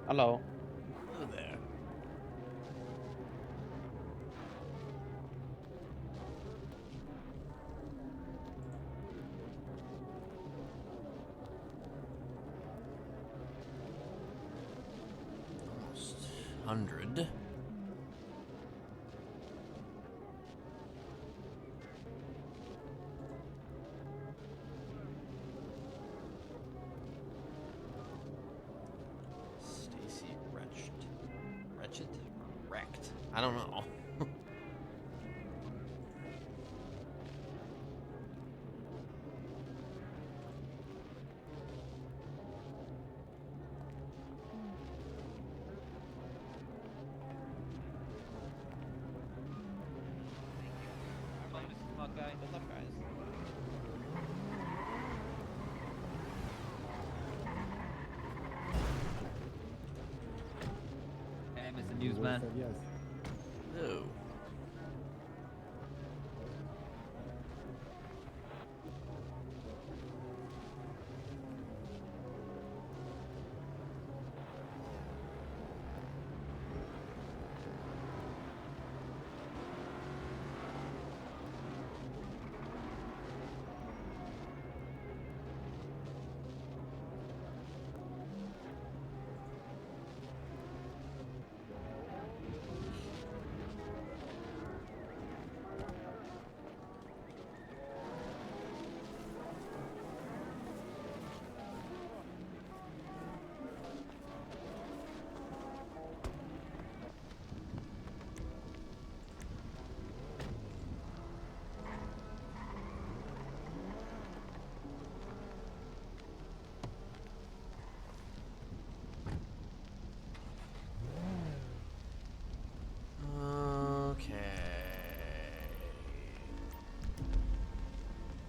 Hello. Hello there. Almost 100. I don't know. Guy. Good luck, guys. Hey, Mr. Newsman. Said yes. Ew.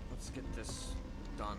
Let's get this done.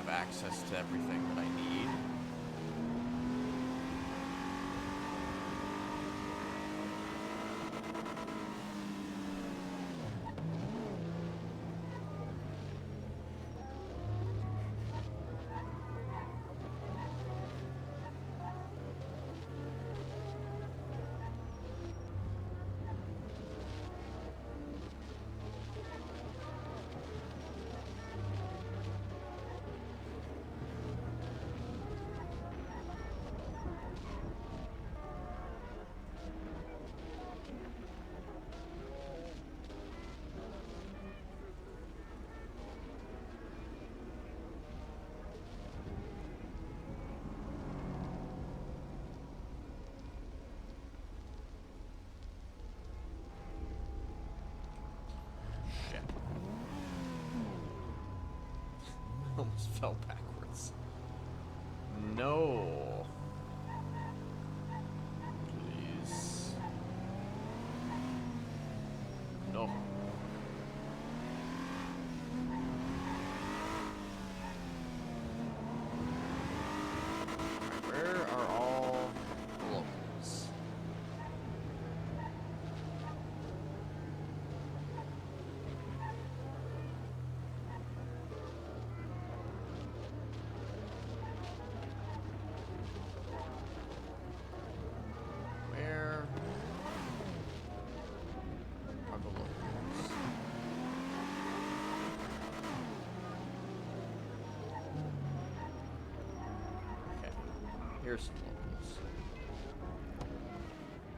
Access to everything that I need. Almost fell backwards. No. Please. No. Where are all the locals? Here's some locals.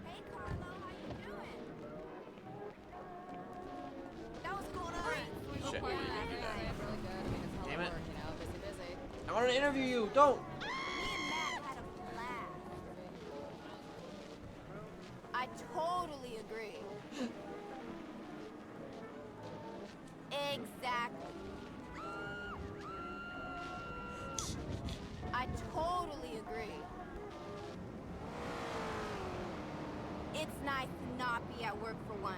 Hey Carlo, how you doing? That was cool, right? Shit, Yeah, you can do that. really good. I mean, it's Damn hella it. work, you know, busy. I want to interview you. Don't. Me and Matt had a blast. I totally agree. Exactly. I totally agree. It's nice to not be at work for once.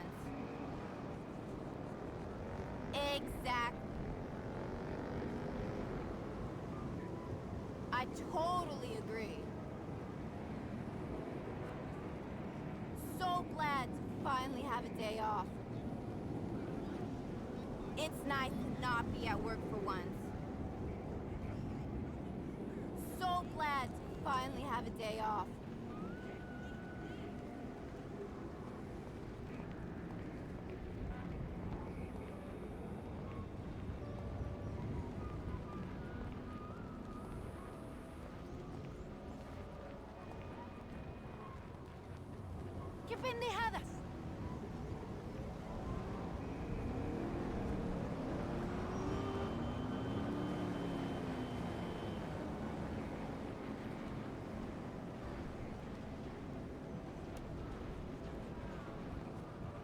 Exactly. I totally agree. So glad to finally have a day off. It's nice to not be at work for once. So glad to finally have a day off. ¡Qué pendejadas!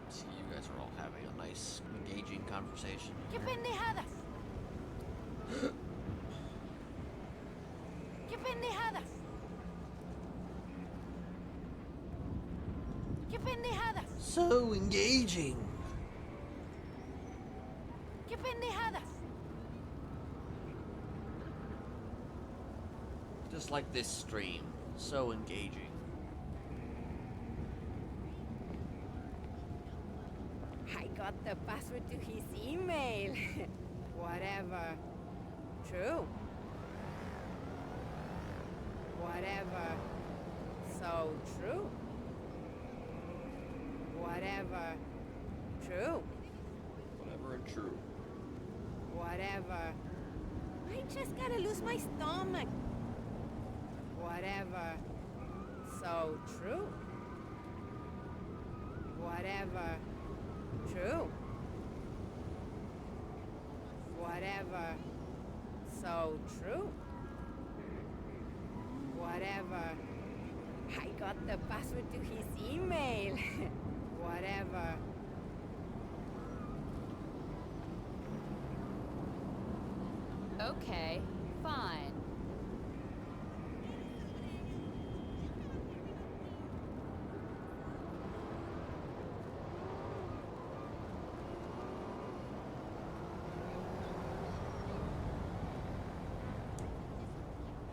See, you guys are all having a nice, engaging conversation. ¡Qué pendejadas! ¡Qué pendejadas! ¡Qué pendejadas! So engaging. ¡Qué pendejadas! Just like this stream. So engaging. I got the password to his email. Whatever. True. Whatever. So true. Whatever. True. Whatever and true. Whatever. I just gotta lose my stomach. Whatever. So true. Whatever. True. Whatever. So true. Whatever. I got the password to his email. Whatever. Okay, fine.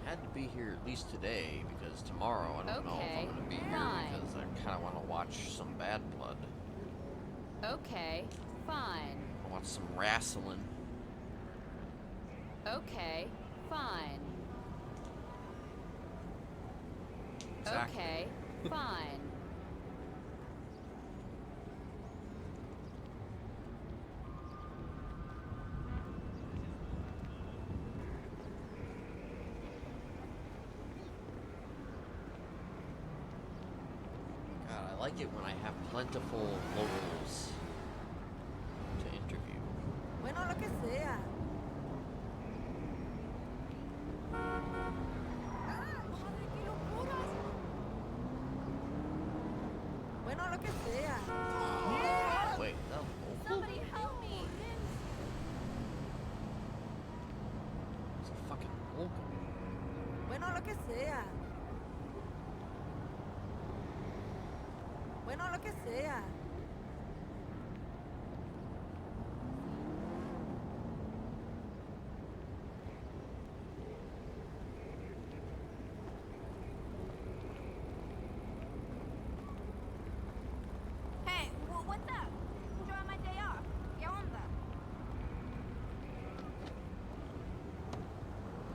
Had to be here at least today because tomorrow I don't know if Okay, I'm going to be here fine. because I kind of want to watch some Bad Blood. Okay, fine. I want some wrestling. Okay, fine. Exactly. Okay, fine. God, I like it when I have plentiful locals to interview. Bueno, lo que sea. ¡Madre, qué locuras! Bueno, lo que sea. Wait, that was local? Somebody help me! It's a fucking local. Bueno, lo que sea. Bueno, lo que sea. Hey, what's up? Enjoying my day off. ¿Qué onda?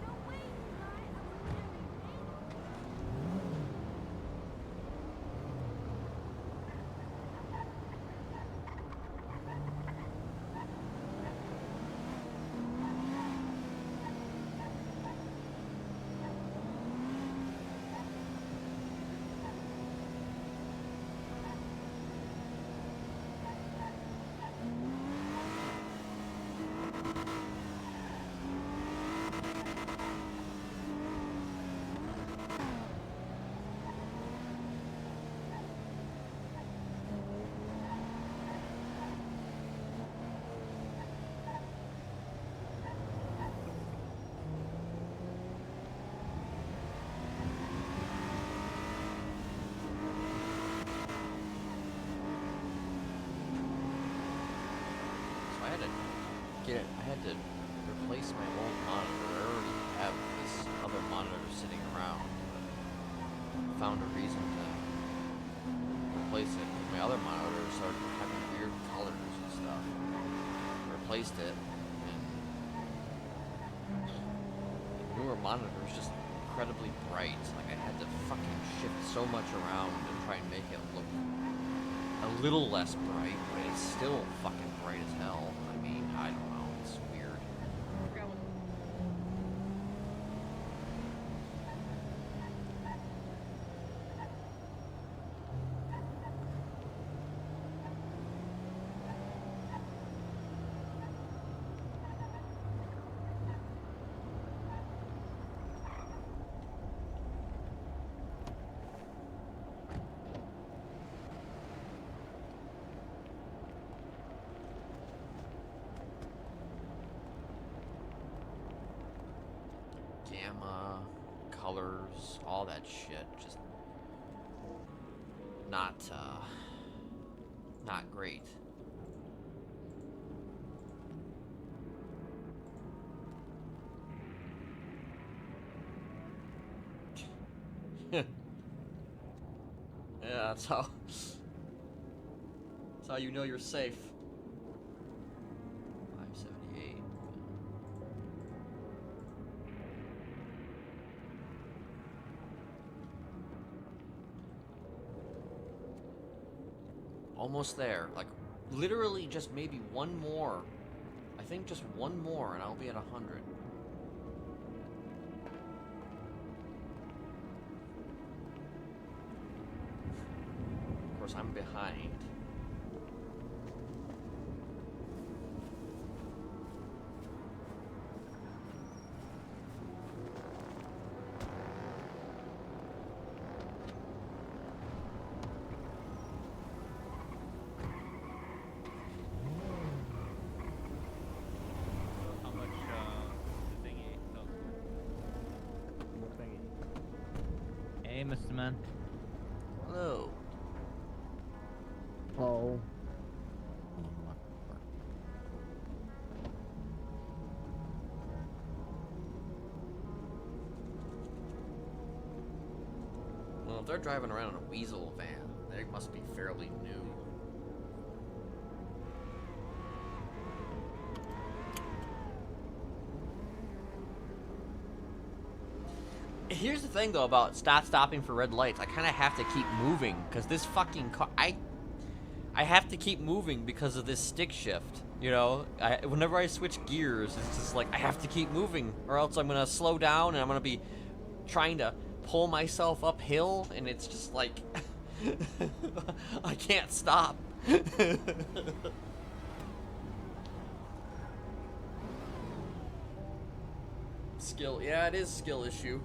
No way, guy. I was everything. So I had to get it. I had to replace my old monitor. I already have this other monitor sitting around. But I found a reason to replace it. My other monitor started having weird colors and stuff. Replaced it, and the newer monitor is just incredibly bright. Like I had to fucking shift so much around and try and make it look a little less bright, but it's still fucking bright as hell. I mean, I don't know. It's weird. Gamma, colors, all that shit, just not great. Yeah, that's how you know you're safe. 578. Almost there. Like, literally just maybe one more. I think just one more and I'll be at 100. Of course, I'm behind. How much the thingy? No. What thingy? Hey, Mr. Man. Hello. Oh. Well, if they're driving around in a weasel van, they must be fairly new. Here's the thing, though, about stopping for red lights. I kind of have to keep moving because this fucking car. I have to keep moving because of this stick shift. You know, whenever I switch gears, it's just like I have to keep moving, or else I'm gonna slow down and I'm gonna be trying to pull myself uphill, and it's just like I can't stop. Skill, yeah, it is skill issue.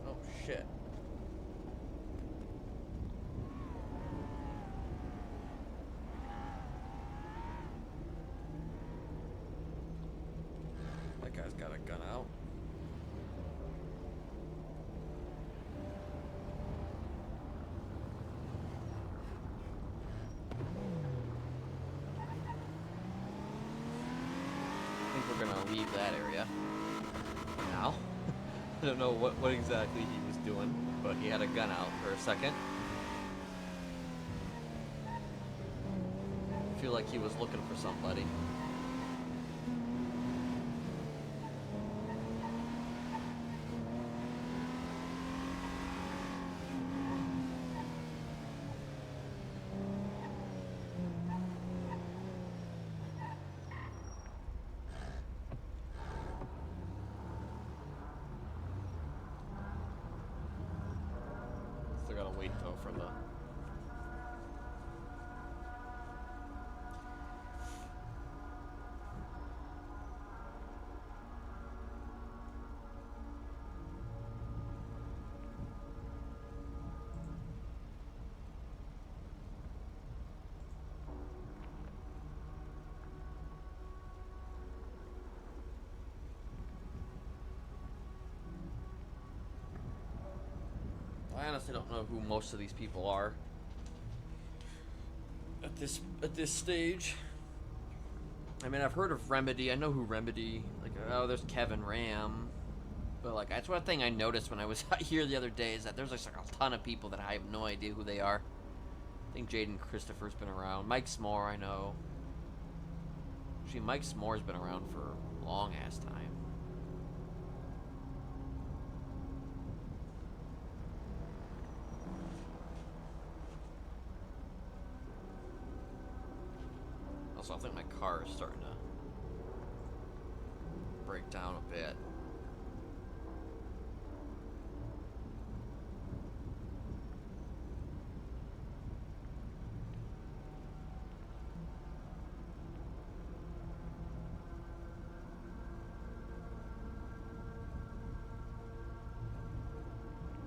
Oh shit. That guy's got a gun out. I think we're gonna leave that area now. I don't know what exactly he was doing, but he had a gun out for a second. I feel like he was looking for somebody. Still gotta wait though for the. I honestly don't know who most of these people are at this stage. I mean, I've heard of Remedy. I know who Remedy. Like, Oh, there's Kevin Ram. But, like, that's one thing I noticed when I was here the other day is that there's, like, a ton of people that I have no idea who they are. I think Jaden Christopher's been around. Mike S'more, I know. Actually, Mike S'more's been around for a long-ass time. Also, I think my car is starting to break down a bit.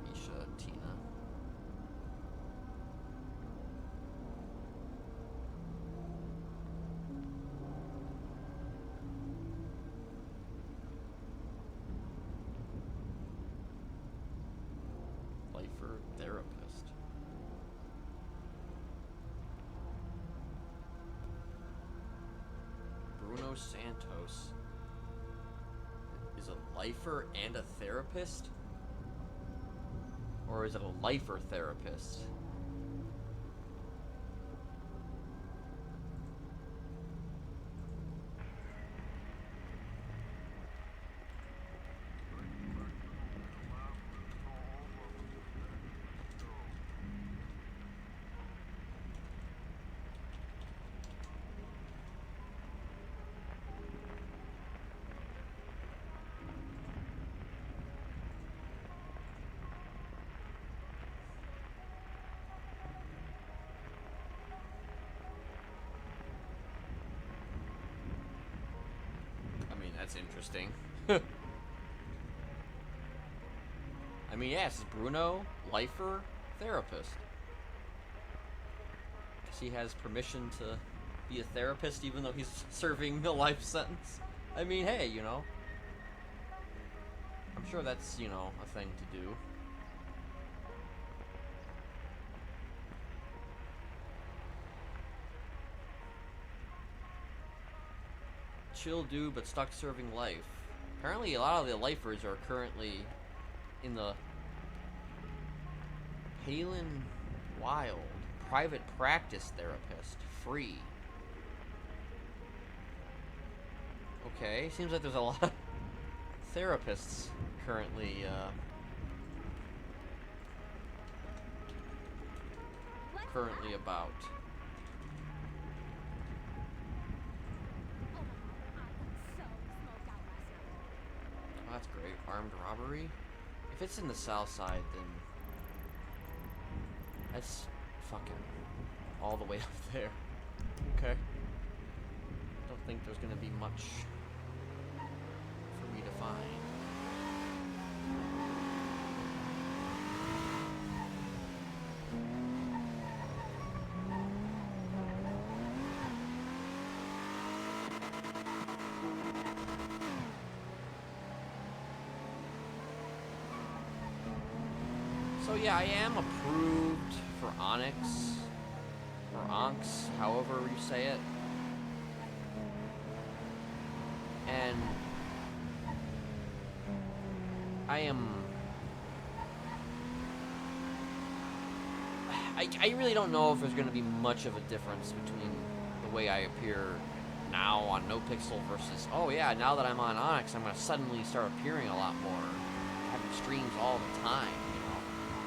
Misha, Tina. Lifer therapist. Bruno Santos is a lifer and a therapist? Or is it a lifer therapist? That's interesting. I mean, yes, it's Bruno, lifer, therapist. Guess he has permission to be a therapist even though he's serving a life sentence. I mean, hey, you know. I'm sure that's, you know, a thing to do. Chill dude, but stuck serving life. Apparently a lot of the lifers are currently in the Palin Wild private practice therapist. Free. Okay, seems like there's a lot of therapists currently about. Oh, that's great. Armed robbery? If it's in the south side, then that's fucking all the way up there. Okay. Don't think there's gonna be much for me to find. So yeah, I am approved for Onyx, or Onx, however you say it. And I really don't know if there's going to be much of a difference between the way I appear now on NoPixel versus, oh yeah, now that I'm on Onyx, I'm going to suddenly start appearing a lot more, having streams all the time, you know.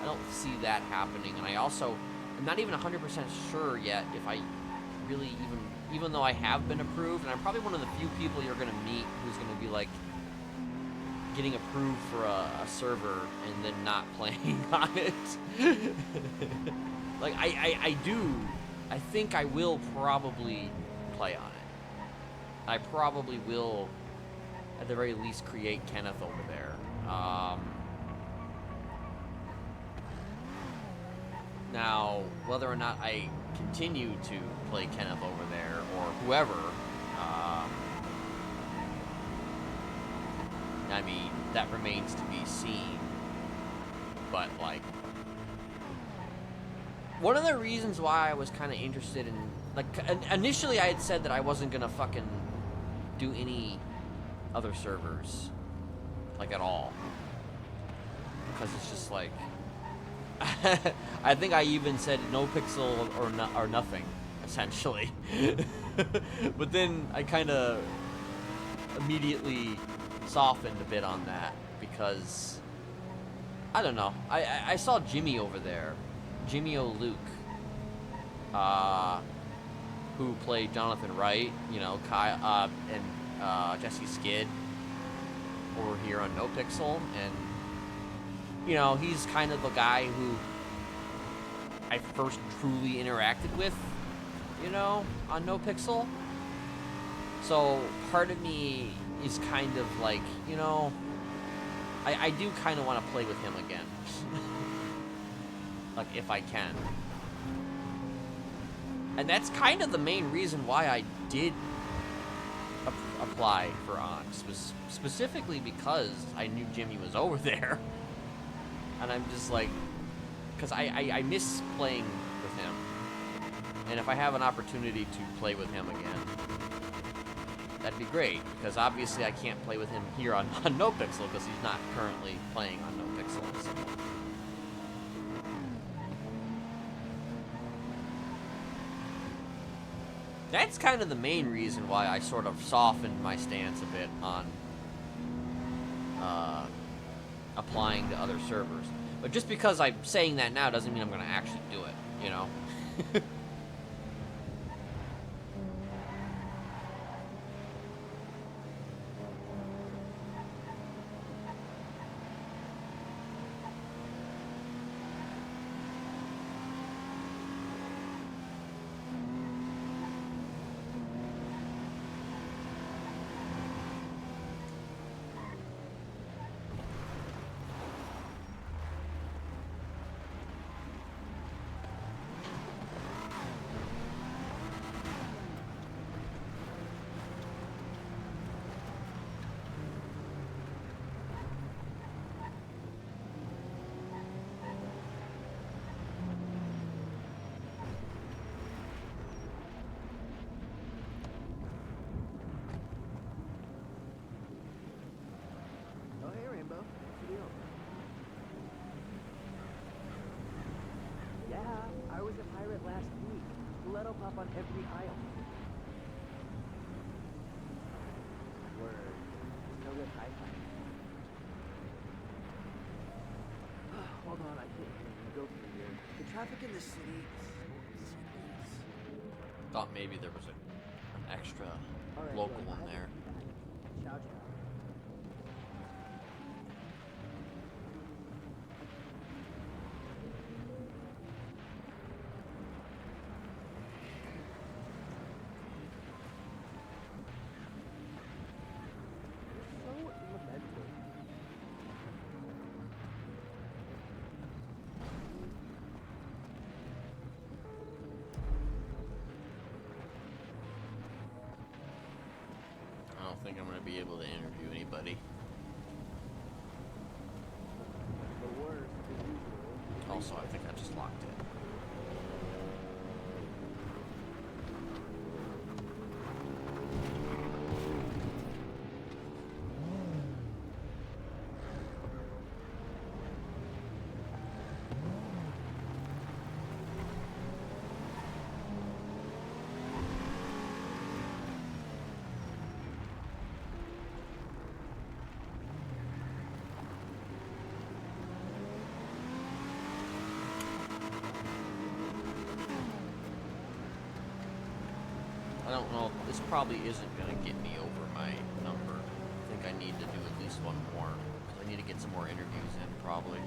I don't see that happening, and I also am not even 100% sure yet if I really even though I have been approved, and I'm probably one of the few people you're going to meet who's going to be like getting approved for a server and then not playing on it. Like, I think I will probably play on it. I probably will, at the very least, create Kenneth over there. Now, whether or not I continue to play Kenneth over there, or whoever, I mean, that remains to be seen. But, like, one of the reasons why I was kind of interested in, like, initially I had said that I wasn't gonna fucking do any other servers, like at all, because it's just like I think I even said NoPixel or nothing, essentially. But then I kind of immediately softened a bit on that because I don't know. I saw Jimmy over there, Jimmy O'Luke, who played Jonathan Wright, you know, Kai and Jesse Skid over here on NoPixel, and you know, he's kind of the guy who I first truly interacted with, you know, on NoPixel. So part of me is kind of like, you know, I do kind of want to play with him again. Like, if I can. And that's kind of the main reason why I did apply for Onyx, was specifically because I knew Jimmy was over there. And I'm just like, because I miss playing with him. And if I have an opportunity to play with him again, that'd be great. Because obviously I can't play with him here on NoPixel because he's not currently playing on NoPixel. So. That's kind of the main reason why I sort of softened my stance a bit on applying to other servers. But just because I'm saying that now doesn't mean I'm going to actually do it, you know? Oh, hey, Rainbow. What's the deal? Yeah, I was a pirate last week. Stiletto pop on every aisle. Word. No good high five. Hold on, I can't hear you. Go through here. The traffic in the city is serious. Thought maybe there was an extra All right, local look, one there. Ciao, ciao. So lamented. I don't think I'm going to be able to interview anybody. The worst, as usual. Also, I think I just locked it. I don't know. This probably isn't going to get me over my number. I think I need to do at least one more. 'Cause I need to get some more interviews in, probably.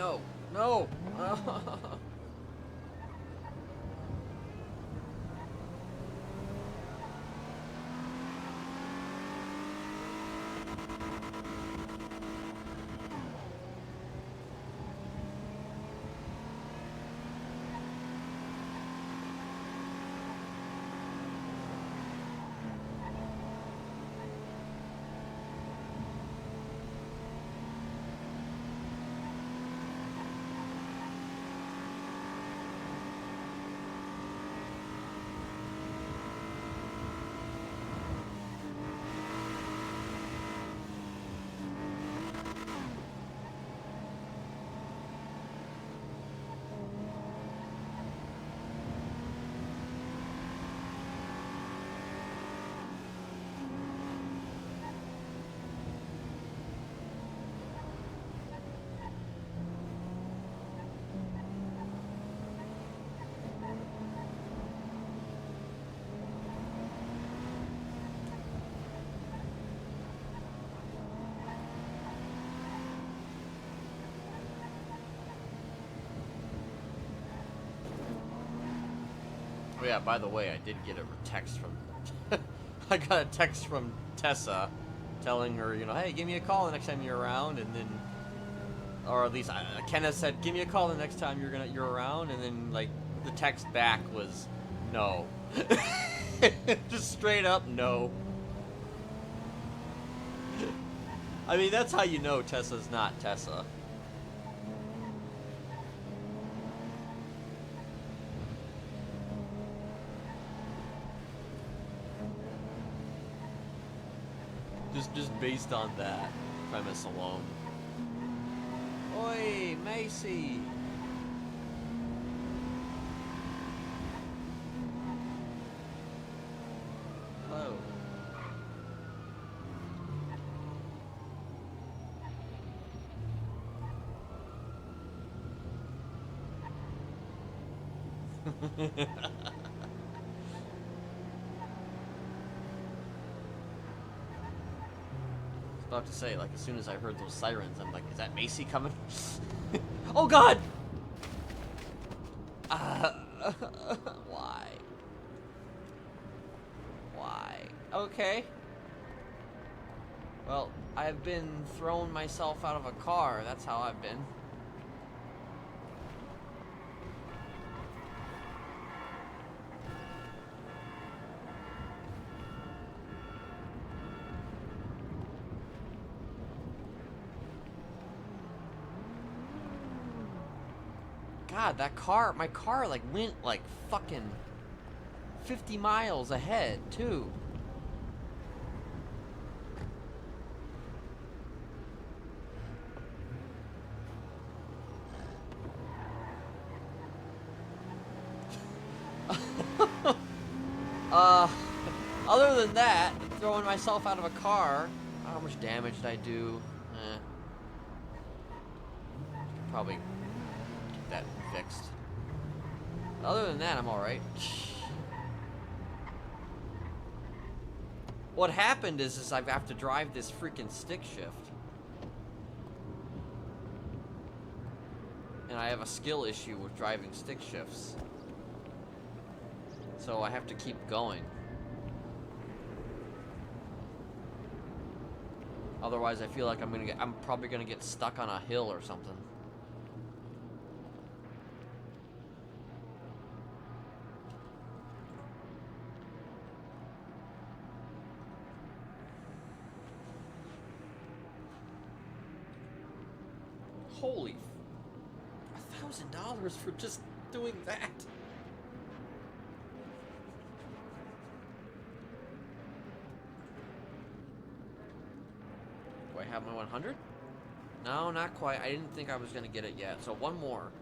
no, no. Oh yeah, by the way, I did get a text from... I got a text from Tessa telling her, you know, hey, give me a call the next time you're around, and then... Or at least, Kenneth said, give me a call the next time you're around, and then, like, the text back was, no. Just straight up, no. I mean, that's how you know Tessa's not Tessa. Just based on that premise alone. Oi, Macy! Hello. About to say, like, as soon as I heard those sirens, I'm like, is that Macy coming? Oh god! Why? Why? Okay. Well, I've been throwing myself out of a car, that's how I've been. God, that car, my car, like, went, like, fucking 50 miles ahead, too. Other than that, throwing myself out of a car, how much damage did I do? Probably get that fixed. Other than that, I'm alright. What happened is I have to drive this freaking stick shift. And I have a skill issue with driving stick shifts. So I have to keep going. Otherwise, I feel like I'm probably gonna get stuck on a hill or something. Holy, $1,000 for just doing that. Do I have my 100? No, not quite. I didn't think I was gonna get it yet. So one more.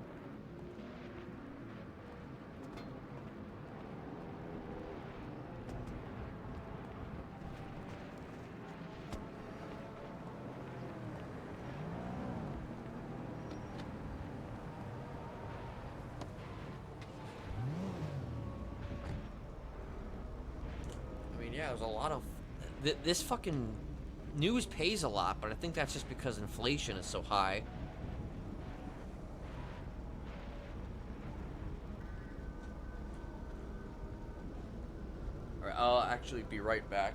Yeah, there's a lot of... This fucking news pays a lot, but I think that's just because inflation is so high. actually be right back.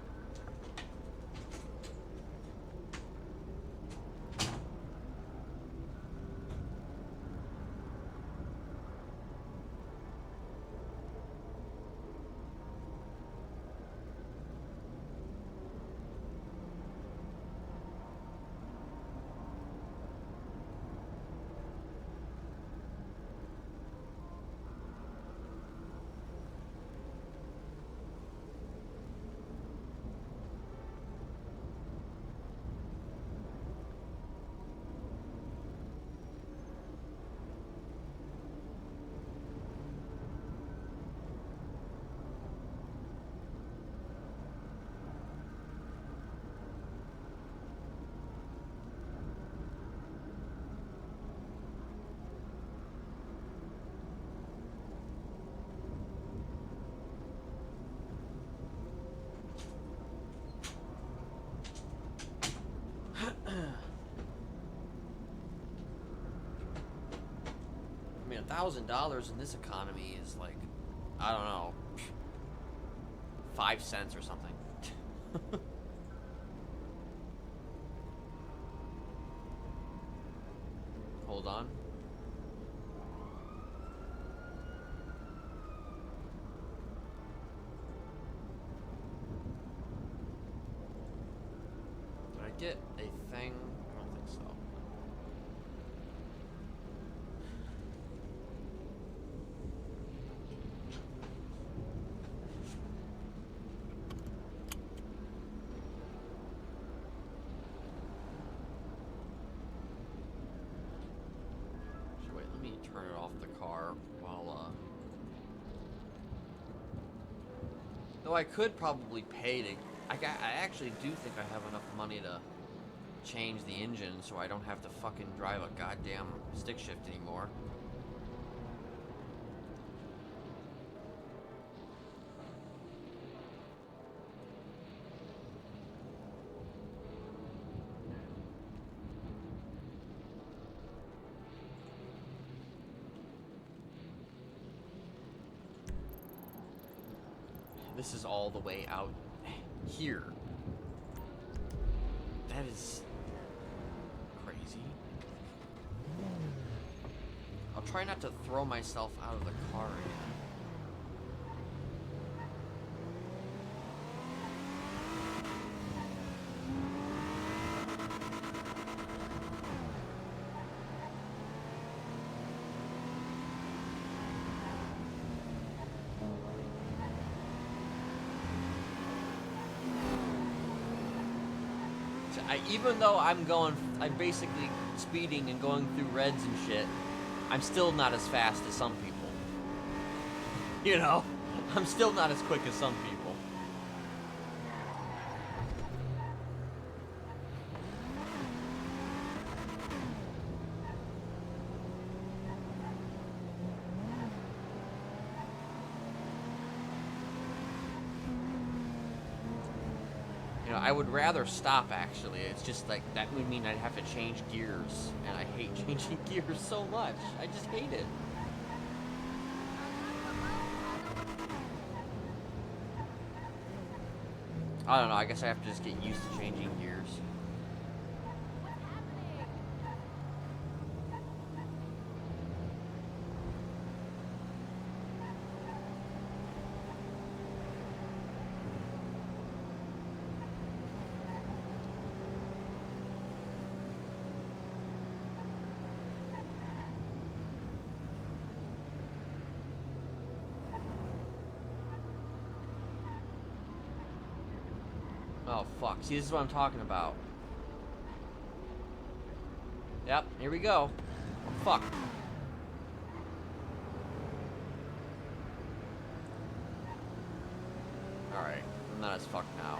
I mean, $1,000 in this economy is like, I don't know, 5 cents or something. Hold on. Did I get a thing? I don't think so. Wait, let me turn it off the car while, though I could probably pay to... I actually do think I have enough money to change the engine so I don't have to fucking drive a goddamn stick shift anymore. This is all the way out here. That is crazy. I'll try not to throw myself out of the car again. Even though I'm basically speeding and going through reds and shit, I'm still not as fast as some people. You know? I'm still not as quick as some people. I would rather stop, actually. It's just like, that would mean I'd have to change gears. And I hate changing gears so much. I just hate it. I don't know, I guess I have to just get used to changing gears. Oh, fuck. See, this is what I'm talking about. Yep, here we go. Oh, fuck. Alright, I'm not as fucked now.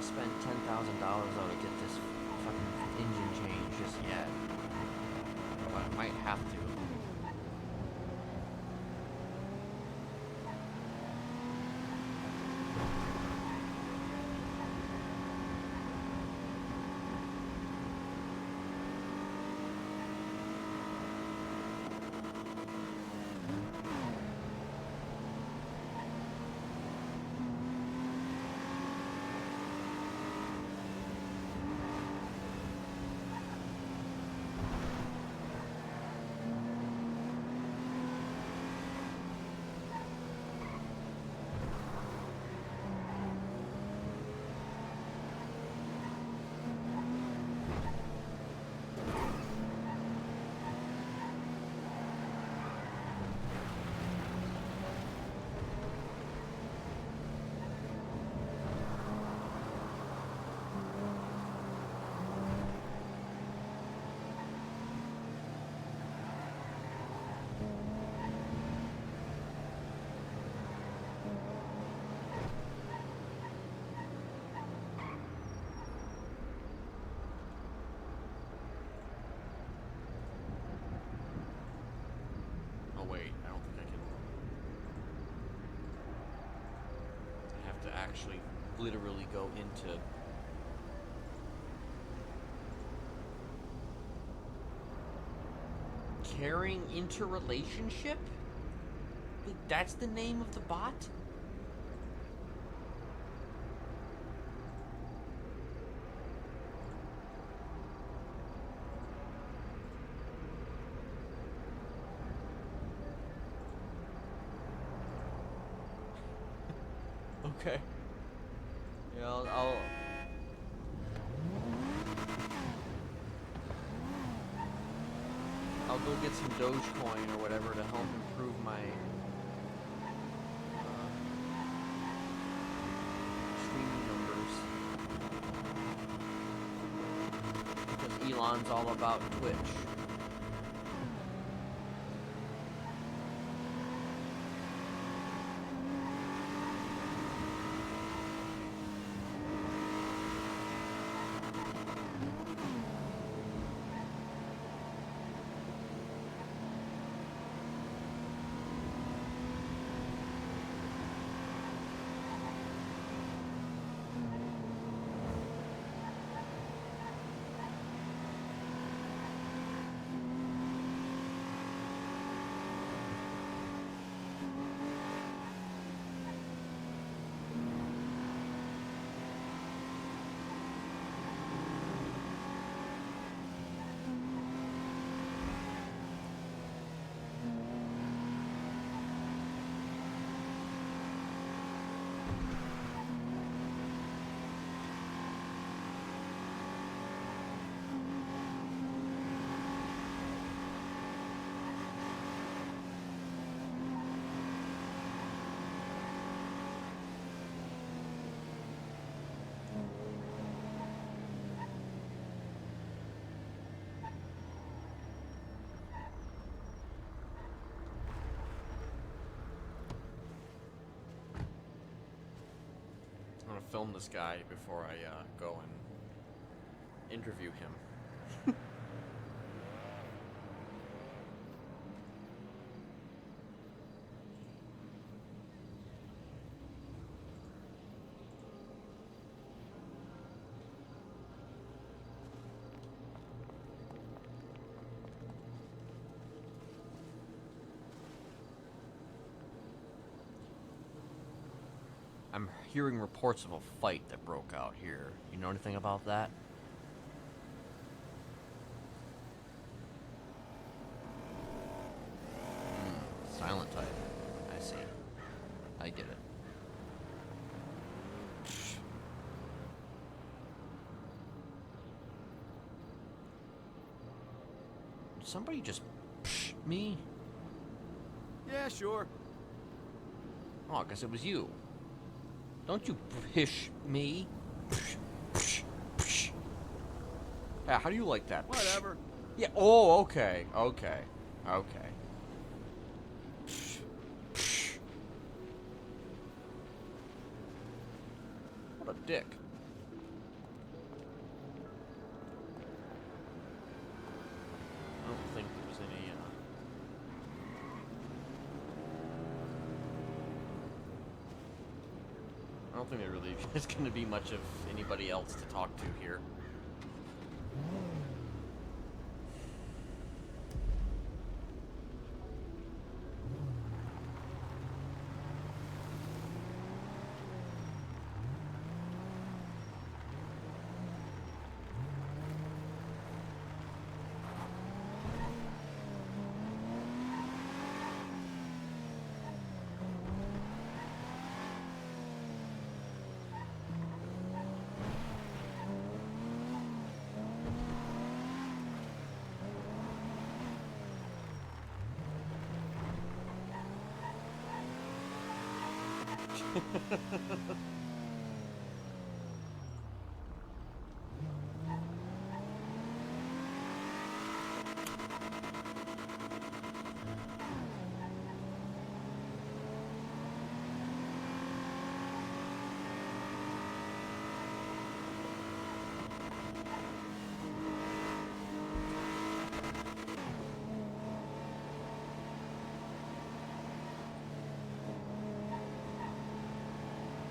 Spend $10,000 though to get this fucking engine change just yet, but I might have to. actually literally go into. Caring interrelationship? Wait, that's the name of the bot? Okay. Yeah, I'll go get some Dogecoin or whatever to help improve my streaming numbers. Because Elon's all about Twitch. I'm gonna film this guy before I go and interview him. I'm hearing reports of a fight that broke out here. You know anything about that? Silent type. I see. I get it. Did somebody just me? Yeah, sure. Oh, I guess it was you. Don't you pish me. Yeah, how do you like that? Whatever. Yeah, oh, okay. Okay. Okay. What a dick. I don't think there was any, I don't think there really is going to be much of anybody else to talk to here.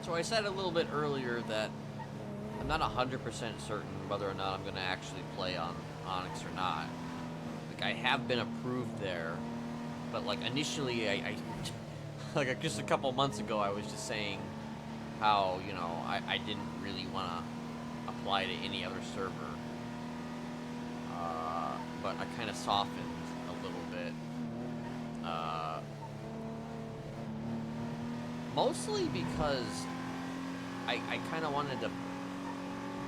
So I said a little bit earlier that I'm not 100% certain whether or not I'm going to actually play on Onyx or not. Like, I have been approved there, but, like, initially I like, just a couple months ago I was just saying how, you know, I didn't really want to apply to any other server. But I kind of softened a little bit. Mostly because I kind of wanted to...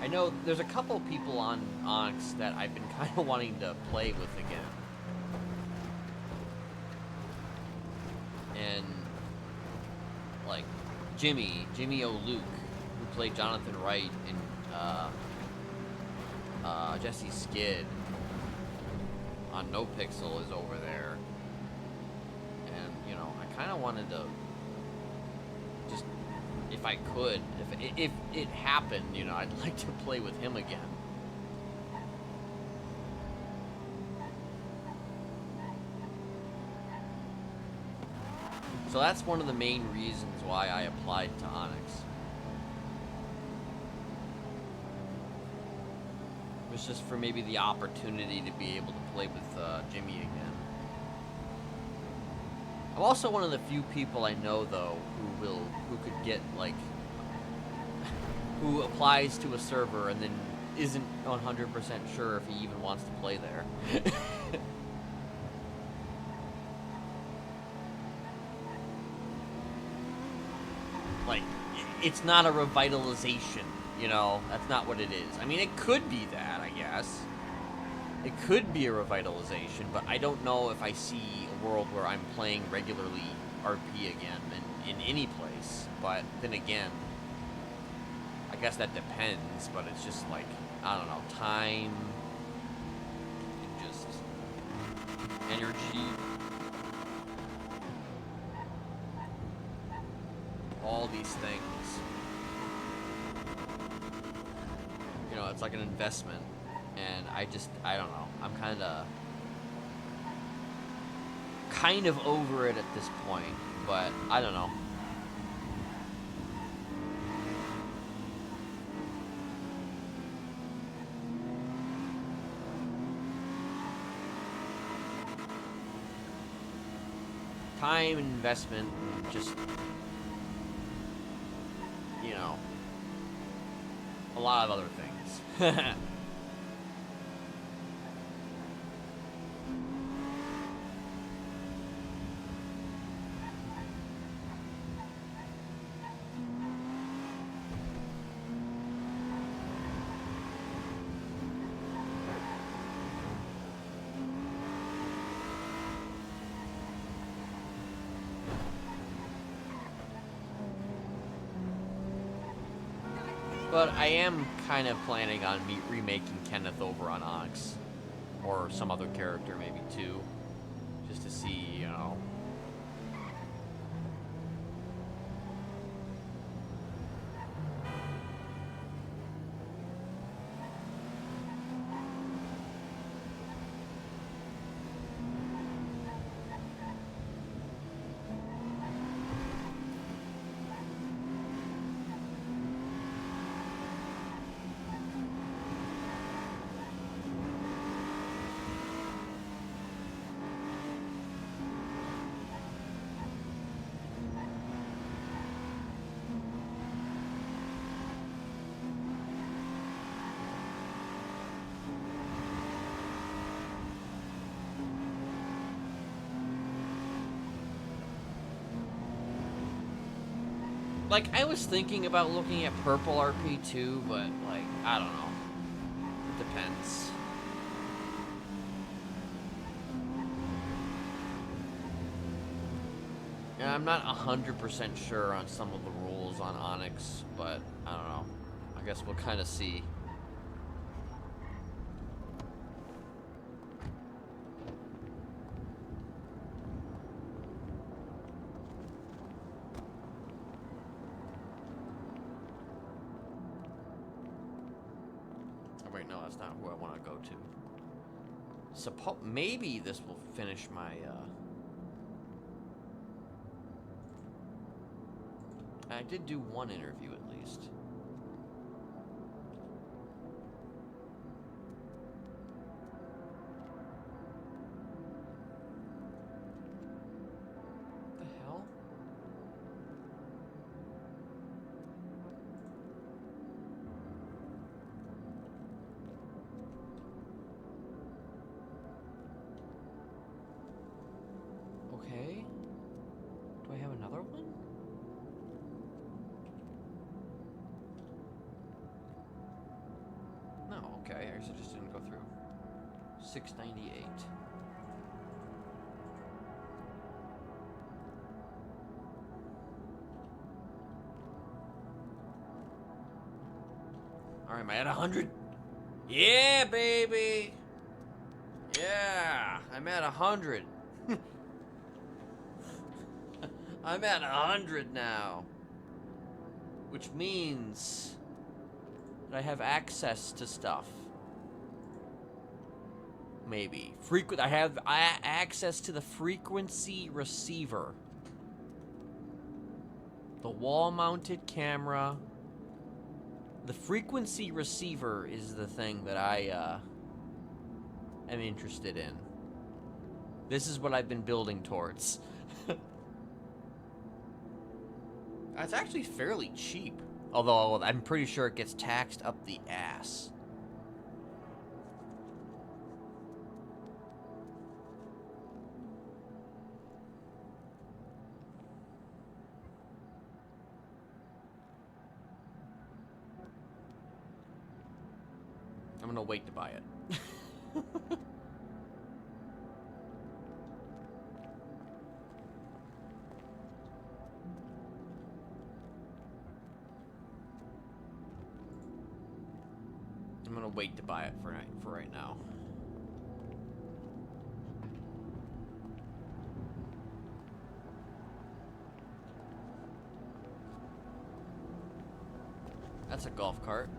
I know there's a couple people on Onyx that I've been kind of wanting to play with again. And, like, Jimmy O'Luke, who played Jonathan Wright in Jesse Skid on NoPixel, is over there. And, you know, I kind of wanted to just, if I could, if it happened, you know, I'd like to play with him again. So that's one of the main reasons why I applied to Onyx. It was just for maybe the opportunity to be able to play with Jimmy again. I'm also one of the few people I know, though, who could get, like, who applies to a server and then isn't 100% sure if he even wants to play there. Like, it's not a revitalization, you know? That's not what it is. I mean, it could be that, I guess. It could be a revitalization, but I don't know if I see a world where I'm playing regularly RP again in any place. But then again, I guess that depends, but it's just like, I don't know, time, just energy, all these things. You know, it's like an investment, and I don't know, I'm kind of over it at this point, but I don't know. Time and investment, and just, you know, a lot of other things. But I am kind of planning on remaking Kenneth over on Onyx, or some other character maybe too, just to see, you know. Like, I was thinking about looking at purple RP too, but, like, I don't know. It depends. Yeah, I'm not 100% sure on some of the rules on Onyx, but I don't know. I guess we'll kind of see. Oh, wait, no, that's not who I want to go to. Maybe this will finish my, I did do one interview at least. What the hell? Okay. Do I have another one? No, okay. I guess it just didn't go through. 698. Alright, am I at 100? Yeah, baby! Yeah! I'm at 100. I'm at 100 now. Which means that I have access to stuff. Maybe. I have access to the frequency receiver. The wall-mounted camera. The frequency receiver is the thing that I am interested in. This is what I've been building towards. It's actually fairly cheap. Although I'm pretty sure it gets taxed up the ass. I'm gonna wait to buy it. I'm gonna wait to buy it for right now. That's a golf cart.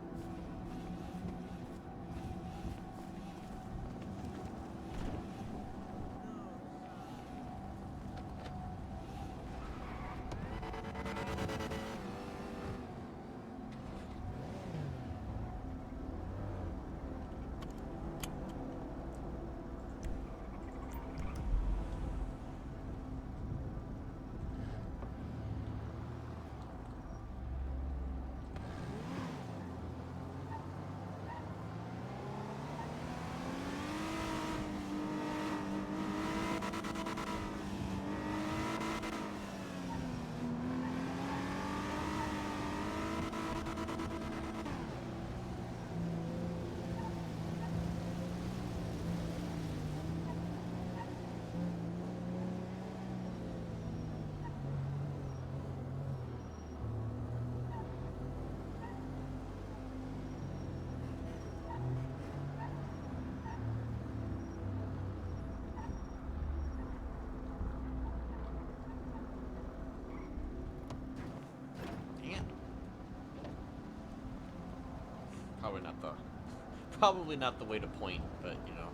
Probably not the way to point, but you know.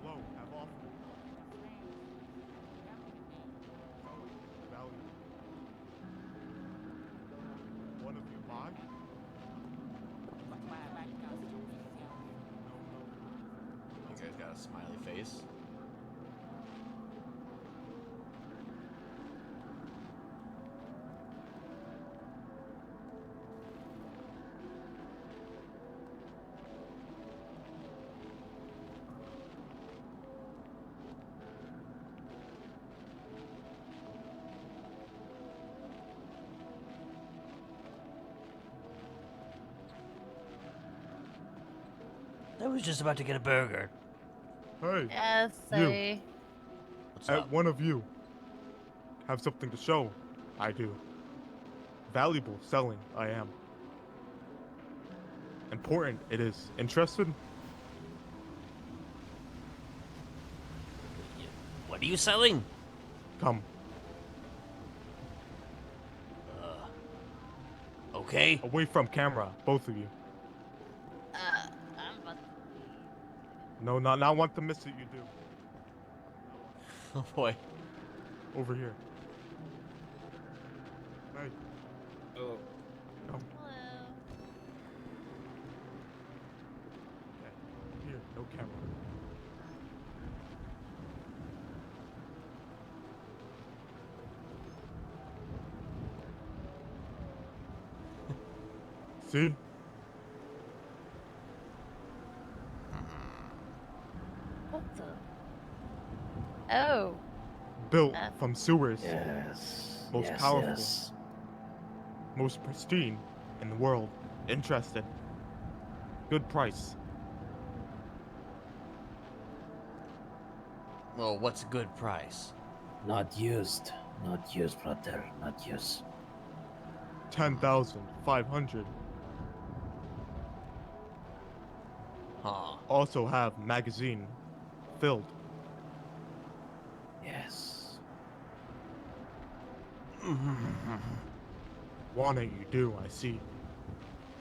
Hello, have off. Value. One of you buy? You guys got a smiley face. I was just about to get a burger. Hey, Yes, You. I. What's up? one of you have something to show. I do. Valuable selling, I am. Important, it is. Interested? What are you selling? Come. Okay. Away from camera, both of you. I'm about No, not want to miss it, you do. Oh boy. Over here. Hey. Oh. Come. Hello. Okay. Here, no camera. See? What the? Oh. Built from sewers. Yes. Most yes, powerful. Yes. Most pristine in the world. Interested. Good price. Well, what's a good price? Not used. Not used, brother. Not used. 10,500. Huh. Also have magazine filled. Yes. Want it, you do, I see.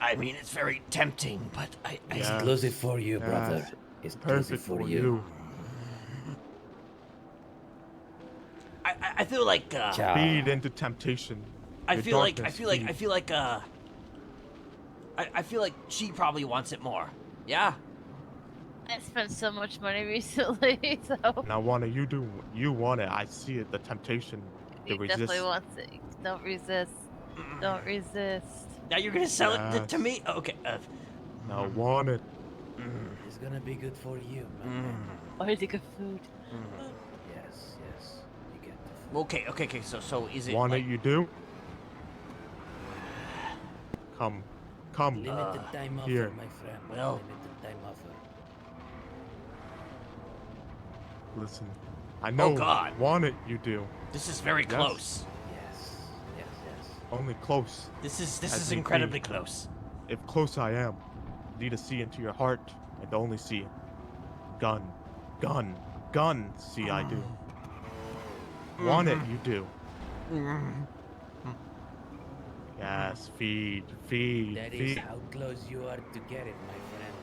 I mean, it's very tempting, but I Yes. Exclusive for you, brother. Yes. Exclusive Perfect for you. I feel like Ciao. Feed into temptation. I Your feel like darkness I feel like she probably wants it more. Yeah. I spent so much money recently, so Now, Wanna, you want it. I see it. The temptation to he resist. definitely wants it. Don't resist. Don't resist. Now you're gonna sell it to Yes. me? Okay. Now, want it. It's gonna be good for you, man. Or is it good food? Yes, yes. You get the food. Okay. So is it Want like, it, you do? Come. Limited time offer, here. my friend. well- Limited time offer. Listen. I know. God. Want it, you do. this is very Yes. close. Yes. Yes, yes. Only close. This As is we incredibly be. close. If close I am, need to see into your heart and only see gun. See, I do. Want it, you do. Yes, feed. That is how close you are to get it, my friend.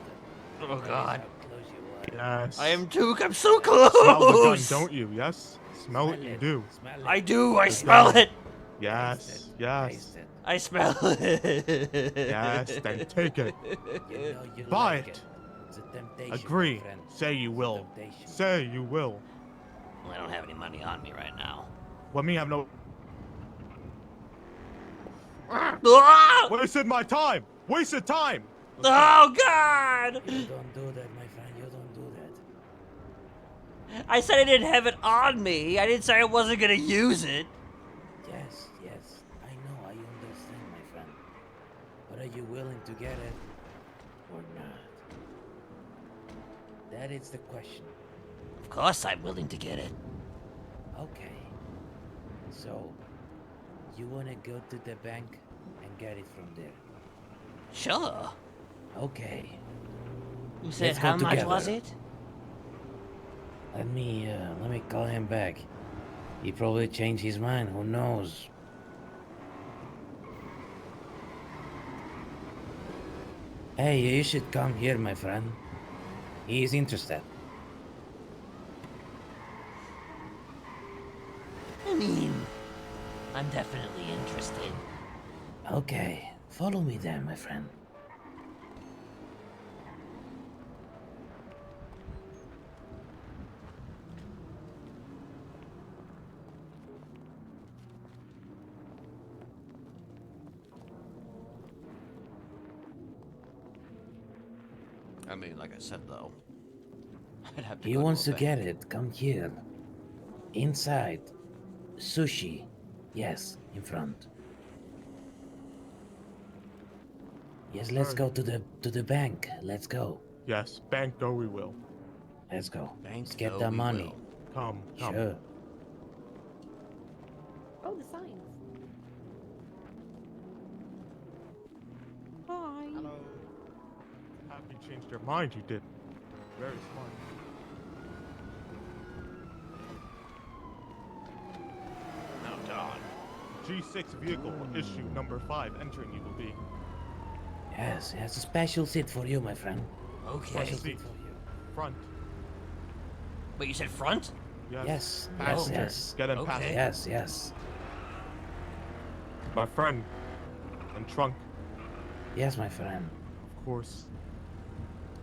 Oh That is God. how close you are. Yes. I'm so Smell the gun, close. don't you? Yes? Smell it, you do. Smell it. I do. I The smell gun. it. Yes, Taste it. yes, Taste it. I smell it. yes, then take it. You know you Buy like it. It's a temptation, my Agree. friend. Say you It's a will. temptation. Say you will. Well, I don't have any money on me right now. Let me have no. Ah! Wasted my time! Wasted time! Oh God! You don't do that, my friend. You don't do that. I said I didn't have it on me. I didn't say I wasn't gonna use it. Yes, yes. I know. I understand, my friend. But are you willing to get it or not? That is the question. Of course, I'm willing to get it. Okay. So, you want to go to the bank and get it from there? Sure. Okay. You said Let's go how much together. was it? Let me call him back. He probably changed his mind. Who knows? Hey, you should come here, my friend. He is interested. I mean, I'm definitely interested. Okay, follow me then, my friend. I mean, like I said though, I'd have to. He go wants a to get it. Come here. Inside. Sushi. Yes, in front. Yes, let's go to the bank. Let's go. Yes, bank go we will. Let's go. Bank Let's get go the we money. will. Come, come. Sure. Oh, the signs. Hi. Happy you changed your mind, you did. Very smart. Now, Don. G6 vehicle, issue number 5, entering you will be. Yes, it's a special seat for you, my friend. Okay. Special Seat. seat for you. Front. Wait, you said front? Yes, yes, Passenger. yes. Get in Okay. passenger. Yes, yes. My friend. And trunk, Yes, my friend. of course.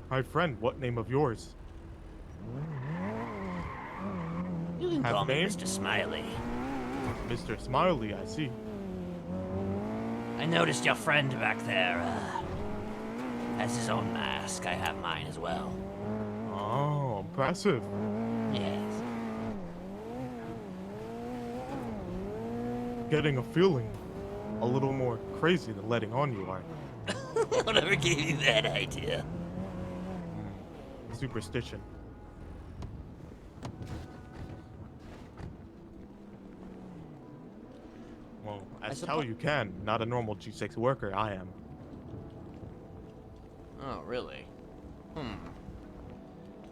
My friend, what name of yours? You can Have call me name? Mr. Smiley. Mr. Smiley, I see. I noticed your friend back there has his own mask. I have mine as well. Oh, impressive. Yes. Getting a feeling a little more crazy than letting on you are. Whatever gave you that idea? Superstition. Well, as tell you can, not a normal G6 worker, I am. Oh, really?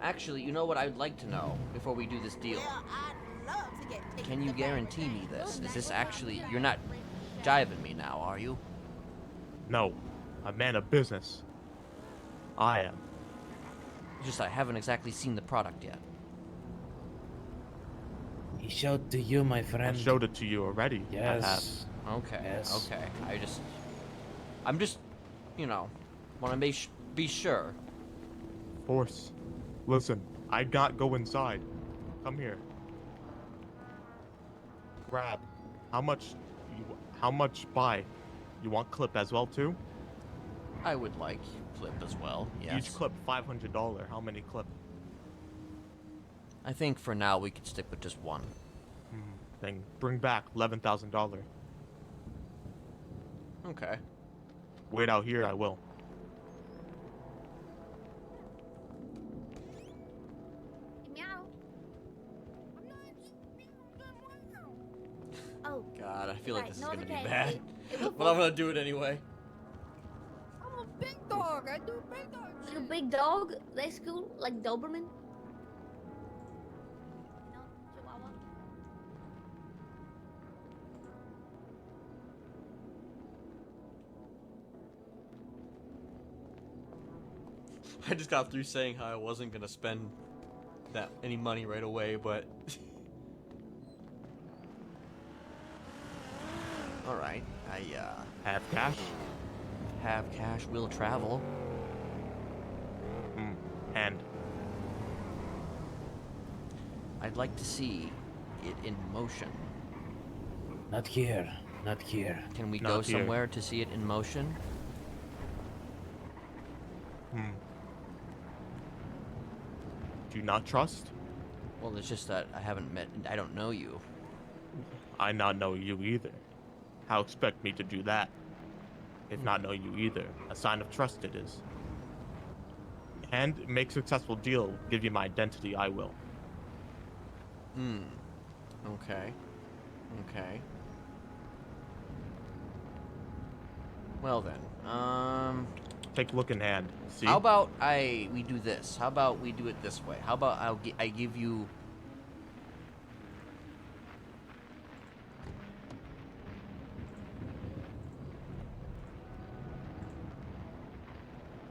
Actually, you know what I'd like to know before we do this deal? Well, I'd love to get tickets Can you to guarantee me Baghdad. this? Is this actually... You're not jiving me now, are you? No, a man of business. I am. Just I haven't exactly seen the product yet. He showed to you, my I friend. showed it to you already. I have. Yes. Okay, Yes. okay. I'm just, you know, want to be sure. Of course. Listen, I got go inside. Come here. Grab. How much buy? You want clip as well too? I would like clip as well, yes. Each clip $500. How many clip? I think for now we could stick with just one. Then bring back $11,000. Okay. Wait out here, I will. Meow. Oh, God, I feel like Right, this is no, gonna be okay. bad. it will But I'm gonna do it anyway. I'm a big dog. I do big dog Like shit. a big dog? That's cool. Like Doberman? No, Chihuahua. I just got through saying how I wasn't gonna spend any money right away, but all right. I Have cash? have cash, will travel. Hand. I'd like to see it in motion. Not here. Not here. Can we Not go here. somewhere to see it in motion? Do you not trust? Well, it's just that I don't know you. I not know you either. How expect me to do that? If not know you either, a sign of trust it is. And make successful deal, give you my identity, I will. Okay. Okay. Well then, Take a look in hand. See? how about we do this? How about we do it this way? How about I give you...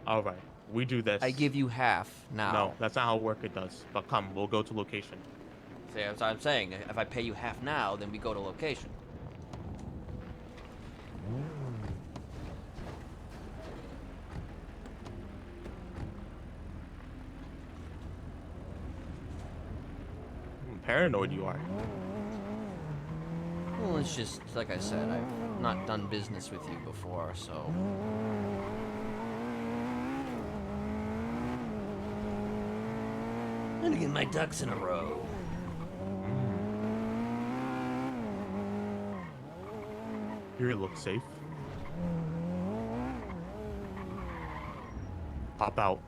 All right, we do this. I give you half now. No, that's not how work it does. But come, we'll go to location. See, that's what I'm saying. If I pay you half now, then we go to location. Paranoid you are. Well, it's just, like I said, I've not done business with you before, so... I'm gonna get my ducks in a row. Here it looks safe. Hop out.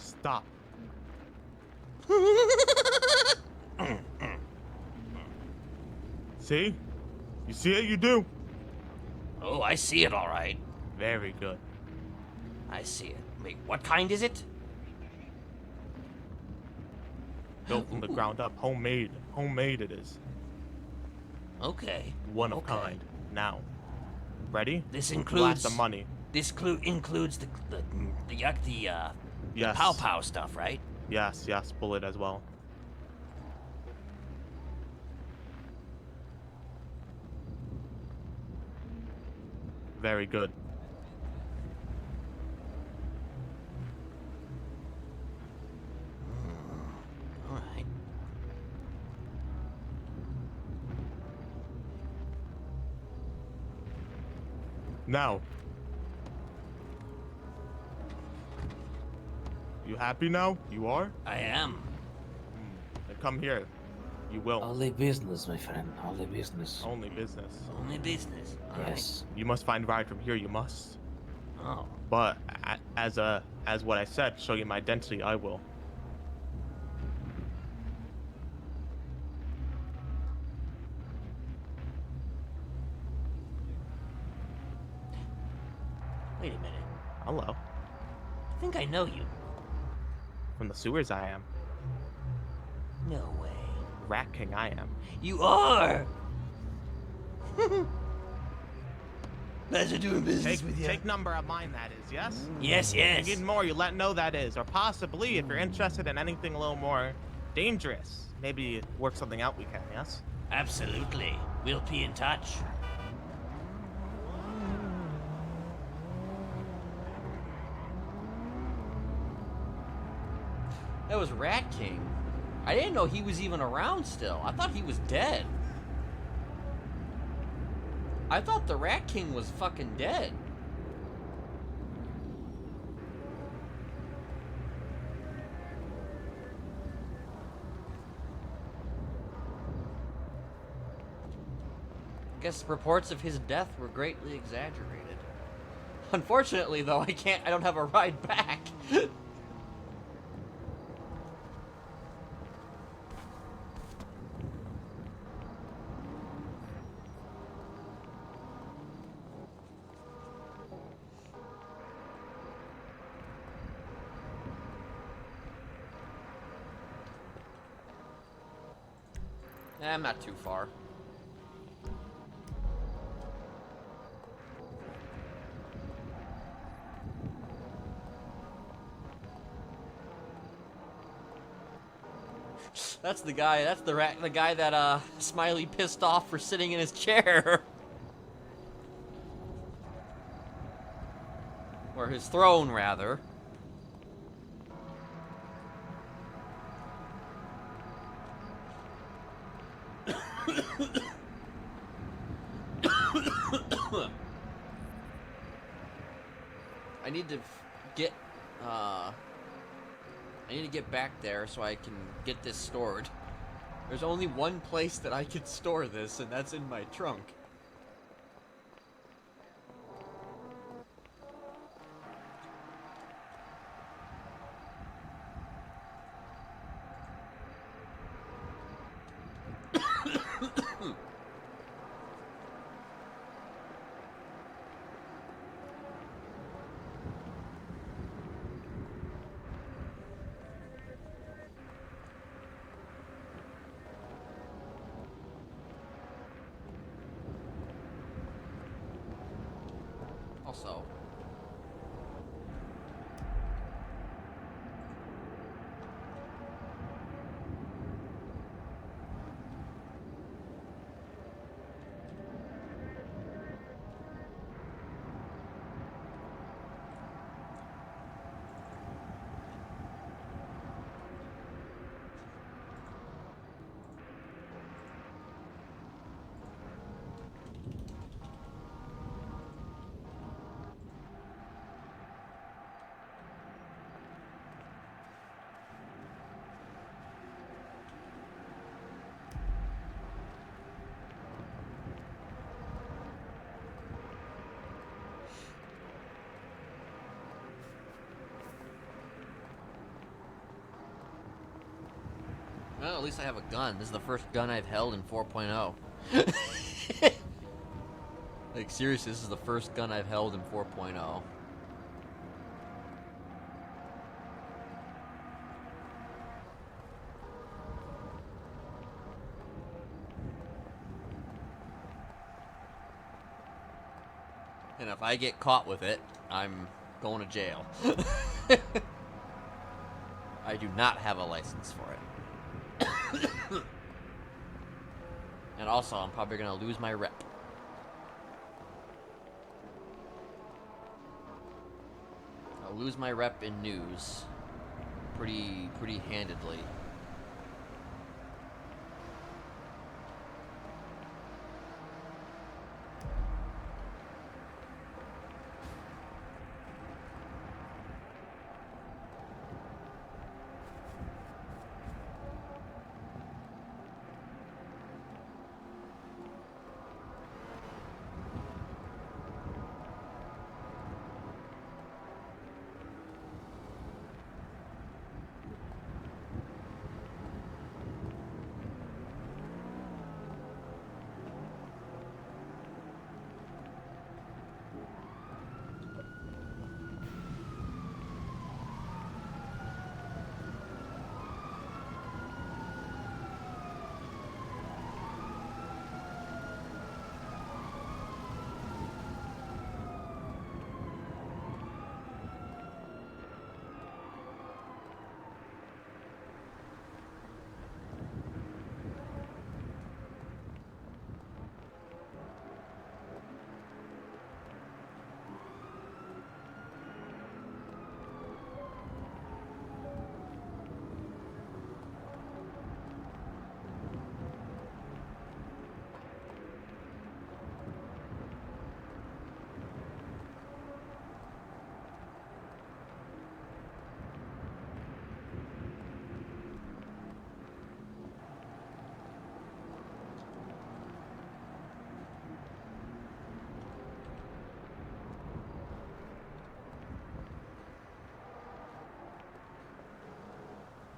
Stop. See? You see it? You do. Oh, I see it all right. Very good. I see it. Wait, what kind is it? Built from the ground up. Homemade. Homemade it is. Okay. One of okay. kind. Now. Ready? This Lots includes of money. This includes the Yes. pow pow stuff, right? Yes, yes. Bullet as well. Very good. All right. Now. You happy now? You are? I am. Then come here. You will. Only business, my friend. Only business. Only business. Only business. All right. Yes. You must find ride from here. You must. Oh. But as what I said, show you my identity. I will. Wait a minute. Hello. I think I know you. From the sewers, I am. No way. Rat King, I am. You are. Pleasure doing business with you. Take number of mine, that is, yes? Yes, If yes. you need more, you let know that is. Or possibly, if you're interested in anything a little more dangerous, maybe work something out we can, yes? Absolutely. We'll be in touch. That was Rat King. I didn't know he was even around still. I thought he was dead. I thought the Rat King was fucking dead. Guess reports of his death were greatly exaggerated. Unfortunately, though, I don't have a ride back. I'm not too far. That's the guy. That's the guy that Smiley pissed off for sitting in his chair, or his throne, rather. I need to get I need to get back there so I can get this stored. There's only one place that I can store this, and that's in my trunk. Also, Well, at least I have a gun. This is the first gun I've held in 4.0. Like, seriously, this is the first gun I've held in 4.0. And if I get caught with it, I'm going to jail. I do not have a license for it. And also, I'm probably going to lose my rep. I'll lose my rep in news pretty handedly.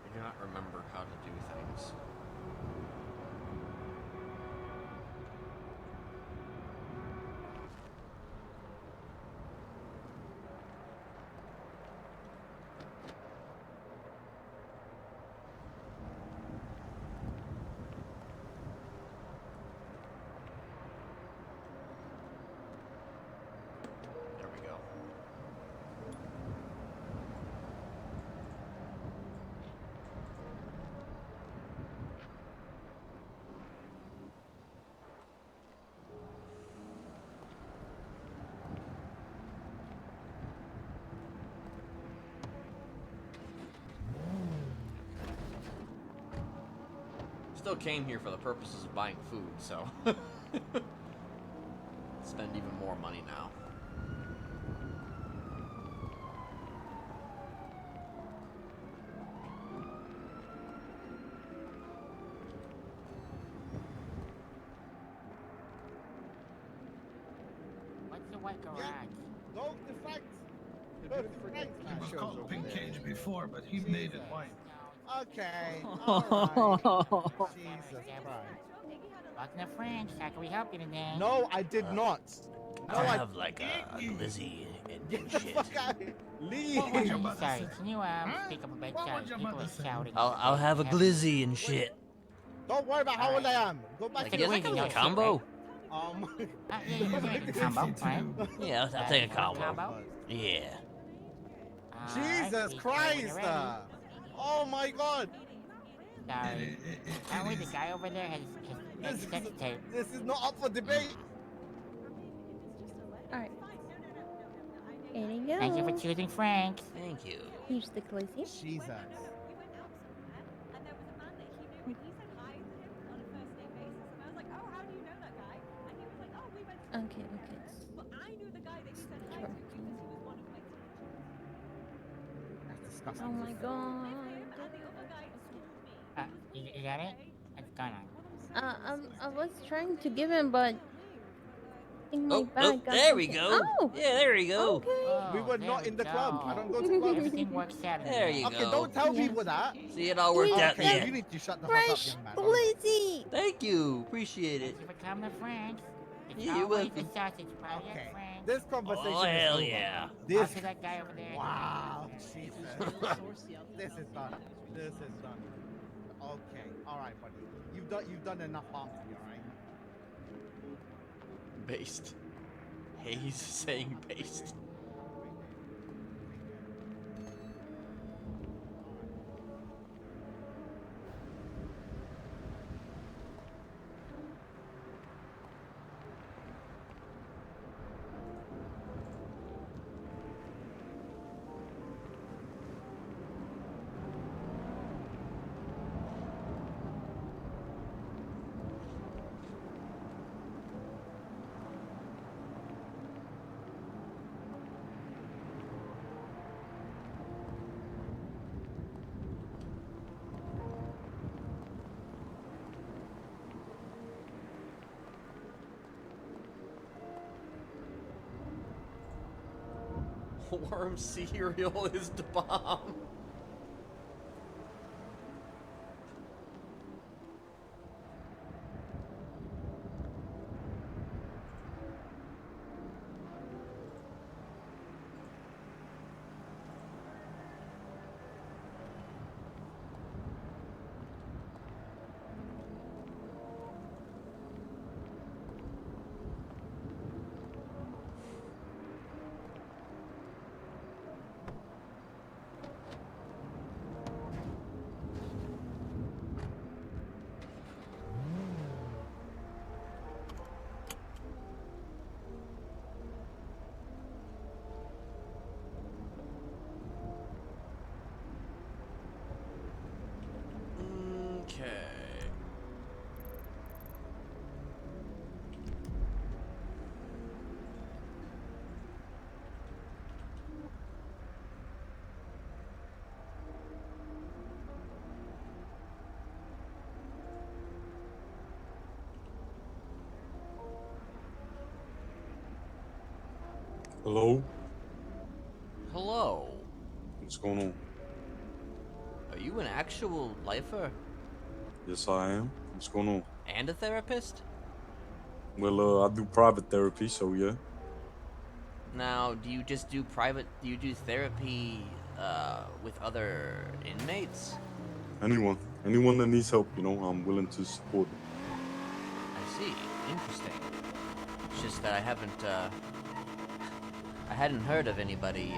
I do not remember how to do things. There we go. Still came here for the purposes of buying food, so spend even more money now. What's the white garage? Go deflect. Go deflect. He was called Pink Cage before, but he made it white. Okay. Alright. Jesus Christ. Welcome to France. How can we help you today? No, I did not. No, I have like a glizzy Get and the shit. fuck out. Leave. What was your mother Sorry, say? can you speak up a bit? What Sorry, was your people mother are say? shouting. I'll have a glizzy and shit. Don't worry about how old I am. Go back Like, to yeah, the that comes with a shit, combo. Yeah, you can make a combo, right? Yeah, I'll take a combo. Yeah. Jesus Christ. Oh my God. Sorry. Apparently the guy over there has sex tape. This is not up for debate. Alright. Here you go. Thank you for choosing Frank. Thank you. Here's the glizzy. Jesus. Okay, okay. Sure. That's disgusting. Oh my god. You got it? What's going on? I was trying to give him, but think my Oh, bag got there we something. go. Oh, Yeah, there we go. okay. We were there not we in the go. club. I don't go to clubs. Everything works out. in the There end. you Okay, go. don't tell Yeah. people that. See, it all worked Here's out in the Okay, the you end. need to shut the fuck up, fresh young man. glizzy. Thank you. Appreciate it. Thank you for coming, friends. It's Yeah, you're always welcome. a sausage party, Okay, friends. this conversation Oh, is hell over. yeah. I'll This. see that guy over there. Wow, Jesus. This is done. This is done. Okay, all right, buddy. You've done enough harm to me, all right? Based. He's saying based. Worm cereal is the bomb. Okay. Hello? Hello. What's going on? Are you an actual lifer Yes, I am. What's going on? and a therapist? Well, I do private therapy, so yeah. Now, do you just do private? Do you do therapy with other inmates? Anyone that needs help, I'm willing to support them. I see. Interesting. It's just that I hadn't heard of anybody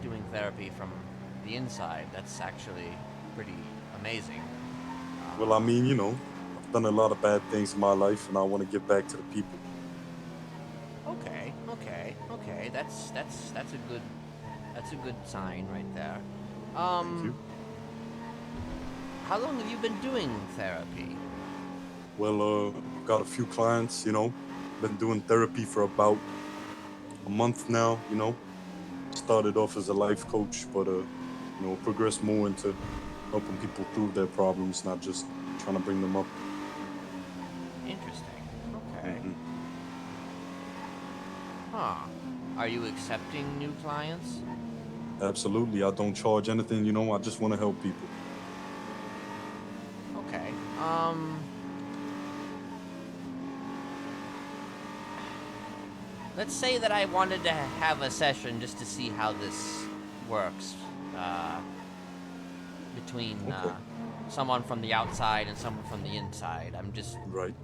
doing therapy from the inside. That's actually pretty amazing. Well, I mean, I've done a lot of bad things in my life, and I want to give back to the people. Okay. That's a good sign right there. Thank you. How long have you been doing therapy? Well, got a few clients, been doing therapy for about a month now, Started off as a life coach, but, progressed more into helping people through their problems, not just trying to bring them up. Interesting. Okay. Mhm. Huh. Are you accepting new clients? Absolutely. I don't charge anything, I just want to help people. Okay. Let's say that I wanted to have a session just to see how this works between Okay. someone from the outside and someone from the inside. I'm just, Right.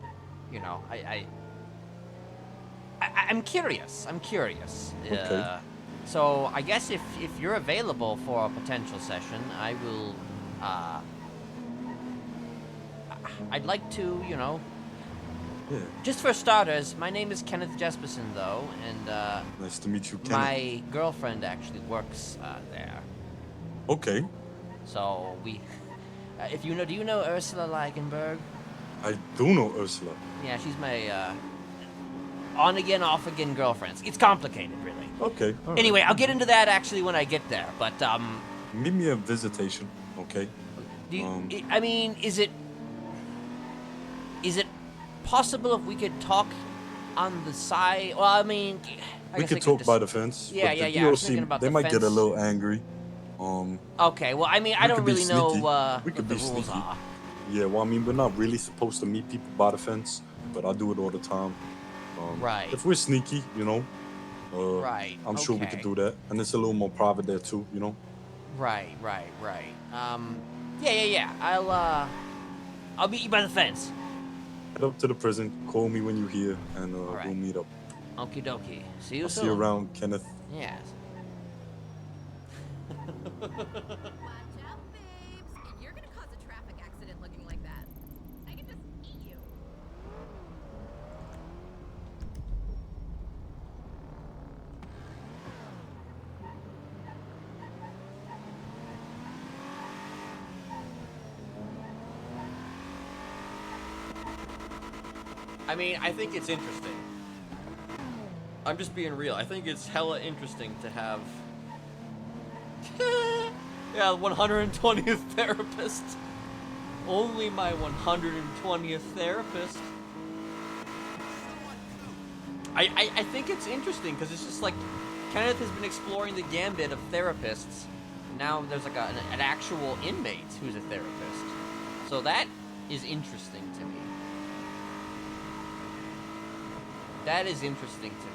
I'm curious. Okay. So I guess if you're available for a potential session, I will. I'd like to, Yeah. Just for starters, my name is Kenneth Jesperson, though, and Nice to meet you, Kenneth. my girlfriend actually works there. Okay. So we, if you know, do you know Ursula Leigenberg? I do know Ursula. Yeah, she's my on again, off again girlfriend. It's complicated, really. Okay. all right. Anyway, I'll get into that actually when I get there. But Meet me a visitation, okay? do you, I mean, is it possible if we could talk on the side. Well, I mean, I We guess could talk by the fence. Yeah, but yeah, the yeah. I was DOC, thinking about they the might get a fence. little angry. Okay, well, I mean, I we don't could be really know sneaky. We what could the be rules sneaky. are. Yeah, well, I mean, we're not really supposed to meet people by the fence, but I do it all the time. Right. If we're sneaky, you know, Right. I'm sure we could Okay. do that, and it's a little more private there too, you know. Right. Yeah. I'll meet you by the fence. Head up to the prison. Call me when you're here, and All right. we'll meet up. Okie dokie. See you I'll soon. see you around, Kenneth. Yes. Watch out, babes. You're gonna cause a traffic accident looking like that. I can just eat you. I mean, I think it's interesting. I'm just being real. I think it's hella interesting to have... yeah, 120th therapist. Only my 120th therapist. I think it's interesting because it's just like Kenneth has been exploring the gambit of therapists. Now there's like an actual inmate who's a therapist. So that is interesting to me. That is interesting to me.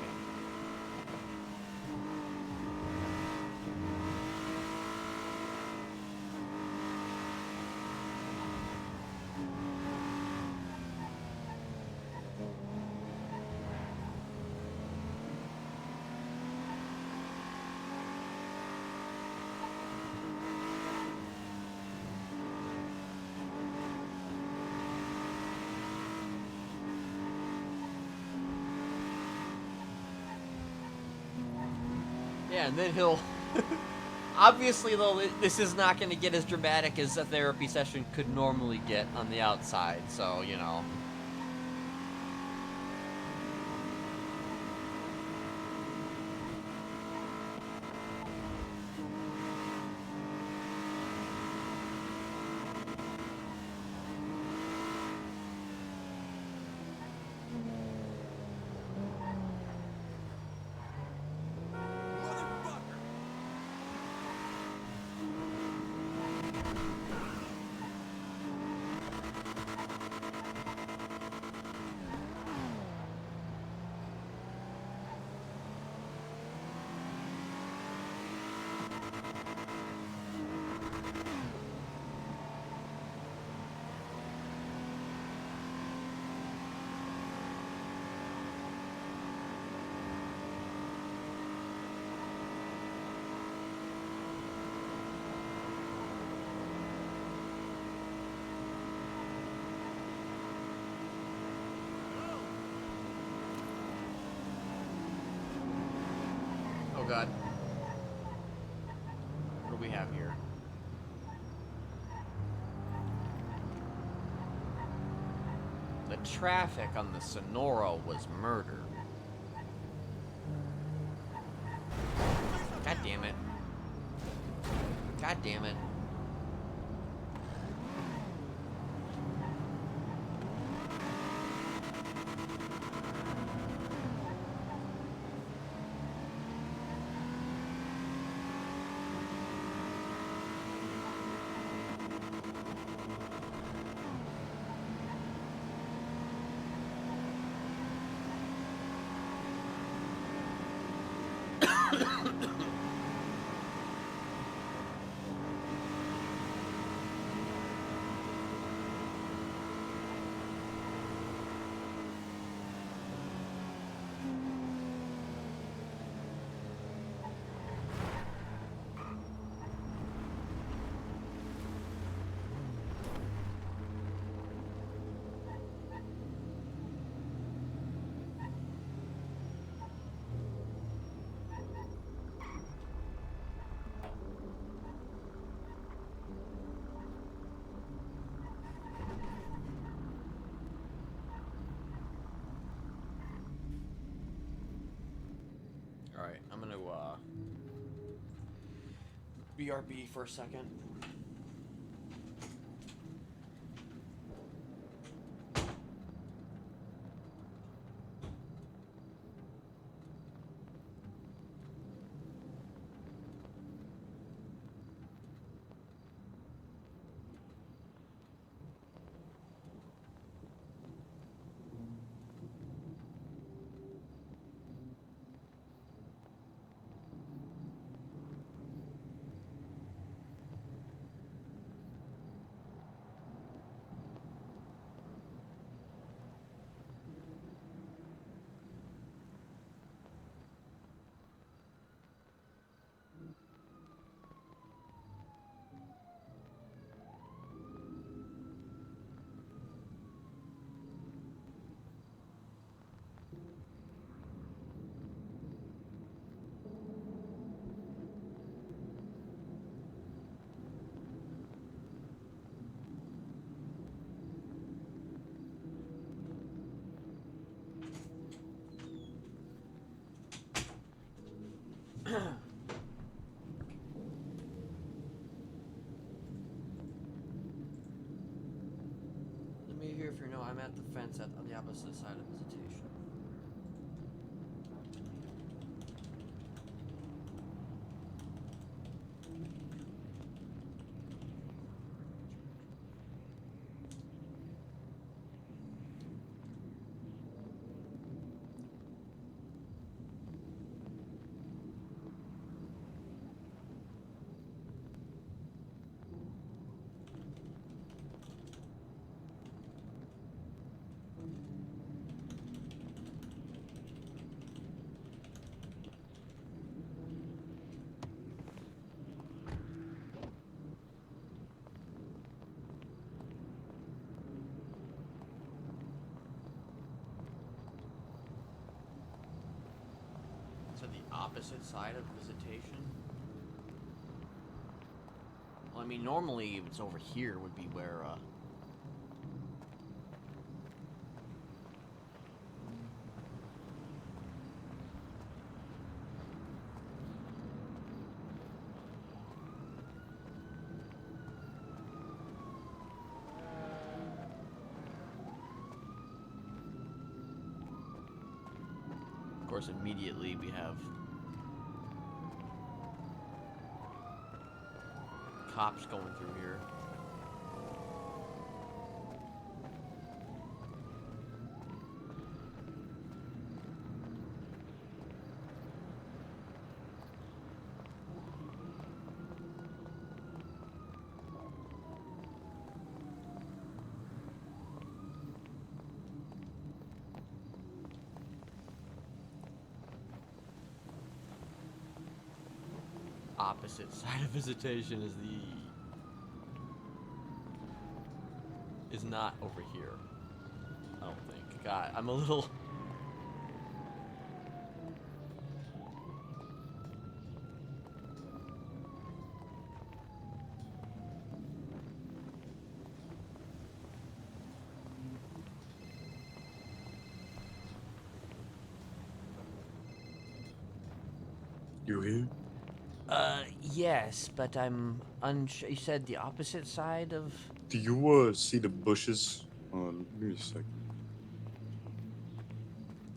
Yeah, and then he'll... Obviously, though, this is not going to get as dramatic as a therapy session could normally get on the outside, so, you know. Oh god. What do we have here? The traffic on the Sonora was murder. God damn it. God damn it. Alright, I'm gonna, BRB for a second. here if you know I'm at the fence on the opposite side of visitation. To the opposite side of visitation? Well, I mean, normally it's over here would be where, of course, immediately we have cops going through here. Opposite side of visitation is not over here. I don't think. God, I'm a little. You here? Yes, but I'm unsure. You said the opposite side of. Do you see the bushes? Give me a second.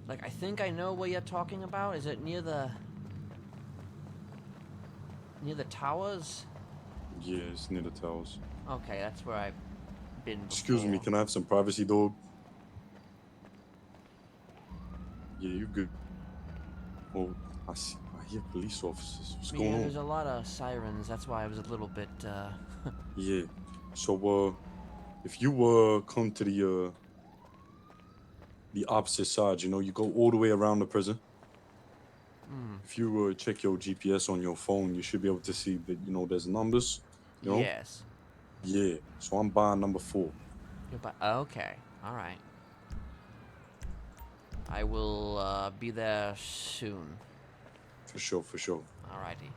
Like, I think I know what you're talking about. Is it near the towers? Yeah, it's near the towers. Okay, that's where I've been before. Excuse me, can I have some privacy, dog? Yeah, you good. Oh, I hear police officers. What's going on? There's a lot of sirens. That's why I was a little bit. Yeah. So, if you come to the opposite side, you know, you go all the way around the prison. If you check your GPS on your phone, you should be able to see that, you know, there's numbers. You know? Yes. Yeah. So I'm buying number 4. Okay. All right. I will be there soon. For sure, for sure. Alrighty.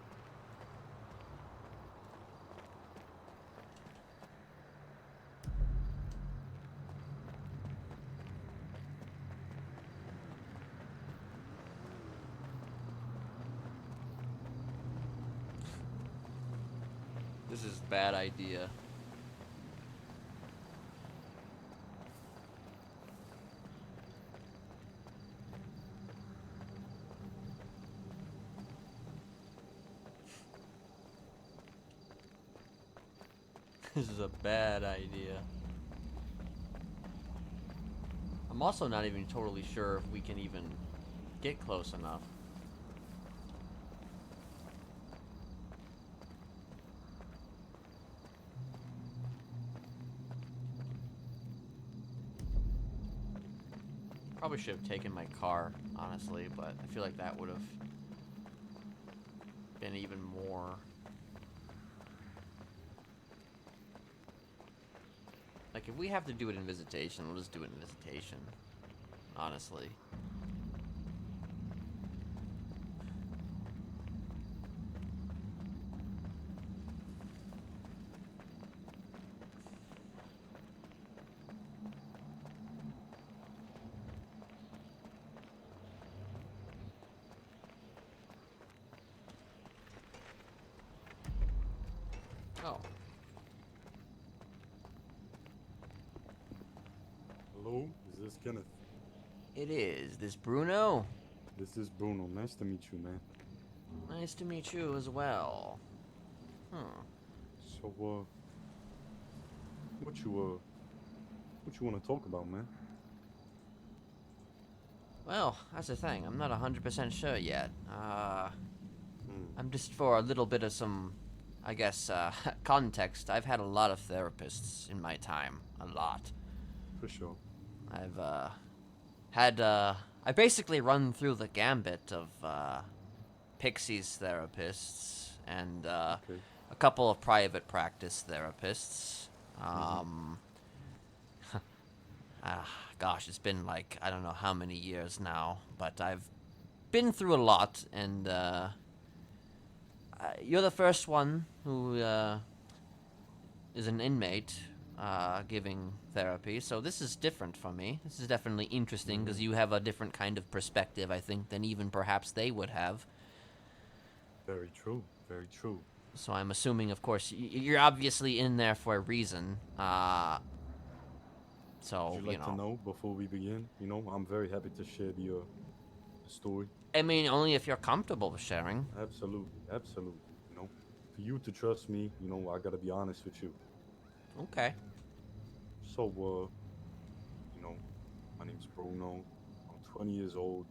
This is a bad idea. This is a bad idea. I'm also not even totally sure if we can even get close enough. Probably should have taken my car, honestly, but I feel like that would have been even more. Like, if we have to do it in visitation, we'll just do it in visitation. Honestly. Oh. Hello, is this Kenneth? It is. This Bruno? This is Bruno. Nice to meet you, man. Nice to meet you as well. So, what you want to talk about, man? Well, that's the thing. I'm not 100% sure yet. I'm just for a little bit of some, I guess, context. I've had a lot of therapists in my time. A lot. For sure. I've, I basically run through the gambit of, Pixie's therapists and, a couple of private practice therapists. Gosh, it's been like, I don't know how many years now, but I've been through a lot, and, you're the first one who, is an inmate, giving therapy, so this is different for me. This is definitely interesting, because you have a different kind of perspective, I think, than even perhaps they would have. Very true. Very true. So I'm assuming, of course, you're obviously in there for a reason, so, Would you like to know before we begin? You know, I'm very happy to share the story. I mean, only if you're comfortable with sharing. Absolutely, absolutely. You know, for you to trust me, you know, I gotta be honest with you. Okay. So, you know, my name's Bruno. I'm 20 years old,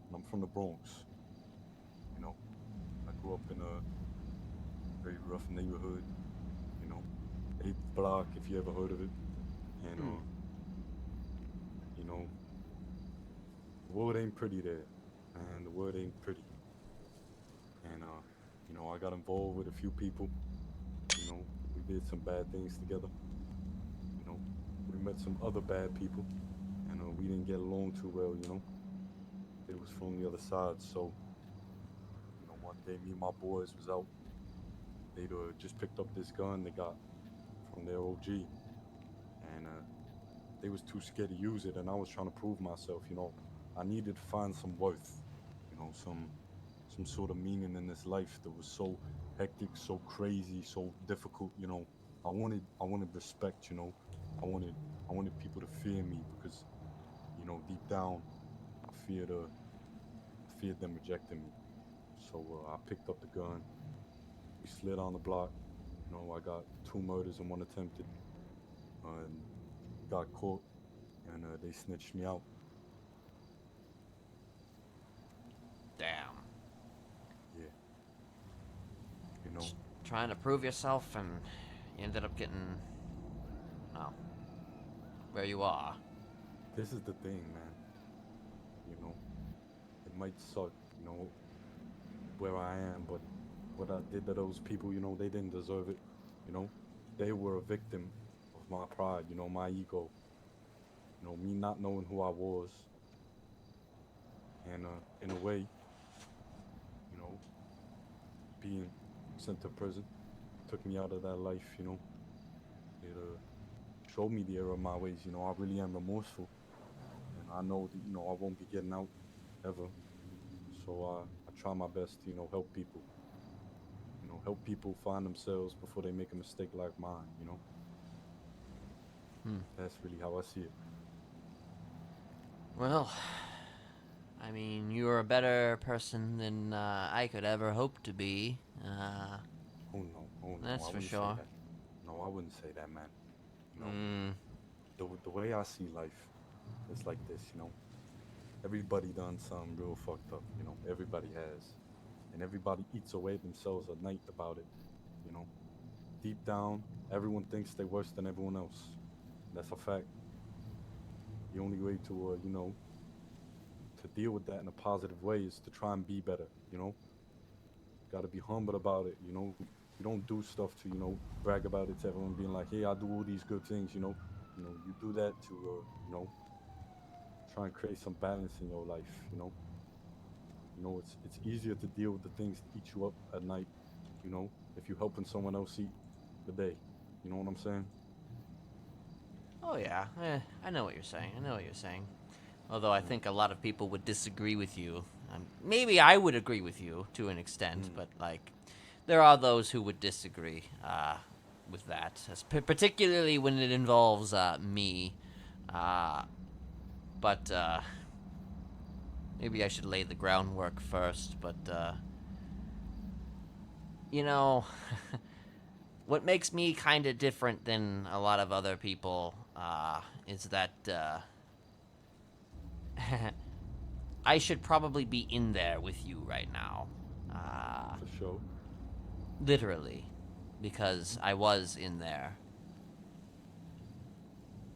and I'm from the Bronx. You know, I grew up in a very rough neighborhood. You know, 8th block, if you ever heard of it. And you know, the world ain't pretty there, and the word ain't pretty. And you know, I got involved with a few people. You know, we did some bad things together. You know, we met some other bad people, and we didn't get along too well. You know, it was from the other side. So, you know, one day me and my boys was out. They'd just picked up this gun they got from their OG, and they was too scared to use it, and I was trying to prove myself. You know, I needed to find some worth, you know, some sort of meaning in this life that was so hectic, so crazy, so difficult. You know, I wanted respect. You know, I wanted people to fear me, because, you know, deep down, I feared them rejecting me. So I picked up the gun. We slid on the block. You know, I got 2 murders and 1 attempted. And got caught, and they snitched me out. Damn. Yeah. You know. Trying to prove yourself, and you ended up getting, well, where you are. This is the thing, man. You know, it might suck, you know, where I am, but what I did to those people, you know, they didn't deserve it. You know, they were a victim of my pride, you know, my ego. You know, me not knowing who I was. And in a way, you know, being sent to prison took me out of that life, you know. It showed me the error of my ways, you know. I really am remorseful. And I know that, you know, I won't be getting out ever. So I try my best to, you know, help people. You know, help people find themselves before they make a mistake like mine, you know. That's really how I see it. Well, I mean, you're a better person than I could ever hope to be. Oh no, that's I for wouldn't sure. say that. No, I wouldn't say that, man. You know, the way I see life is like this, you know. Everybody done something real fucked up, you know. Everybody has. And everybody eats away at themselves at night about it, you know. Deep down, everyone thinks they're worse than everyone else. That's a fact. The only way to, you know, to deal with that in a positive way is to try and be better, you know. Gotta be humble about it, you know. You don't do stuff to, you know, brag about it to everyone, being like, hey, I do all these good things, you know. You know, you do that to, you know, try and create some balance in your life, you know. You know, it's easier to deal with the things that eat you up at night, you know, if you're helping someone else eat the day. You know what I'm saying? Oh yeah, I know what you're saying. Although I think a lot of people would disagree with you. Maybe I would agree with you to an extent, but like, there are those who would disagree with that, particularly when it involves me. but maybe I should lay the groundwork first, but you know, what makes me kind of different than a lot of other people is that I should probably be in there with you right now. For sure. Literally, because I was in there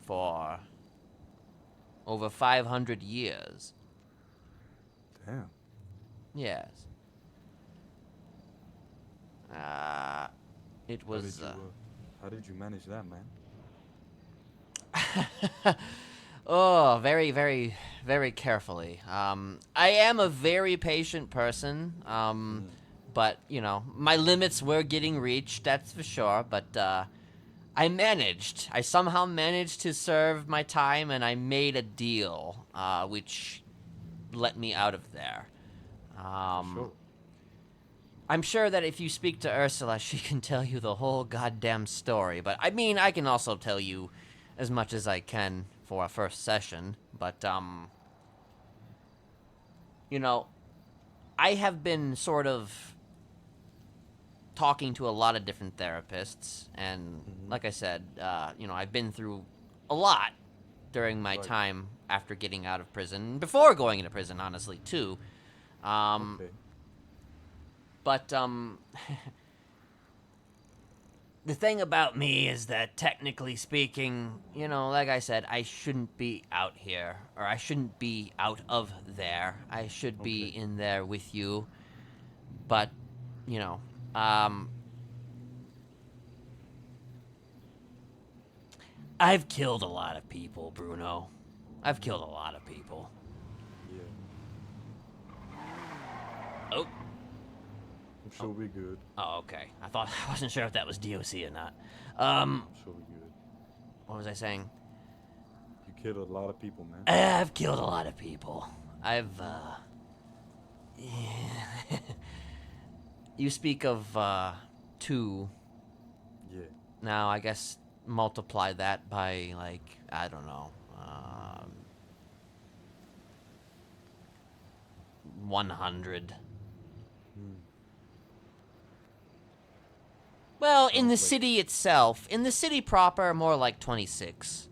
for over 500 years. Damn. Yes. It was. How did you manage that, man? Oh, very, very, very carefully. I am a very patient person. But you know, my limits were getting reached. That's for sure. But I managed. I somehow managed to serve my time, and I made a deal, which let me out of there. Sure. I'm sure that if you speak to Ursula, she can tell you the whole goddamn story. But I mean, I can also tell you as much as I can for a first session. But you know, I have been sort of talking to a lot of different therapists, and like I said, you know, I've been through a lot during my time after getting out of prison, before going into prison, honestly, too. Okay. But, the thing about me is that, technically speaking, you know, like I said, I shouldn't be out here, or I shouldn't be out of there. I should be in there with you. But, you know, I've killed a lot of people, Bruno. I've killed a lot of people. Yeah. Oh. I'm sure we're good. Oh, okay. I wasn't sure if that was DOC or not. I'm sure we're good. What was I saying? You killed a lot of people, man. I've killed a lot of people. Yeah. You speak of, 2. Yeah. Now, I guess multiply that by, like, I don't know, 100. Well, in the city itself, in the city proper, more like 26.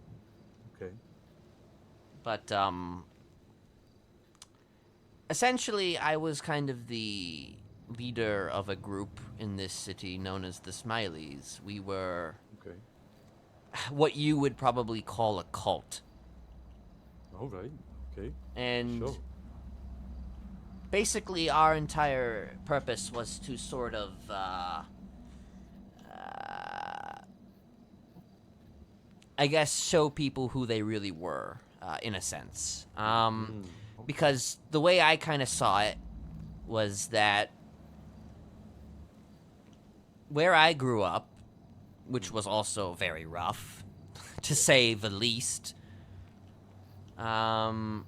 Okay. But, essentially, I was kind of the leader of a group in this city known as the Smileys. We were what you would probably call a cult. All right. Okay. And sure. basically our entire purpose was to sort of I guess show people who they really were, in a sense. Because the way I kind of saw it was that where I grew up, which was also very rough, to say the least, I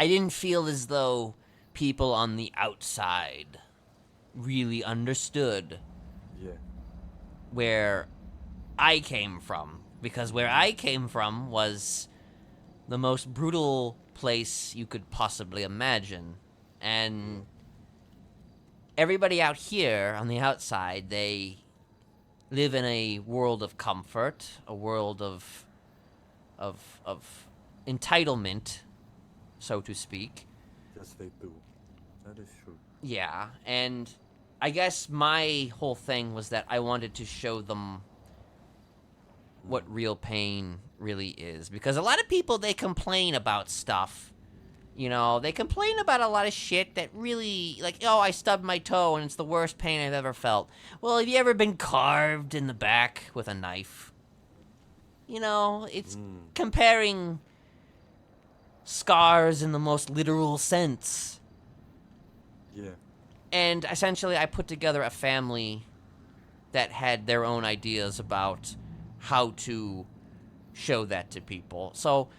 didn't feel as though people on the outside really understood where I came from. Because where I came from was the most brutal place you could possibly imagine. And everybody out here on the outside, they live in a world of comfort, a world of entitlement, so to speak. Yes, they do. That is true. Yeah, and I guess my whole thing was that I wanted to show them what real pain really is. Because a lot of people, they complain about stuff. You know, they complain about a lot of shit that really, like, oh, I stubbed my toe and it's the worst pain I've ever felt. Well, have you ever been carved in the back with a knife? You know, it's comparing scars in the most literal sense. Yeah. And essentially, I put together a family that had their own ideas about how to show that to people. So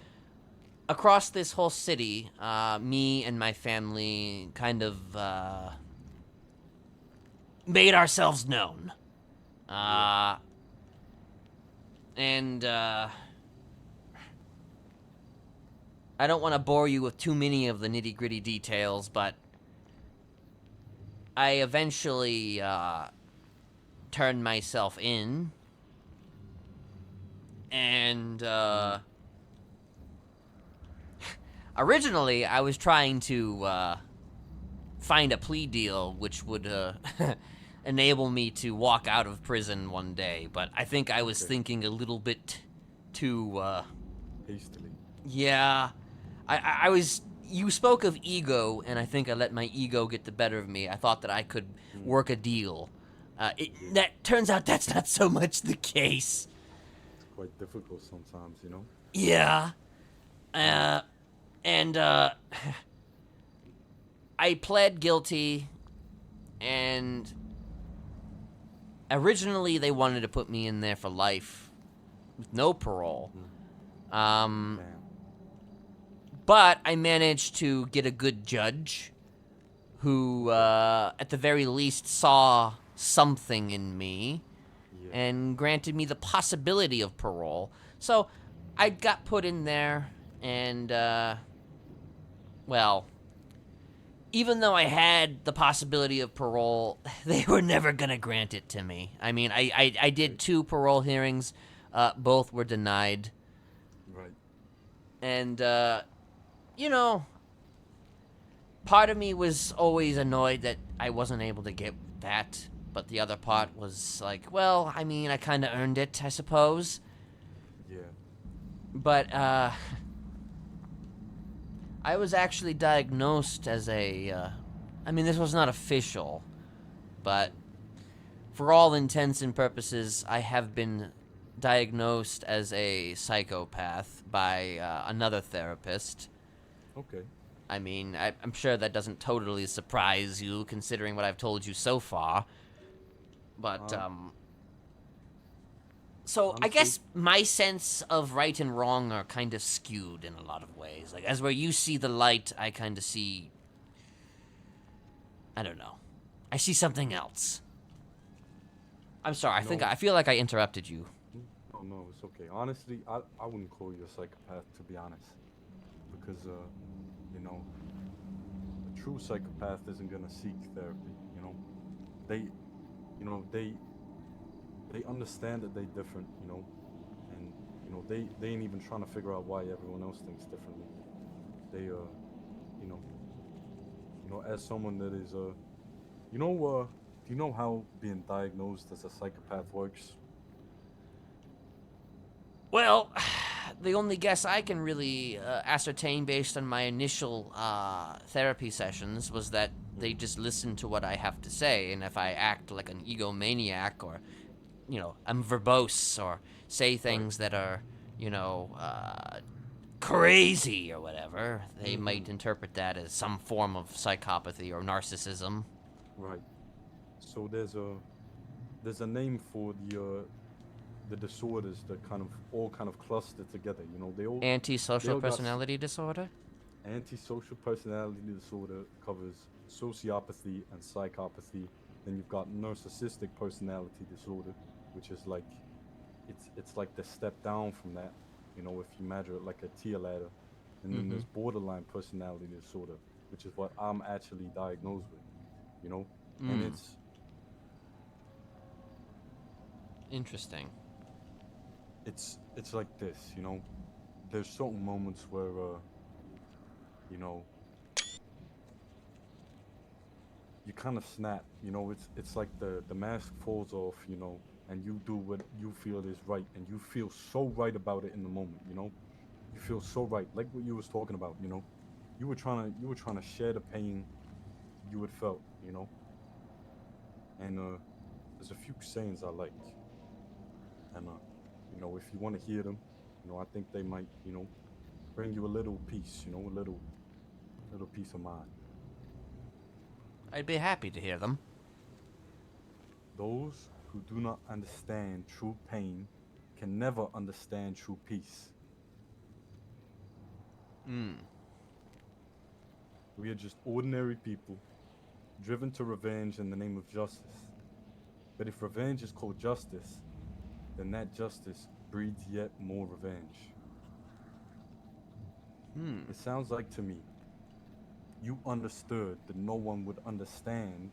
across this whole city, me and my family kind of made ourselves known. And I don't want to bore you with too many of the nitty-gritty details, but I eventually turned myself in, and originally I was trying to find a plea deal which would enable me to walk out of prison one day, but I think I was thinking a little bit too Hastily. yeah. I was. You spoke of ego, and I think I let my ego get the better of me. I thought that I could work a deal. That turns out that's not so much the case. It's quite difficult sometimes, you know? Yeah. And I pled guilty, and originally they wanted to put me in there for life with no parole. Damn. But I managed to get a good judge who, at the very least, saw something in me and granted me the possibility of parole. So I got put in there, and, well, even though I had the possibility of parole, they were never going to grant it to me. I mean, I did 2 parole hearings. Both were denied. Right. And, you know, part of me was always annoyed that I wasn't able to get that, but the other part was like, well, I mean, I kind of earned it, I suppose. Yeah. But, I was actually diagnosed as a, I mean, this was not official, but for all intents and purposes, I have been diagnosed as a psychopath by another therapist. Okay. I mean, I'm sure that doesn't totally surprise you, considering what I've told you so far. But, so I guess my sense of right and wrong are kind of skewed in a lot of ways. Like, as where you see the light, I kind of see, I don't know. I see something else. I'm sorry, I feel like I interrupted you. Oh, no, it's okay. Honestly, I wouldn't call you a psychopath, to be honest. Because, you know, a true psychopath isn't gonna seek therapy, you know? They understand that they're different, you know? And, you know, they ain't even trying to figure out why everyone else thinks differently. They, you know, as someone that is, do you know how being diagnosed as a psychopath works? Well, the only guess I can really ascertain based on my initial therapy sessions was that they just listen to what I have to say, and if I act like an egomaniac or, you know, I'm verbose or say things that are, you know, crazy or whatever, they might interpret that as some form of psychopathy or narcissism. Right. So there's a name for the disorders that all kind of cluster together, you know. They all Antisocial personality disorder? Antisocial personality disorder covers sociopathy and psychopathy. Then you've got narcissistic personality disorder, which is like it's like the step down from that, you know, if you measure it like a tier ladder. And then there's borderline personality disorder, which is what I'm actually diagnosed with, you know. And it's interesting. It's like this, you know. There's certain moments where you know, you kind of snap, you know. It's like the mask falls off, you know, and you do what you feel is right, and you feel so right about it in the moment, you know. You feel so right, like what you was talking about, you know. You were trying to share the pain you had felt, you know. And there's a few sayings I like, and you know, if you want to hear them, you know, I think they might, you know, bring you a little peace, you know, a little peace of mind. I'd be happy to hear them. Those who do not understand true pain can never understand true peace. We are just ordinary people, driven to revenge in the name of justice. But if revenge is called justice, then that justice breeds yet more revenge. It sounds like to me you understood that no one would understand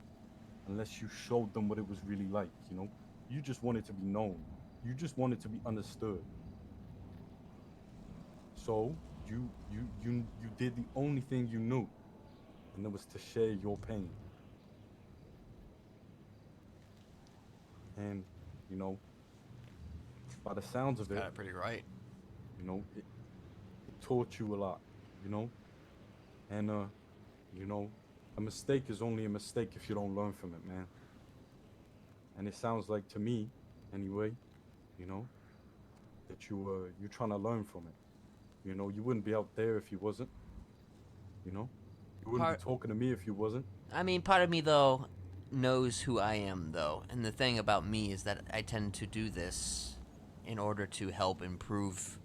unless you showed them what it was really like, you know? You just wanted to be known. You just wanted to be understood. So you did the only thing you knew, and it was to share your pain. And, you know, by the sounds of it, Got it pretty right. you know, it taught you a lot, you know? And, you know, a mistake is only a mistake if you don't learn from it, man. And it sounds like to me, anyway, you know, that you're trying to learn from it. You know, you wouldn't be out there if you wasn't. You know, you wouldn't be talking to me if you wasn't. I mean, part of me though knows who I am though, and the thing about me is that I tend to do this in order to help improve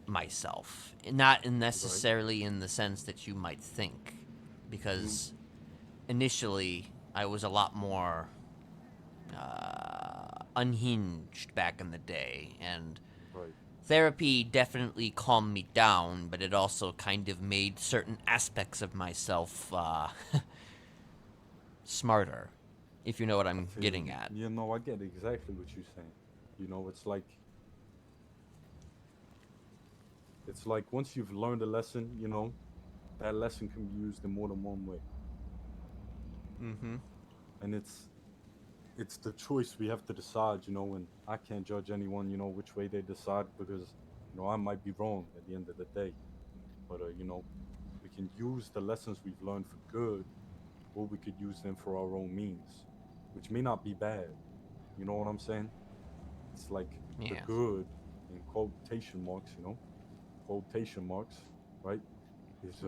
myself, not necessarily in the sense that you might think, because initially I was a lot more unhinged back in the day, and therapy definitely calmed me down, but it also kind of made certain aspects of myself smarter, if you know what I'm getting at. You know, I get exactly what you're saying. You know, it's like once you've learned a lesson, you know, that lesson can be used in more than one way. Mm-hmm. And it's the choice we have to decide, you know, and I can't judge anyone, you know, which way they decide, because, you know, I might be wrong at the end of the day. But, you know, we can use the lessons we've learned for good, or we could use them for our own means, which may not be bad. You know what I'm saying? It's like the good, in quotation marks, you know, quotation marks, right? Is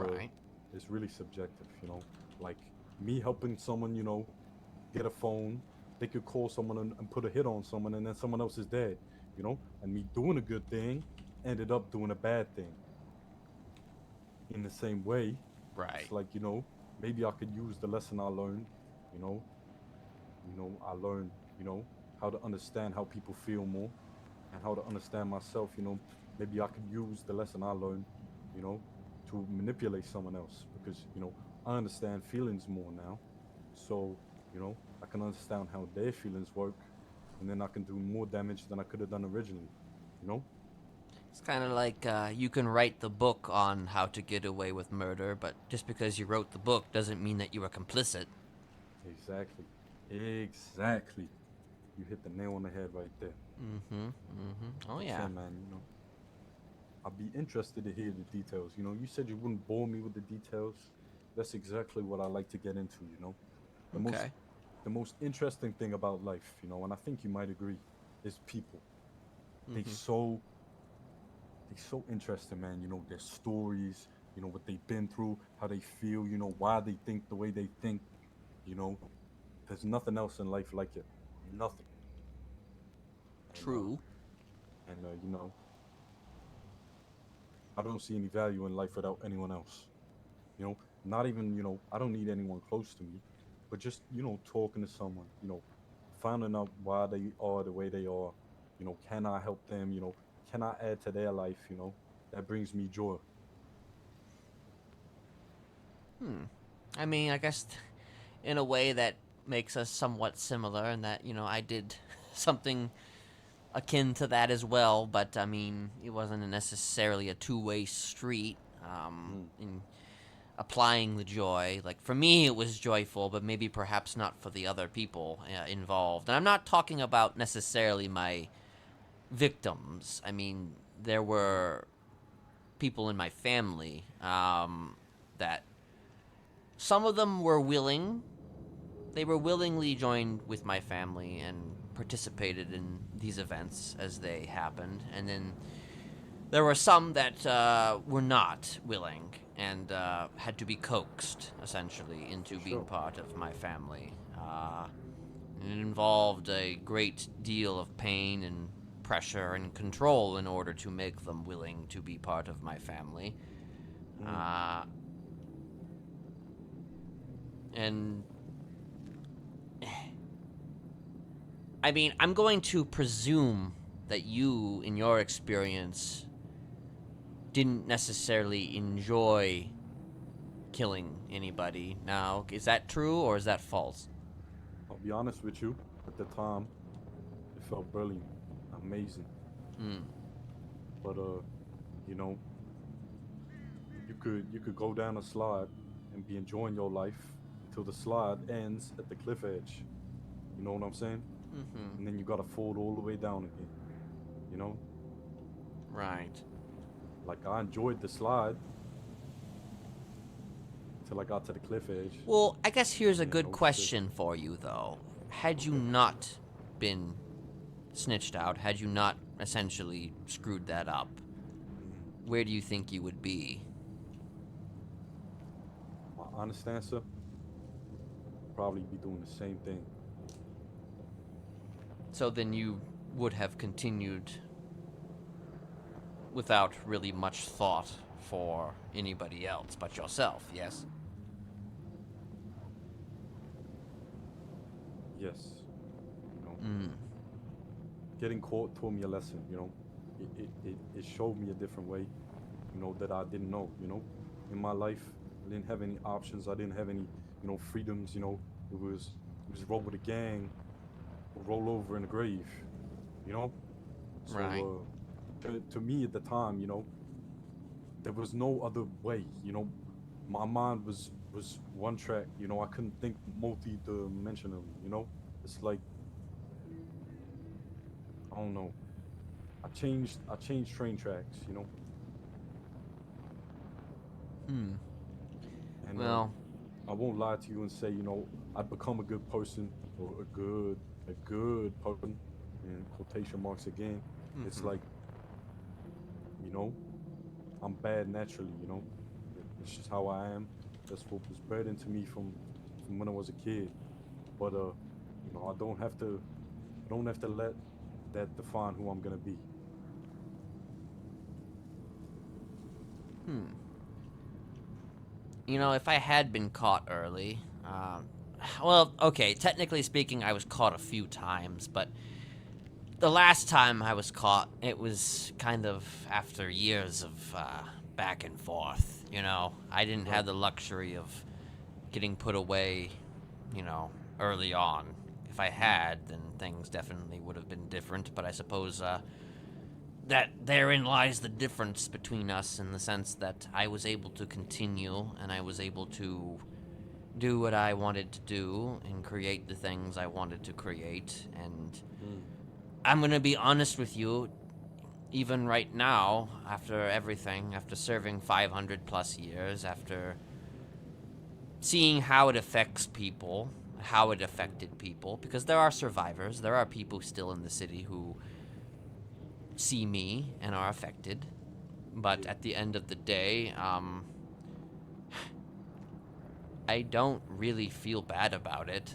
really subjective, you know. Like me helping someone, you know, get a phone, they could call someone and put a hit on someone, and then someone else is dead, you know. And me doing a good thing ended up doing a bad thing. In the same way, it's like, you know, maybe I could use the lesson I learned, you know. I learned, you know, how to understand how people feel more, and how to understand myself, you know. Maybe I could use the lesson I learned, you know, to manipulate someone else, because, you know, I understand feelings more now. So, you know, I can understand how their feelings work, and then I can do more damage than I could have done originally, you know? It's kind of like you can write the book on how to get away with murder, but just because you wrote the book doesn't mean that you were complicit. Exactly. You hit the nail on the head right there. Oh, yeah. Yeah, man, you know, I'd be interested to hear the details. You know, you said you wouldn't bore me with the details. That's exactly what I like to get into, you know? The most interesting thing about life, you know, and I think you might agree, is people. They so interesting, man. You know, their stories, you know, what they've been through, how they feel, you know, why they think the way they think, you know. There's nothing else in life like it. Nothing. True. And, you know, I don't see any value in life without anyone else. You know, not even, you know, I don't need anyone close to me, but just, you know, talking to someone, you know, finding out why they are the way they are. You know, can I help them? You know, can I add to their life? You know, that brings me joy. I mean, I guess in a way that makes us somewhat similar, in that, you know, I did something akin to that as well, but I mean, it wasn't necessarily a two-way street. In applying the joy, like for me, it was joyful, but maybe perhaps not for the other people involved. And I'm not talking about necessarily my victims. I mean, there were people in my family that some of them were willing. They were willingly joined with my family and participated in these events as they happened. And then there were some that were not willing and had to be coaxed, essentially, into being part of my family. It involved a great deal of pain and pressure and control in order to make them willing to be part of my family. And I mean, I'm going to presume that you, in your experience, didn't necessarily enjoy killing anybody. Now, is that true or is that false? I'll be honest with you. At the time, it felt brilliant, amazing. Hmm. But you know, you could go down a slide and be enjoying your life until the slide ends at the cliff edge. You know what I'm saying? Mm-hmm. And then you gotta fall all the way down again. You know? Right. Like I enjoyed the slide till I got to the cliff edge. Well, I guess here's a Yeah, good no shit. question for you, though. Had you not been snitched out, had you not essentially screwed that up, where do you think you would be? My honest answer, probably be doing the same thing. So then you would have continued without really much thought for anybody else but yourself, yes? Yes. You know, Mm. getting caught taught me a lesson, you know. It showed me a different way, you know, that I didn't know, you know. In my life, I didn't have any options. I didn't have any, you know, freedoms, you know. It was roll with a gang or roll over in a grave, you know. So, Right. to me at the time, you know, there was no other way, you know. My mind was one track, you know. I couldn't think multi-dimensionally, you know. It's like, I don't know. I changed train tracks, you know. Hmm. And Well, I won't lie to you and say, you know, I'd become a good person or a good person in quotation marks again. It's Mhm. like, you know, I'm bad naturally, you know. It's just how I am. That's what was bred into me from when I was a kid. But you know, I don't have to let that define who I'm gonna be. you know, if I had been caught early, well, okay, technically speaking, I was caught a few times, but the last time I was caught, it was kind of after years of back and forth, you know. I didn't have the luxury of getting put away, you know, early on. If I had, then things definitely would have been different, but I suppose that therein lies the difference between us in the sense that I was able to continue and I was able to do what I wanted to do and create the things I wanted to create. And I'm gonna be honest with you, even right now, after everything, after serving 500 plus years, after seeing how it affects people, how it affected people, because there are survivors, there are people still in the city who see me and are affected, but at the end of the day, I don't really feel bad about it.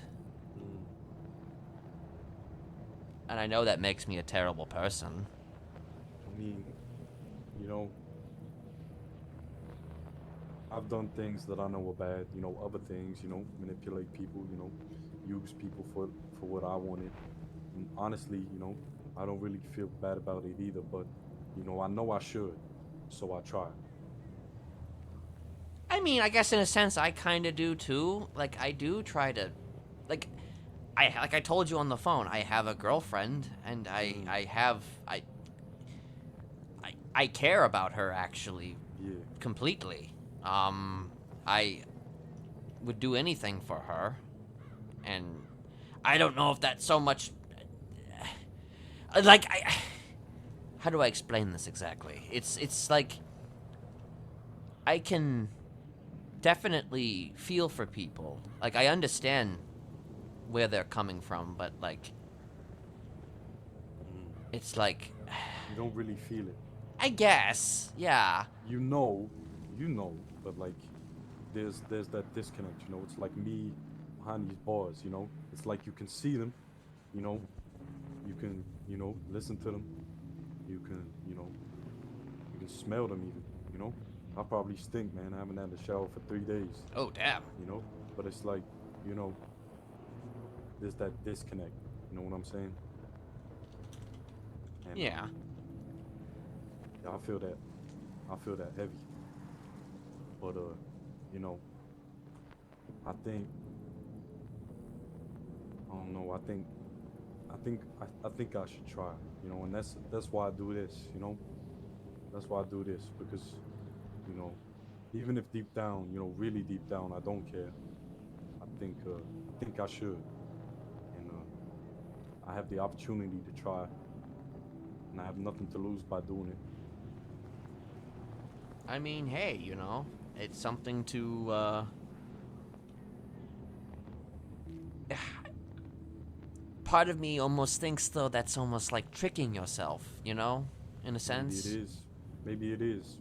And I know that makes me a terrible person. I mean, you know, I've done things that I know are bad, you know, other things, you know, manipulate people, you know, use people for what I wanted. And honestly, you know, I don't really feel bad about it either, but, you know I should, so I try. I mean, I guess in a sense I kind of do too. Like I do try to like I told you on the phone, I have a girlfriend and I care about her actually completely. I would do anything for her, and I don't know if that's so much like how do I explain this exactly? It's like I can definitely feel for people. Like I understand where they're coming from, but like it's like You don't really feel it. I guess, yeah. You know, but like there's that disconnect, you know. It's like me behind these bars, you know. It's like you can see them, you know. You can, you know, listen to them. You can, you know, you can smell them even, you know. I probably stink, man. I haven't had a shower for 3 days. Oh, damn. You know, but it's like, you know, there's that disconnect. You know what I'm saying? And, Yeah. yeah, I feel that. I feel that heavy. But you know, I think I don't know. I think I should try. You know, and that's why I do this. You know, that's why I do this because, you know, even if deep down, you know, really deep down, I don't care. I think I should, and I have the opportunity to try, and I have nothing to lose by doing it. I mean, hey, you know, it's something to, part of me almost thinks, though, that's almost like tricking yourself, you know, in a sense. Maybe it is. Maybe it is.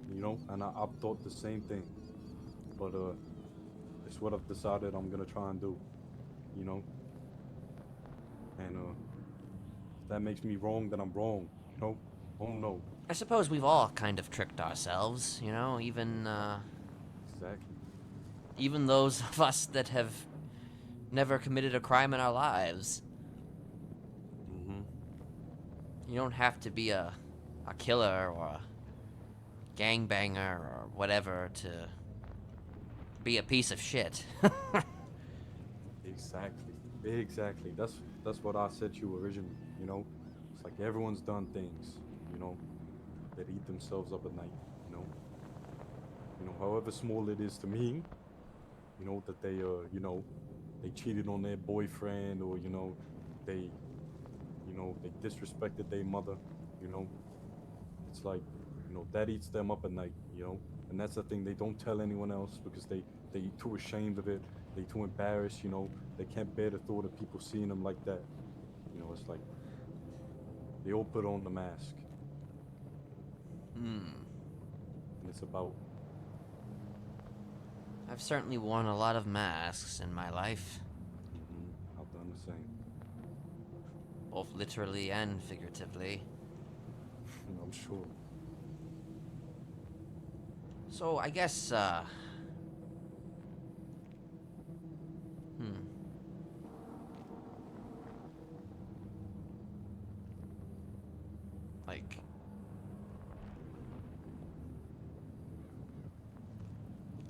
You know, and I've thought the same thing. But it's what I've decided I'm gonna try and do. You know? And if that makes me wrong, then I'm wrong. You know? Oh no. I suppose we've all kind of tricked ourselves, you know, even, Exactly. even those of us that have never committed a crime in our lives. Mm-hmm. You don't have to be a killer or a gangbanger or whatever to be a piece of shit. Exactly. Exactly. That's what I said to you originally, you know? It's like everyone's done things, you know, that eat themselves up at night, you know? You know, however small it is to me, you know, that they you know, they cheated on their boyfriend, or, you know, they disrespected their mother, you know? It's like, you know, that eats them up at night, you know? And that's the thing, they don't tell anyone else because they too ashamed of it, they too embarrassed, you know? They can't bear the thought of people seeing them like that. You know, it's like, they all put on the mask. Hmm. And it's about, I've certainly worn a lot of masks in my life, I've done the same. both literally and figuratively. I'm sure. So I guess, like,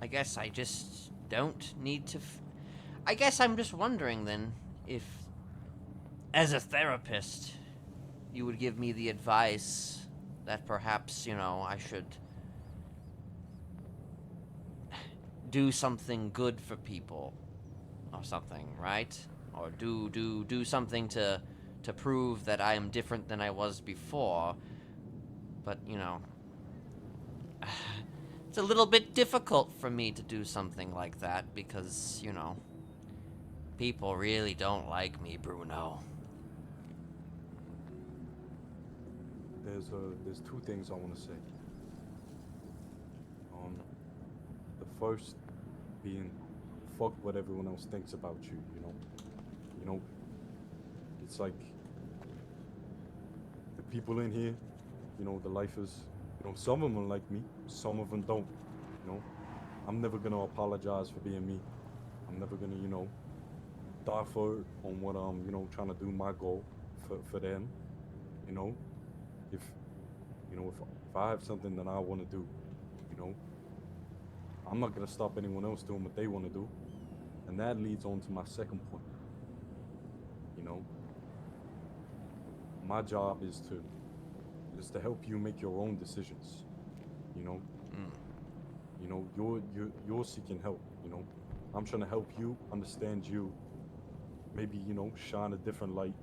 I guess I just don't need to. I guess I'm just wondering then if, as a therapist, you would give me the advice that perhaps, you know, I should do something good for people or something, right? Or do something to prove that I am different than I was before. But, you know, it's a little bit difficult for me to do something like that because, you know, people really don't like me, Bruno. There's two things I want to say. The first being, fuck what everyone else thinks about you, you know? You know, it's like, the people in here, you know, the lifers, you know, some of them like me, some of them don't, you know? I'm never gonna apologize for being me. I'm never gonna, you know, die for it on what I'm, you know, trying to do my goal for them, you know? If, you know, if I have something that I want to do, you know, I'm not gonna stop anyone else doing what they want to do. And that leads on to my second point. You know, my job is to help you make your own decisions. You know, you know, you're seeking help. You know, I'm trying to help you understand you. Maybe, you know, shine a different light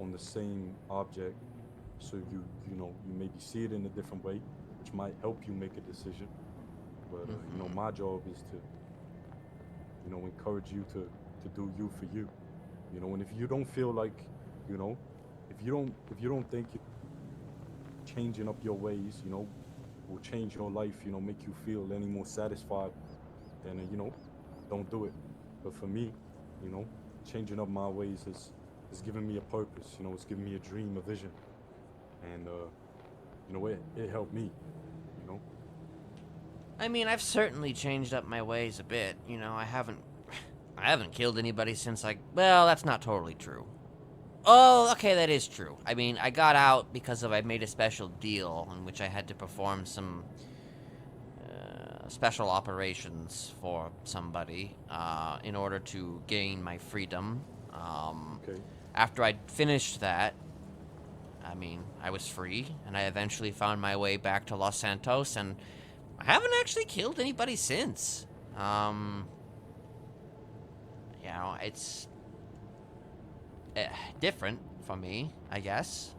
on the same object, so you know, you maybe see it in a different way, which might help you make a decision. But you know, my job is to, you know, encourage you to do you for you. You know, and if you don't feel like, you know, if you don't think changing up your ways, you know, will change your life, you know, make you feel any more satisfied, then you know, don't do it. But for me, you know, changing up my ways is giving me a purpose. You know, it's giving me a dream, a vision, and you know, it helped me. You know. I mean, I've certainly changed up my ways a bit. You know, I haven't killed anybody since well, that's not totally true. Oh, okay, that is true. I mean, I got out because I made a special deal in which I had to perform some special operations for somebody in order to gain my freedom. Okay. After I'd finished that, I mean, I was free, and I eventually found my way back to Los Santos, and I haven't actually killed anybody since. You know, it's different for me, I guess.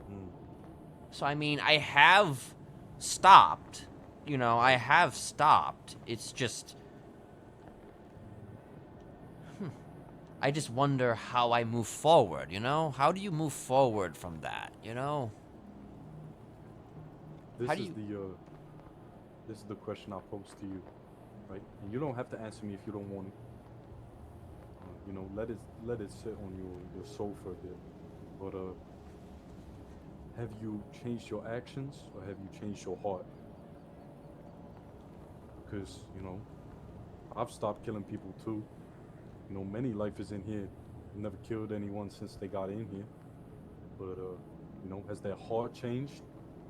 So, I mean, I have stopped. You know, I have stopped. It's just... I just wonder how I move forward, you know? How do you move forward from that, you know? This How do is you... this is the question I pose to you, right? And you don't have to answer me if you don't want. You know, let it sit on your soul for a bit. But have you changed your actions or have you changed your heart? Because you know, I've stopped killing people too. You know, many lifers in here never killed anyone since they got in here. But you know, has their heart changed?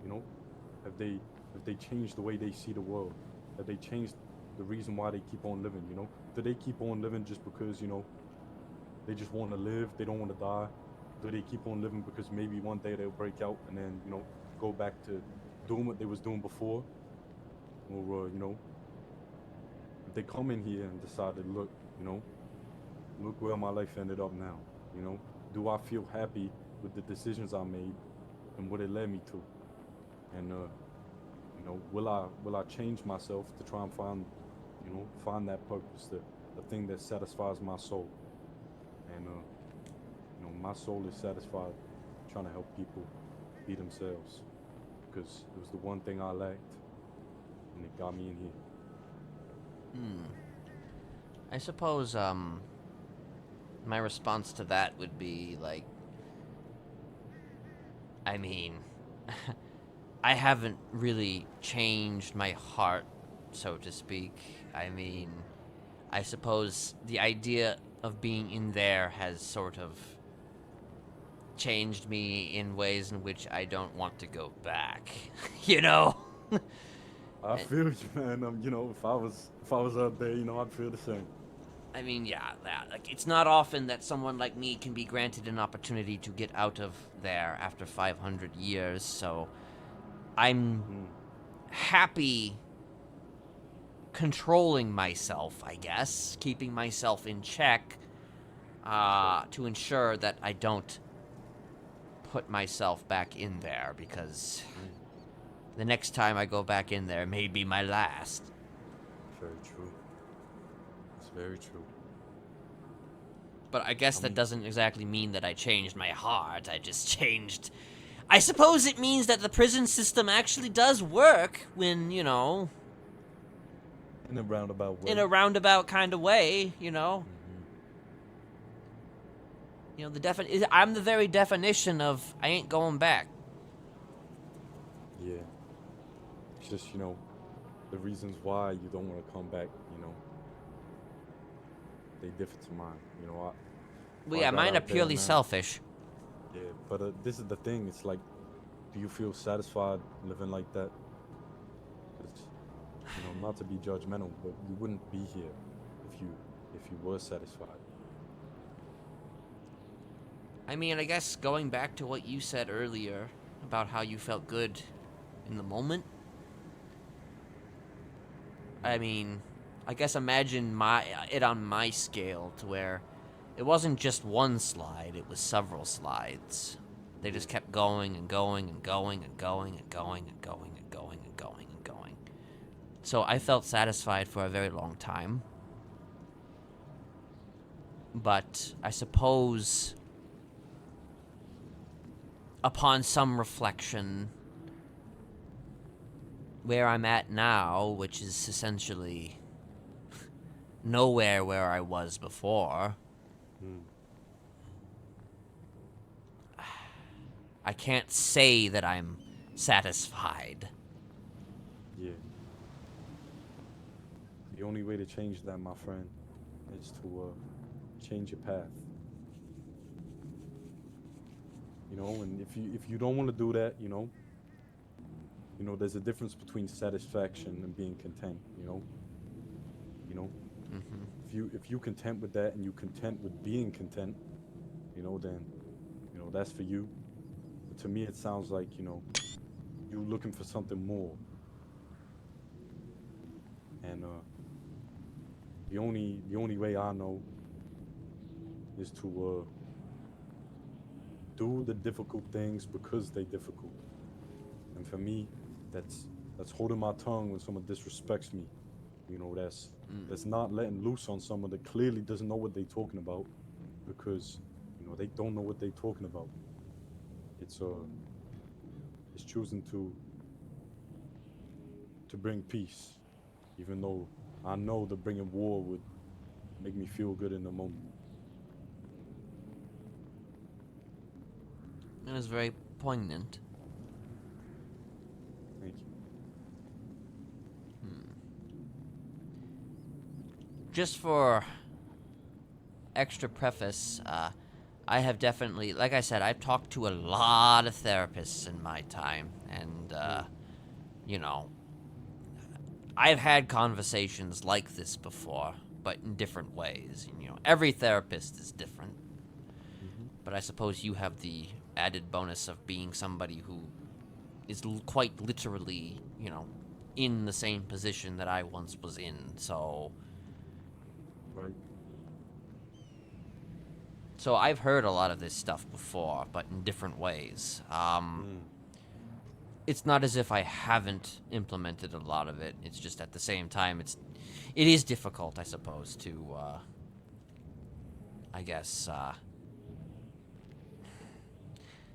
You know, have they changed the way they see the world? Have they changed the reason why they keep on living? You know, do they keep on living just because, you know, they just want to live, they don't want to die? Do they keep on living because maybe one day they'll break out and then, you know, go back to doing what they was doing before? Or you know, if they come in here and decided, look, you know, look where my life ended up now. You know, do I feel happy with the decisions I made and what it led me to? And you know, will I change myself to try and find, you know, find that purpose, the thing that satisfies my soul? And you know, my soul is satisfied trying to help people be themselves, because it was the one thing I lacked, and it got me in here. I suppose, my response to that would be, like, I mean, I haven't really changed my heart, so to speak. I mean, I suppose the idea of being in there has sort of changed me in ways in which I don't want to go back, you know? I feel you, man. You know, if I was out there, you know, I'd feel the same. I mean, yeah, like, it's not often that someone like me can be granted an opportunity to get out of there after 500 years, so I'm happy controlling myself, I guess, keeping myself in check, to ensure that I don't put myself back in there, because the next time I go back in there may be my last. Very true. It's very true. But I guess that doesn't exactly mean that I changed my heart. I just changed... I suppose it means that the prison system actually does work when, you know... In a roundabout way. In a roundabout kind of way, you know? You know, I'm the very definition of I ain't going back. Yeah. It's just, you know, the reasons why you don't want to come back, you know, they differ to mine. You know, Well, yeah, mine are purely selfish. Yeah, but this is the thing. It's like, do you feel satisfied living like that? It's, you know, not to be judgmental, but you wouldn't be here if you were satisfied. I mean, I guess going back to what you said earlier about how you felt good in the moment. I mean, I guess imagine it on my scale to where it wasn't just one slide, it was several slides. They just kept going and going and going and going and going and going and going and going and going. So I felt satisfied for a very long time. But I suppose upon some reflection, where I'm at now, which is essentially nowhere where I was before, I can't say that I'm satisfied. Yeah. The only way to change that, my friend, is to change your path. know. And if you don't want to do that, there's a difference between satisfaction and being content. Mm-hmm. If you content with that and you content with being content, then that's for you. But to me, it sounds like you looking for something more. And the only way I know is to do the difficult things because they're difficult. And for me, that's holding my tongue when someone disrespects me. That's not letting loose on someone that clearly doesn't know what they're talking about, because they don't know what they're talking about. It's choosing to bring peace, even though I know that bringing war would make me feel good in the moment. It was very poignant. Thank you. Just for extra preface, I have definitely, like I said, I've talked to a lot of therapists in my time, and, I've had conversations like this before, but in different ways. Every therapist is different, but I suppose you have the added bonus of being somebody who is quite literally, in the same position that I once was in, so... Right. So I've heard a lot of this stuff before, but in different ways. It's not as if I haven't implemented a lot of it. It's just at the same time, it is difficult, I suppose, to, I guess,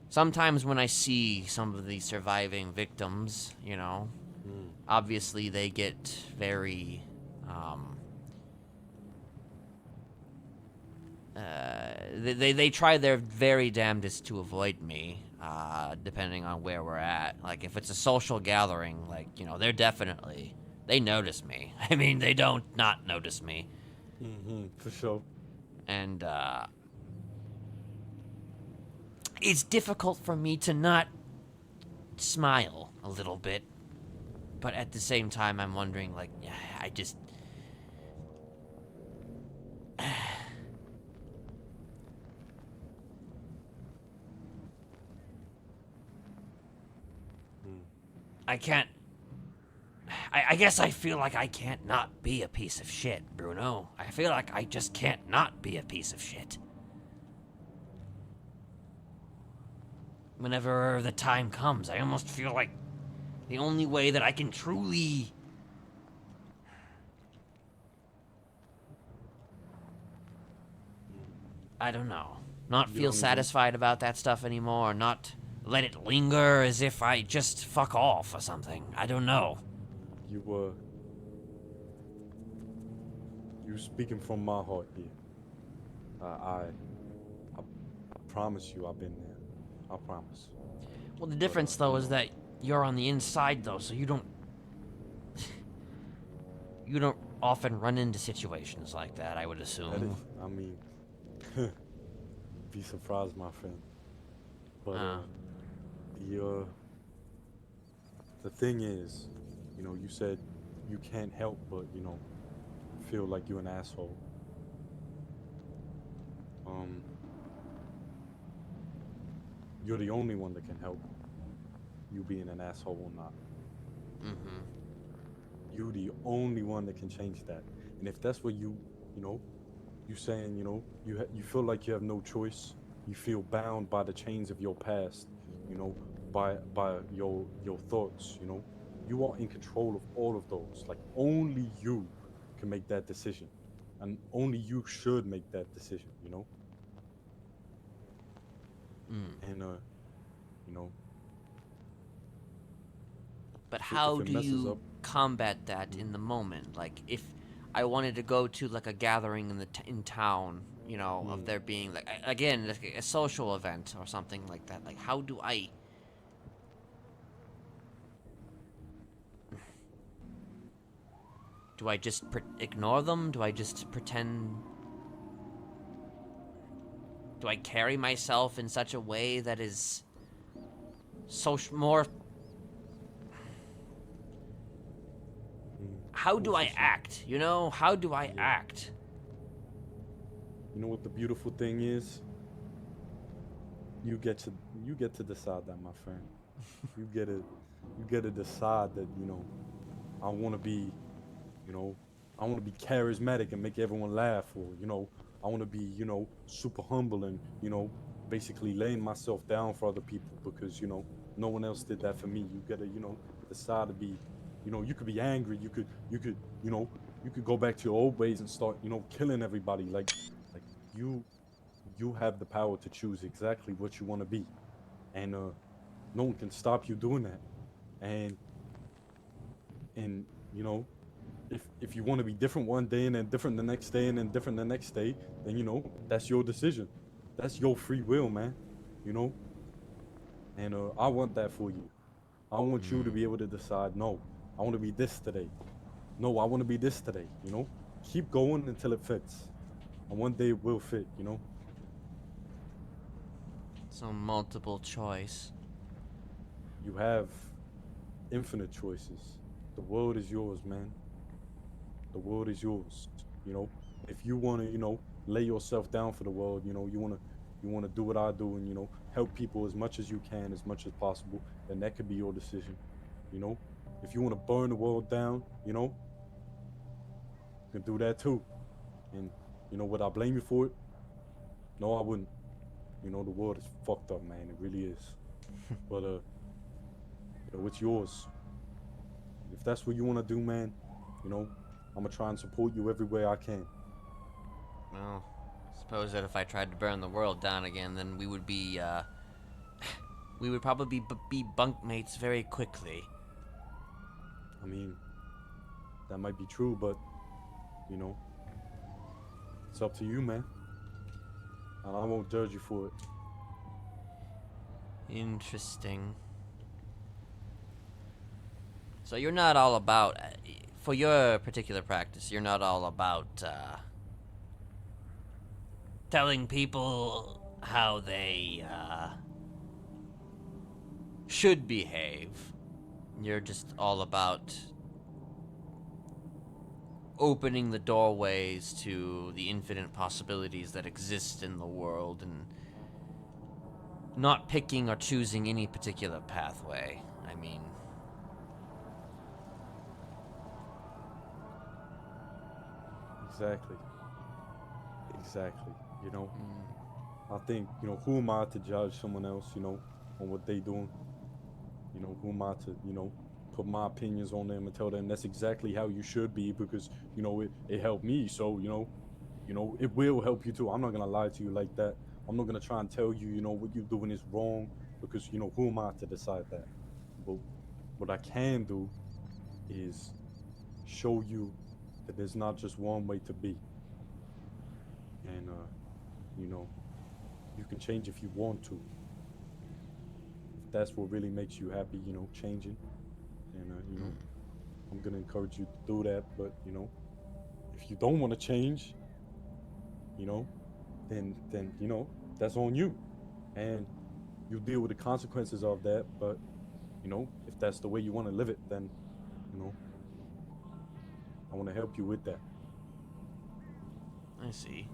sometimes when I see some of the surviving victims, obviously they get very, they try their very damnedest to avoid me, depending on where we're at. Like, if it's a social gathering, they notice me. I mean, they don't not notice me. For sure. And, it's difficult for me to not smile a little bit. But at the same time, I'm wondering, I just... I can't... I guess I feel like I can't not be a piece of shit, Bruno. I feel like I just can't not be a piece of shit. Whenever the time comes, I almost feel like the only way that I can truly... I don't know. Not feel satisfied about that stuff anymore, or not let it linger as if I just fuck off or something. I don't know. You speaking from my heart here. I promise you I've been there. I promise. Well, the difference, though, is that you're on the inside, though, so you don't... you don't often run into situations like that, I would assume. Be surprised, my friend. But, the thing is, you said you can't help but, feel like you're an asshole. You're the only one that can help you being an asshole or not. You're the only one that can change that. And if that's what you saying, you feel like you have no choice, you feel bound by the chains of your past, by your thoughts, you are in control of all of those. Like, only you can make that decision, and only you should make that decision, And But how do you combat that in the moment? Like, if I wanted to go to like a gathering in town, of there being like a social event or something like that. Like, how do I? Do I just ignore them? Do I just pretend? do I carry myself in such a way that is more? How do I act? You know, how do I act? You know what the beautiful thing is? You get to decide that, my friend. You get to decide that, you know, I want to be, you know, I want to be charismatic and make everyone laugh, or, you know, I want to be, you know, super humble and, you know, basically laying myself down for other people because, you know, no one else did that for me. You gotta, you know, decide to be, you know, you could be angry. You could, you know, you could go back to your old ways and start, you know, killing everybody. Like you have the power to choose exactly what you want to be, and no one can stop you doing that. And you know, if you want to be different one day and then different the next day and then different the next day, then you know that's your decision. That's your free will, man. You know. And I want that for you. I want you to be able to decide, no, I want to be this today. No, I want to be this today, you know? Keep going until it fits. And one day it will fit, you know? So multiple choice. You have infinite choices. The world is yours, man. The world is yours, you know? If you want to, you know, lay yourself down for the world, you know, you want to do what I do and, you know, help people as much as you can, as much as possible, then that could be your decision, you know? If you want to burn the world down, you know, you can do that too. And, you know, would I blame you for it? No, I wouldn't. You know, the world is fucked up, man. It really is. But, you know, it's yours. If that's what you want to do, man, you know, I'm going to try and support you every way I can. Well, suppose that if I tried to burn the world down again, then we would be, we would probably be bunkmates very quickly. I mean, that might be true, but, you know, it's up to you, man. And I won't judge you for it. Interesting. So you're not all about, for your particular practice, you're not all about, telling people how they, should behave. You're just all about opening the doorways to the infinite possibilities that exist in the world and not picking or choosing any particular pathway. I mean, Exactly. You know, I think, you know, who am I to judge someone else, you know, on what they doing? You know, who am I to, you know, put my opinions on them and tell them that's exactly how you should be because, you know, it helped me. So, you know, it will help you too. I'm not going to lie to you like that. I'm not going to try and tell you, you know, what you're doing is wrong because, you know, who am I to decide that? But what I can do is show you that there's not just one way to be. And, you know, you can change if you want to. If that's what really makes you happy, you know, changing. And, you know, I'm going to encourage you to do that. But, you know, if you don't want to change, you know, then, you know, that's on you. And you deal with the consequences of that. But, you know, if that's the way you want to live it, then, you know, I want to help you with that. I see.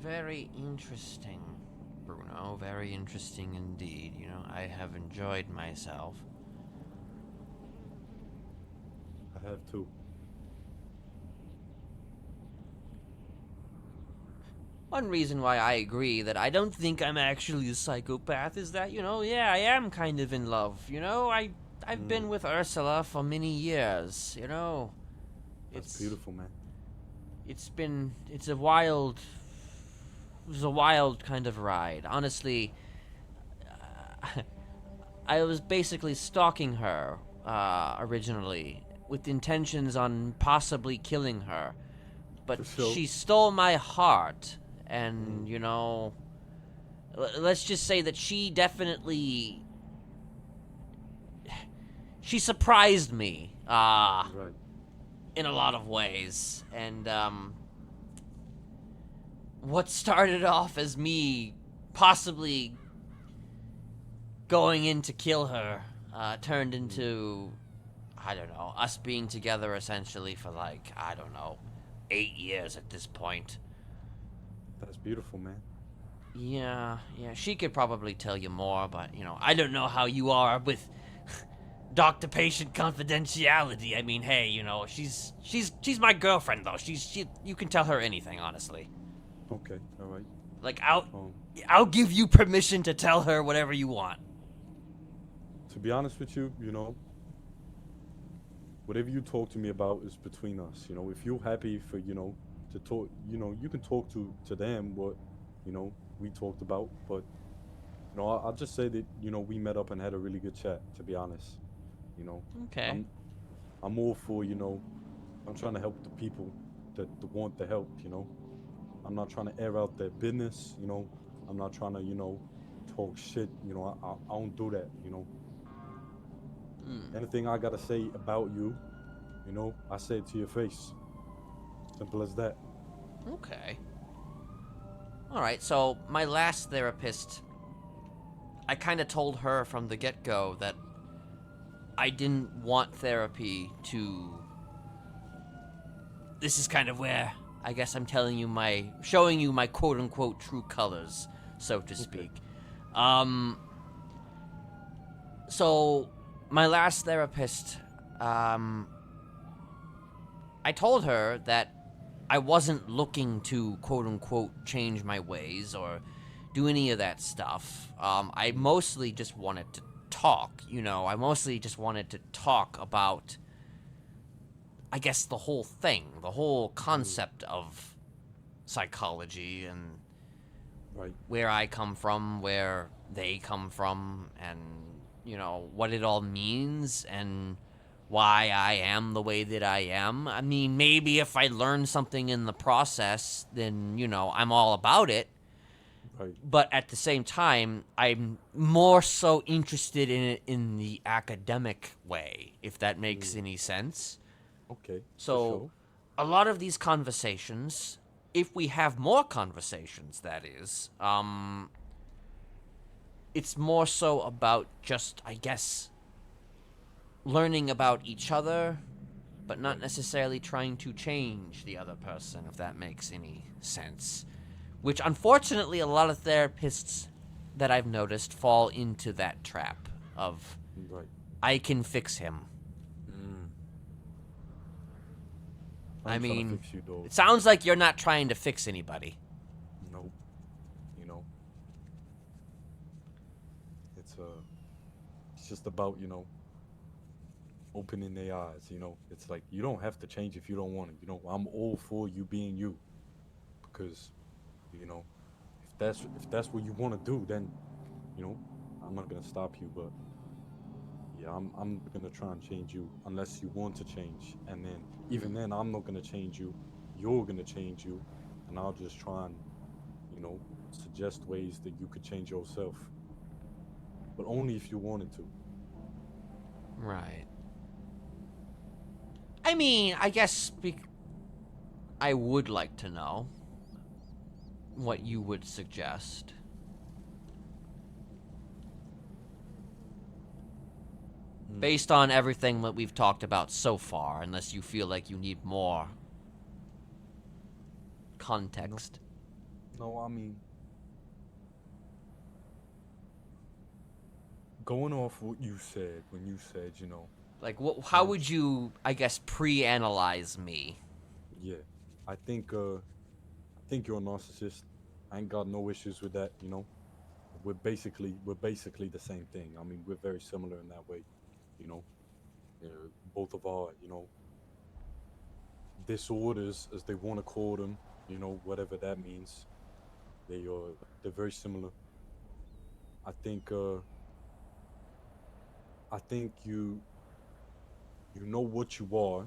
Very interesting, Bruno. Very interesting indeed. You know, I have enjoyed myself. I have too. One reason why I agree that I don't think I'm actually a psychopath is that, you know, yeah, I am kind of in love. You know, I've been with Ursula for many years, you know. That's beautiful, man. It was a wild kind of ride. Honestly, I was basically stalking her, originally, with intentions on possibly killing her. But she stole my heart, and, you know, let's just say that she definitely she surprised me, Right. in a lot of ways. And, what started off as me possibly going in to kill her, turned into, I don't know, us being together essentially for like, I don't know, 8 years at this point. That's beautiful, man. Yeah, she could probably tell you more, but, you know, I don't know how you are with doctor-patient confidentiality. I mean, hey, you know, she's my girlfriend, though. You can tell her anything, honestly. Okay, all right. Like, I'll give you permission to tell her whatever you want. To be honest with you, you know, whatever you talk to me about is between us. You know, if you're happy for, you know, to talk, you know, you can talk to them what, you know, we talked about. But, you know, I'll just say that, you know, we met up and had a really good chat, to be honest. You know. Okay. I'm all for, you know, I'm trying to help the people that want the help, you know. I'm not trying to air out their business, you know. I'm not trying to, you know, talk shit, you know. I don't do that, you know. Anything I gotta say about you, you know, I say it to your face. Simple as that. Okay. Alright, so my last therapist, I kind of told her from the get-go that I didn't want therapy to... This is kind of where I guess I'm showing you my quote-unquote true colors, so to speak. So, my last therapist, I told her that I wasn't looking to quote-unquote change my ways or do any of that stuff. I mostly just wanted to talk, you know. I mostly just wanted to talk about, I guess, the whole thing, the whole concept of psychology and where I come from, where they come from, and, you know, what it all means and why I am the way that I am. I mean, maybe if I learn something in the process, then, you know, I'm all about it. Right. But at the same time, I'm more so interested in it in the academic way, if that makes any sense. Okay. So, a lot of these conversations, if we have more conversations, that is, it's more so about just, I guess, learning about each other, but not necessarily trying to change the other person, if that makes any sense. Which, unfortunately, a lot of therapists that I've noticed fall into that trap of, I can fix him. I I'm trying to mean, fix you, dog. it sounds like you're not trying to fix anybody. Nope. You know, it's just about, you know, opening their eyes. You know, it's like you don't have to change if you don't want to. You know, I'm all for you being you, because, you know, if that's what you want to do, then, you know, I'm not gonna stop you. But yeah, I'm gonna try and change you unless you want to change, and then even then I'm not gonna change you. You're gonna change you, and I'll just try and, you know, suggest ways that you could change yourself, but only if you wanted to. Right. I mean, I guess I would like to know what you would suggest. Based on everything that we've talked about so far, unless you feel like you need more context. No, I mean, going off what you said when you said, you know, like, how would you, I guess, pre-analyze me? Yeah, I think you're a narcissist. I ain't got no issues with that. You know, we're basically the same thing. I mean, we're very similar in that way. You know, both of our, you know, disorders, as they want to call them, you know, whatever that means, they're very similar. I think you know what you are,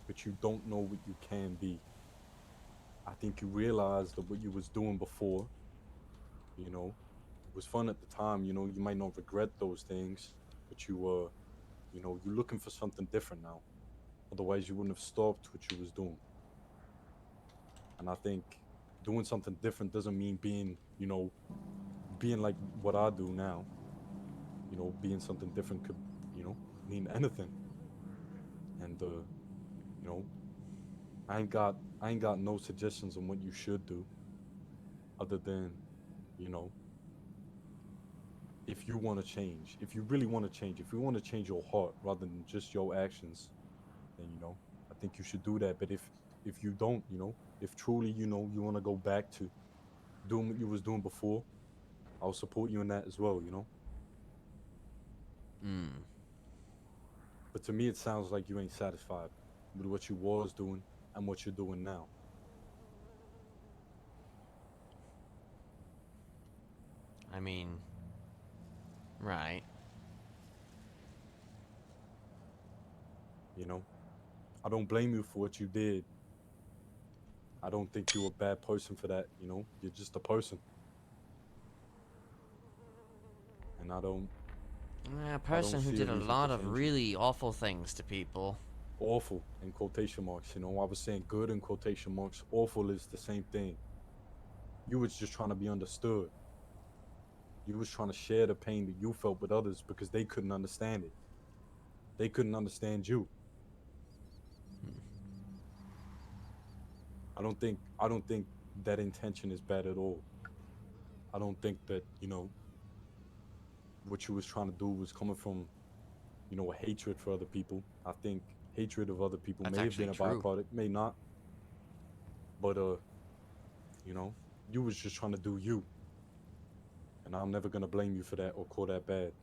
but you don't know what you can be. I think you realize that what you was doing before, you know, it was fun at the time. You know, you might not regret those things, but you You know, you're looking for something different now. Otherwise, you wouldn't have stopped what you was doing. And I think doing something different doesn't mean being, you know, being like what I do now. You know, being something different could, you know, mean anything. And you know, I ain't got no suggestions on what you should do, other than, you know, if you want to change, if you really want to change, if you want to change your heart rather than just your actions, then, you know, I think you should do that. But if you don't, you know, if truly, you know, you want to go back to doing what you was doing before, I'll support you in that as well, you know. But to me, it sounds like you ain't satisfied with what you was doing and what you're doing now. I mean, right. You know, I don't blame you for what you did. I don't think you're a bad person for that, you know. You're just a person. And I don't. A person who see a did a reason lot to of change you. really awful things to people. Awful in quotation marks, you know. I was saying good in quotation marks. Awful is the same thing. You was just trying to be understood. You was trying to share the pain that you felt with others because they couldn't understand it. They couldn't understand you. I don't think that intention is bad at all. I don't think that, you know, what you was trying to do was coming from, you know, a hatred for other people. I think hatred of other people That's may have been a actually true. byproduct, may not. But you know, you was just trying to do you. And I'm never gonna blame you for that or call that bad.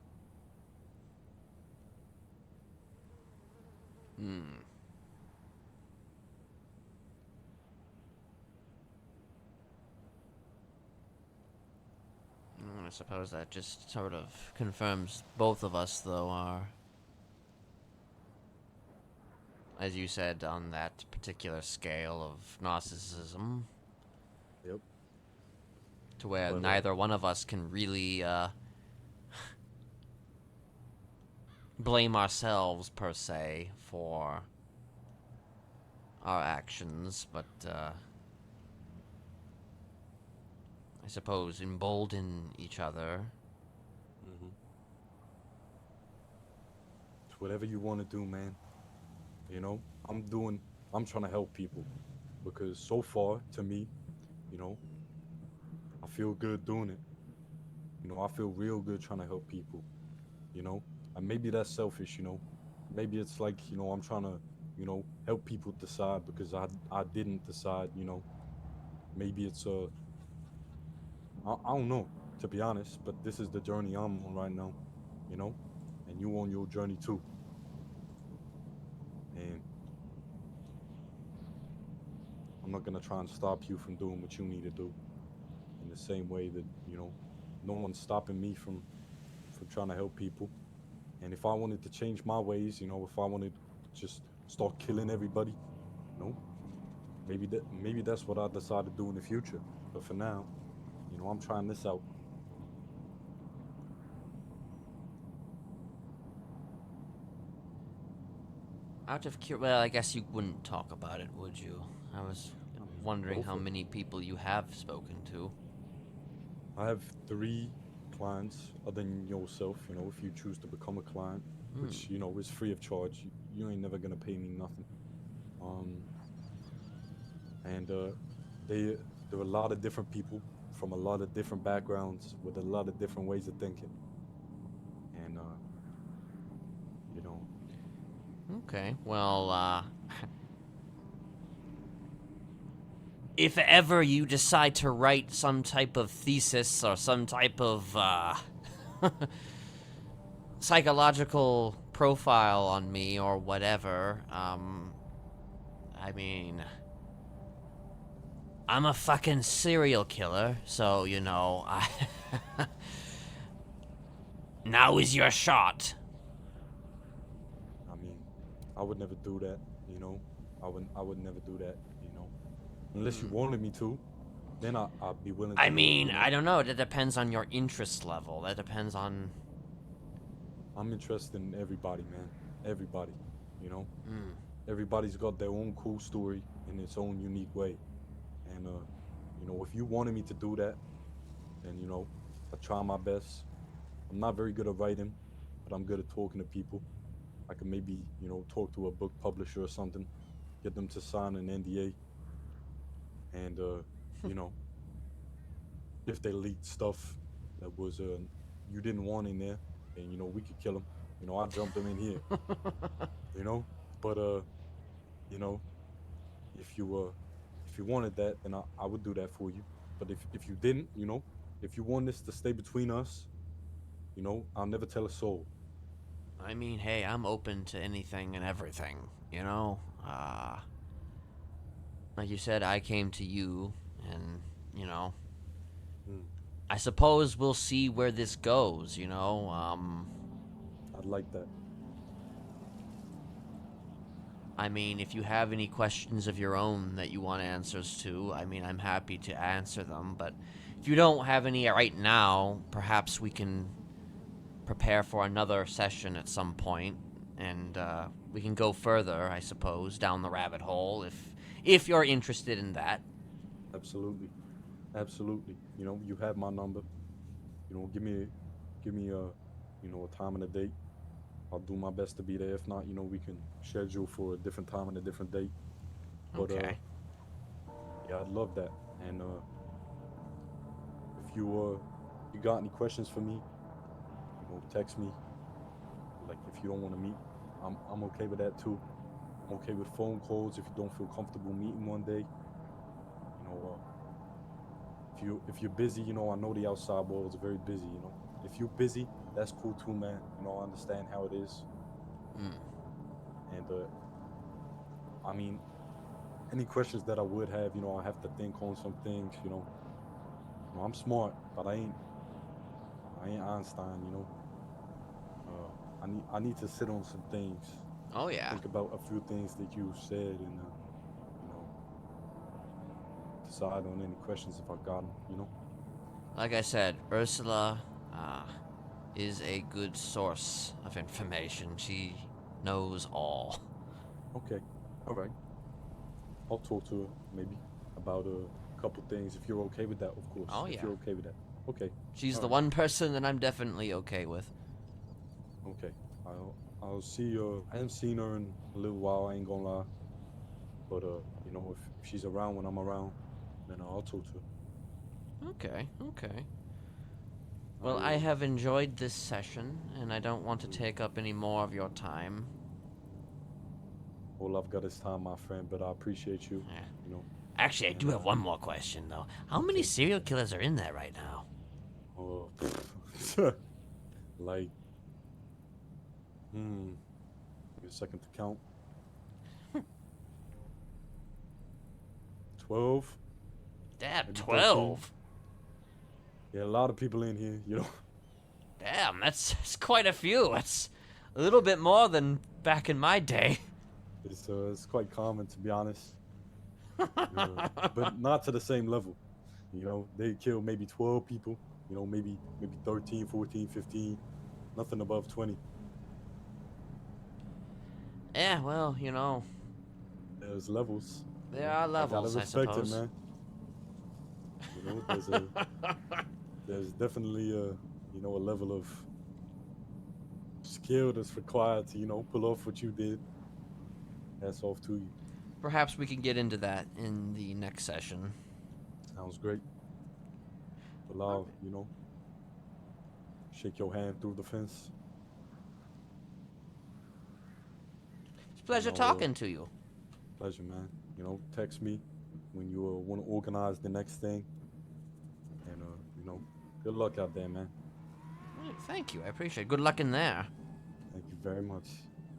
I suppose that just sort of confirms both of us, though, are, as you said, on that particular scale of narcissism. Yep. To where But, neither one of us can really, blame ourselves, per se, for our actions, but, I suppose embolden each other. It's whatever you want to do, man. You know, I'm trying to help people because so far, to me, you know, I feel good doing it. You know, I feel real good trying to help people, you know, and maybe that's selfish, you know, maybe it's like, you know, I'm trying to, you know, help people decide because I didn't decide, you know, maybe it's I don't know, to be honest, but this is the journey I'm on right now, you know, and you on your journey too. And I'm not gonna try and stop you from doing what you need to do in the same way that, you know, no one's stopping me from trying to help people. And if I wanted to change my ways, you know, if I wanted to just start killing everybody, you know, maybe that's what I decide to do in the future. But for now, you know, I'm trying this out. Out of well, I guess you wouldn't talk about it, would you? I was wondering how many people you have spoken to. I have 3 clients other than yourself, you know, if you choose to become a client, which, you know, is free of charge. You ain't never gonna pay me nothing. And there are a lot of different people from a lot of different backgrounds with a lot of different ways of thinking. And you know. Okay, well, if ever you decide to write some type of thesis or some type of, psychological profile on me or whatever, I mean, I'm a fucking serial killer, so, you know, now is your shot. I mean, I would never do that, you know. I would never do that, you know. Unless you wanted me to, then I'd be willing to. I mean, you know? I don't know. That depends on your interest level. That depends on... I'm interested in everybody, man. everybody, you know? Mm. Everybody's got their own cool story in its own unique way. And, you know, if you wanted me to do that, then, you know, I try my best. I'm not very good at writing, but I'm good at talking to people. I can maybe, you know, talk to a book publisher or something, get them to sign an NDA, and, you know, if they leaked stuff that was you didn't want in there, then you know we could kill them. You know, I jumped them in here. You know, but you know, if you if you wanted that, then I would do that for you. But if you didn't, you know, if you want this to stay between us, you know, I'll never tell a soul. I mean, hey, I'm open to anything and everything, you know? Like you said, I came to you, and, you know, Mm, I suppose we'll see where this goes, you know? I'd like that. I mean, if you have any questions of your own that you want answers to, I mean, I'm happy to answer them, but if you don't have any right now, perhaps we can prepare for another session at some point, and we can go further, I suppose, down the rabbit hole if you're interested in that. Absolutely, absolutely. You know, you have my number. You know, give me a you know a time and a date. I'll do my best to be there. If not, you know, we can schedule for a different time and a different date. But Okay. yeah, I'd love that. And if you got any questions for me, you know, text me. Like if you don't want to meet, I'm okay with that too. I'm okay with phone calls if you don't feel comfortable meeting one day. You know, if you're busy, you know, I know the outside world is very busy. You know, if you're busy, that's cool too, man. You know, I understand how it is. Mm. And I mean, any questions that I would have, you know, I have to think on some things. You know, I'm smart, but I ain't Einstein. You know, I need to sit on some things, Oh, yeah. think about a few things that you said, and you know, decide on any questions if I got them. You know. Like I said, Ursula is a good source of information. She knows all. Okay. All right. I'll talk to her maybe about a couple things if you're okay with that, of course. Oh, If yeah. you're okay with that. Okay. She's All the right. one person that I'm definitely okay with. Okay. I'll see I haven't seen her in a little while, I ain't gonna lie. But you know, if she's around when I'm around, then I'll talk to her. Okay, okay. I Well, I have enjoyed this session, and I don't want to take up any more of your time. all I've got is time, my friend, but I appreciate you. Yeah. You know. Actually, I And do have one more question, though. How many okay. serial killers are in there right now? Oh, like, give me a second to count. 12. Damn, Maybe 12? Yeah, a lot of people in here, you know. Damn, that's quite a few. That's a little bit more than back in my day. It's quite common, to be honest. But not to the same level. You know, they kill maybe 12 people, you know, maybe 13, 14, 15, nothing above 20. Yeah, well, you know, There's levels. there are levels, I respect suppose. it, man. You know, there's definitely you know, a level of skill that's required to, you know, pull off what you did. Hats off to you. Perhaps we can get into that in the next session. Sounds great. Well, I'll, you know, shake your hand through the fence. It's a pleasure And talking to you. Pleasure, man. You know, text me when you want to organize the next thing. And, you know, good luck out there, man. Thank you, I appreciate it. Good luck in there. Thank you very much.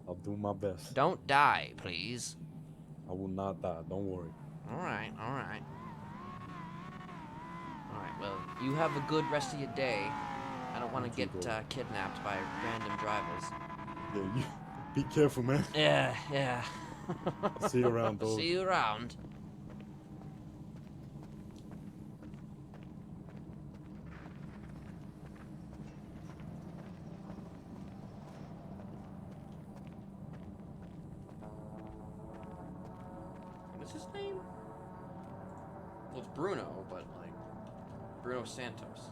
I'll do my best. Don't die, please. I will not die. Don't worry. Alright, alright. Alright, well, you have a good rest of your day. I don't want to get kidnapped by random drivers. Yeah, you be careful, man. Yeah, yeah. I'll see you around, dog. See you around. What's his name? Well, it's Bruno, but like Bruno Santos.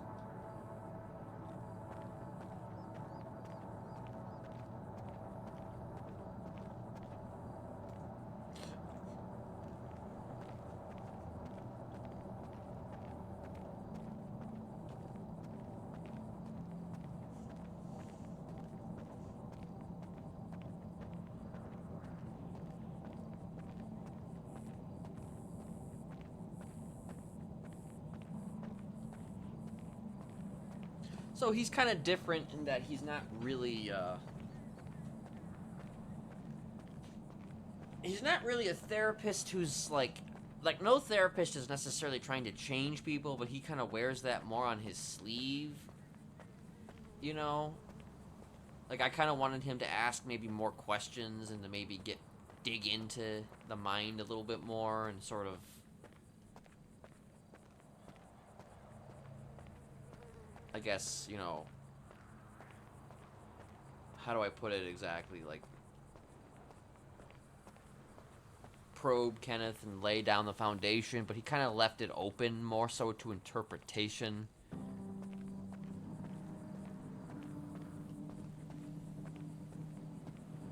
So he's kind of different in that he's not really, he's not really a therapist who's like no therapist is necessarily trying to change people, but he kind of wears that more on his sleeve, you know? Like, I kind of wanted him to ask maybe more questions and to maybe dig into the mind a little bit more and sort of, I guess, you know, how do I put it exactly? Like, probe Kenneth and lay down the foundation, but he kind of left it open more so to interpretation.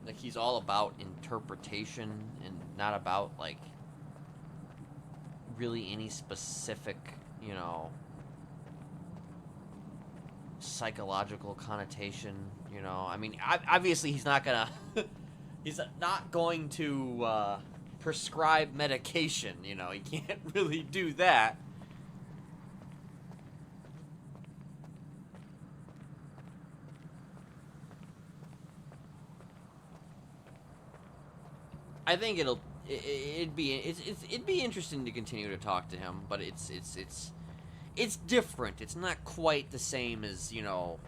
Like, he's all about interpretation and not about, like, really any specific, you know, psychological connotation, you know? I mean, obviously he's not gonna... he's not going to, prescribe medication, you know? He can't really do that. I think it'd be interesting to continue to talk to him, but it's different. It's not quite the same as, you know,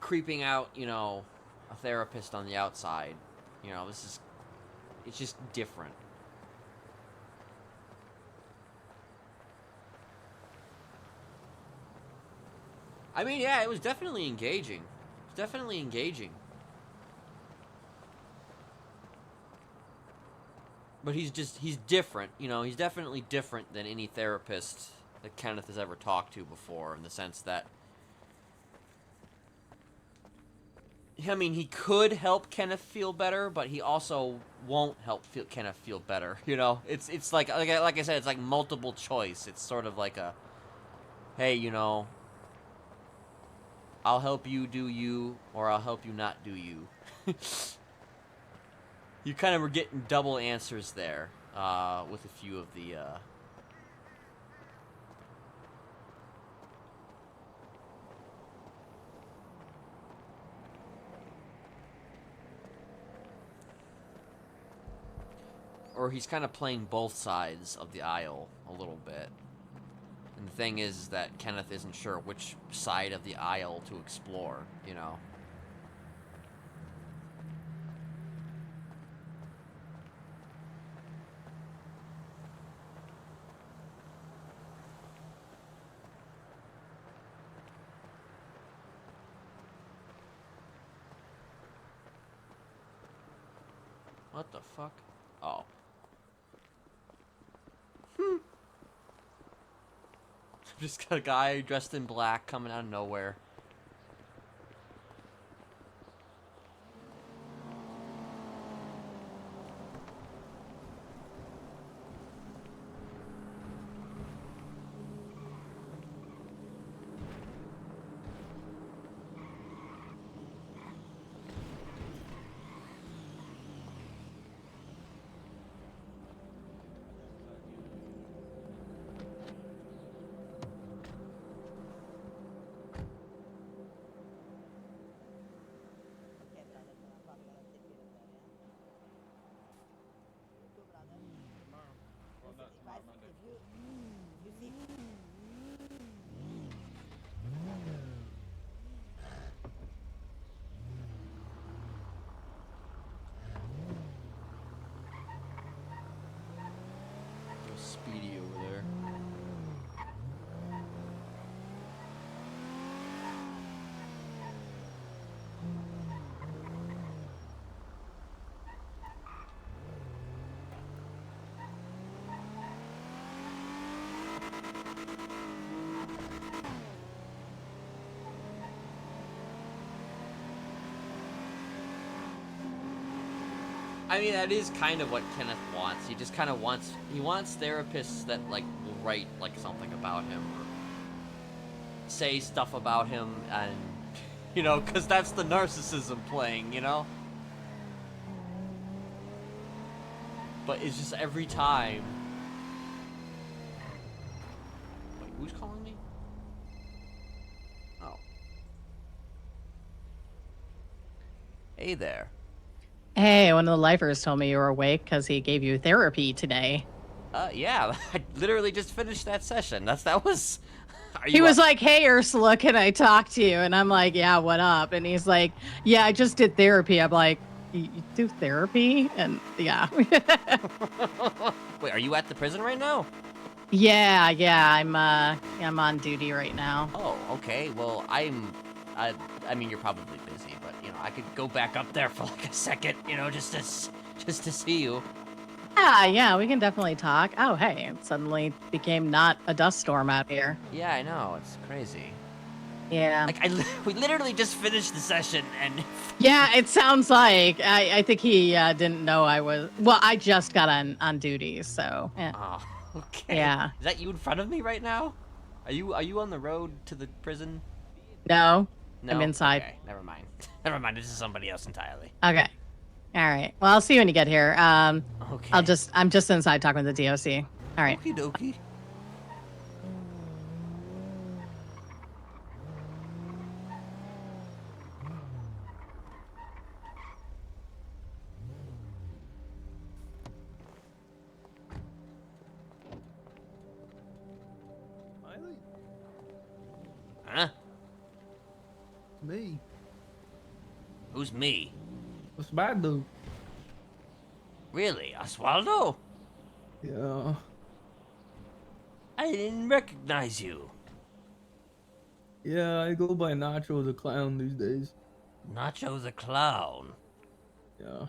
creeping out, you know, a therapist on the outside. You know, it's just different. I mean, yeah, it was definitely engaging. It's definitely engaging. But he's different, you know, he's definitely different than any therapist that Kenneth has ever talked to before, in the sense that, I mean, he could help Kenneth feel better, but he also won't help Kenneth feel better, you know? It's like I said, it's like multiple choice. It's sort of like a, hey, you know, I'll help you do you, or I'll help you not do you. You kind of were getting double answers there, with a few of the, or he's kind of playing both sides of the aisle a little bit. And the thing is that Kenneth isn't sure which side of the aisle to explore, you know? What the fuck? Oh. Just got a guy dressed in black coming out of nowhere. I mean, that is kind of what Kenneth wants. He just kind of wants, he wants therapists that, like, will write, like, something about him, or say stuff about him, and, you know, because that's the narcissism playing, you know? But it's just every time... Wait, who's calling me? Oh. Hey there. Hey, one of the lifers told me you were awake because he gave you therapy today. Yeah, I literally just finished that session. That was... He was like, hey, Ursula, can I talk to you? And I'm like, yeah, what up? And he's like, yeah, I just did therapy. I'm like, you do therapy? And yeah. Wait, are you at the prison right now? Yeah, I'm on duty right now. Oh, okay. Well, I mean, you're probably busy, but, you know, I could go back up there for like a second, you know, just to see you. Yeah, we can definitely talk. Oh, hey, it suddenly became not a dust storm out here. Yeah, I know. It's crazy. Yeah. Like, we literally just finished the session, and... Yeah, it sounds like. I think he didn't know I was... Well, I just got on duty, so... Yeah. Oh, okay. Yeah. Is that you in front of me right now? Are you on the road to the prison? No, No? I'm inside. Okay, never mind. Never mind, this is somebody else entirely. Okay. All right. Well, I'll see you when you get here. Okay. I'm just inside talking with the DOC. All right. Okie dokie. Smiley? Huh? Me. Who's me? Osvaldo. Really? Osvaldo? Yeah. I didn't recognize you. Yeah, I go by Nacho the Clown these days. Nacho the Clown? Yeah.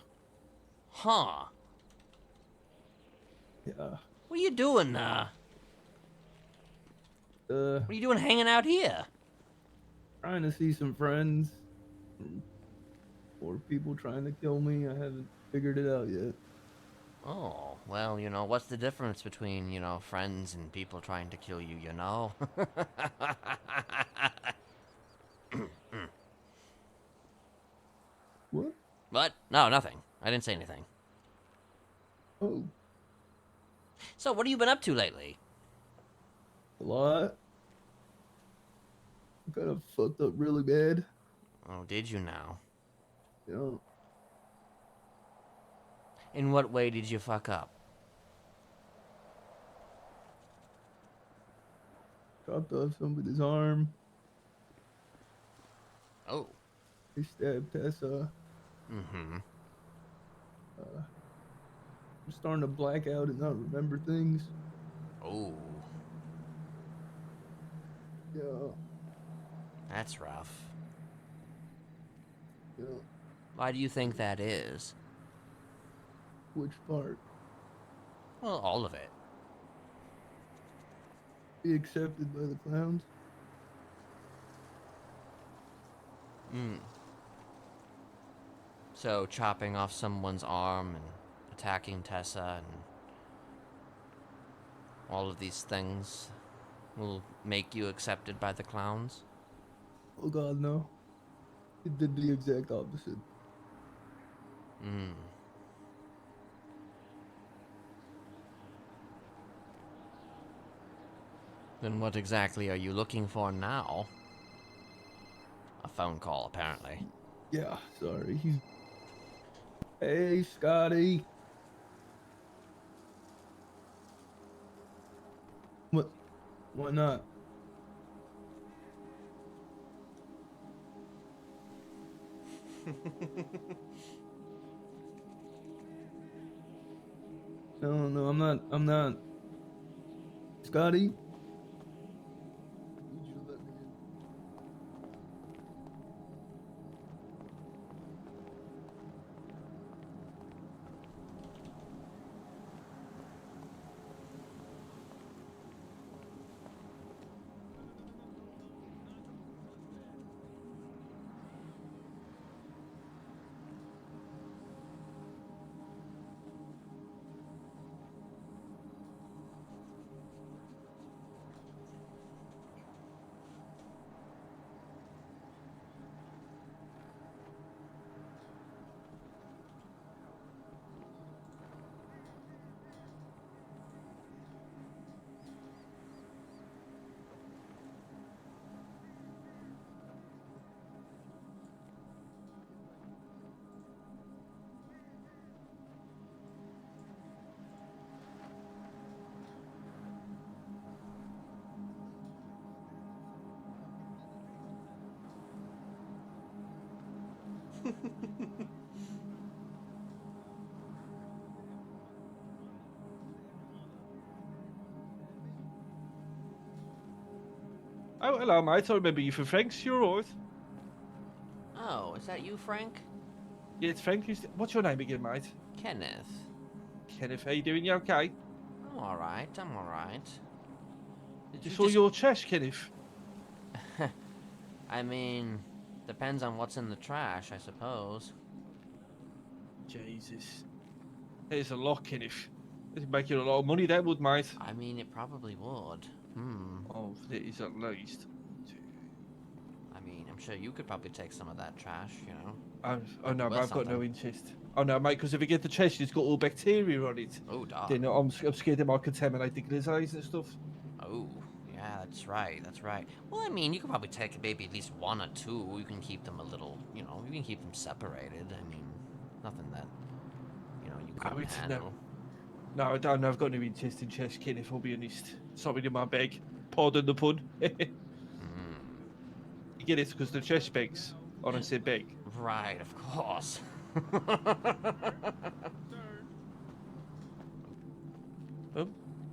Huh. Yeah. What are you doing, what are you doing hanging out here? Trying to see some friends. Or people trying to kill me. I haven't figured it out yet. Oh, well, you know, what's the difference between, you know, friends and people trying to kill you, you know? What? What? No, nothing. I didn't say anything. Oh. So, what have you been up to lately? A lot. I kind of fucked up really bad. Oh, did you now? Yeah. In what way did you fuck up? Chopped off somebody's arm. Oh. He stabbed Tessa. Mm-hmm. I'm starting to black out and not remember things. Oh. Yeah. That's rough. Yeah. Why do you think that is? Which part? Well, all of it. Be accepted by the clowns? So, chopping off someone's arm and attacking Tessa and all of these things will make you accepted by the clowns? Oh god, no. It did the exact opposite. Then what exactly are you looking for now? A phone call, apparently. Yeah, sorry. Hey, Scotty. What? Why not? No, I'm not. Scotty? Oh, hello, mate. I remember you from Frank's. You're alright. Oh, is that you, Frank? Yeah, it's Frank. What's your name again, mate? Kenneth. Kenneth, how you doing? You okay? I'm alright, I'm alright. You saw your chest, Kenneth. I mean, depends on what's in the trash, I suppose. Jesus. There's a lot, Kenneth. It'd make you a lot of money, that would, mate. I mean, it probably would. Oh, there is at least. I mean, I'm sure you could probably take some of that trash, you know? Oh no, Worth I've got no something. interest. Oh no, mate, because if you get the chest, it's got all bacteria on it. Oh, dog. Then I'm scared it might contaminate the glizzies and stuff. Oh, yeah, that's right, that's right. Well, I mean, you could probably take maybe at least one or two. You can keep them a little, you know, you can keep them separated. I mean, nothing that, you know, you couldn't handle. No, I don't know. I've got no interest in chest, Kenneth, I'll be honest. Sorry to my bag. Pardon the pun. You get it because the chest bags. Honestly, big. Right, of course.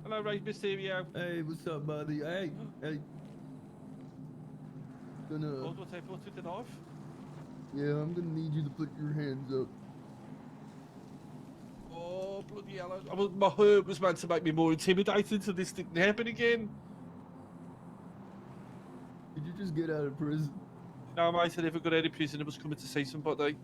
Hello, Ray Mysterio. Hey, what's up, buddy? Hey. Gonna. What I put with the knife? Yeah, I'm gonna need you to put your hands up. Oh, bloody hell. My heart was meant to make me more intimidating so this didn't happen again. Did you just get out of prison? No, mate, I never got out of prison. I was coming to see somebody.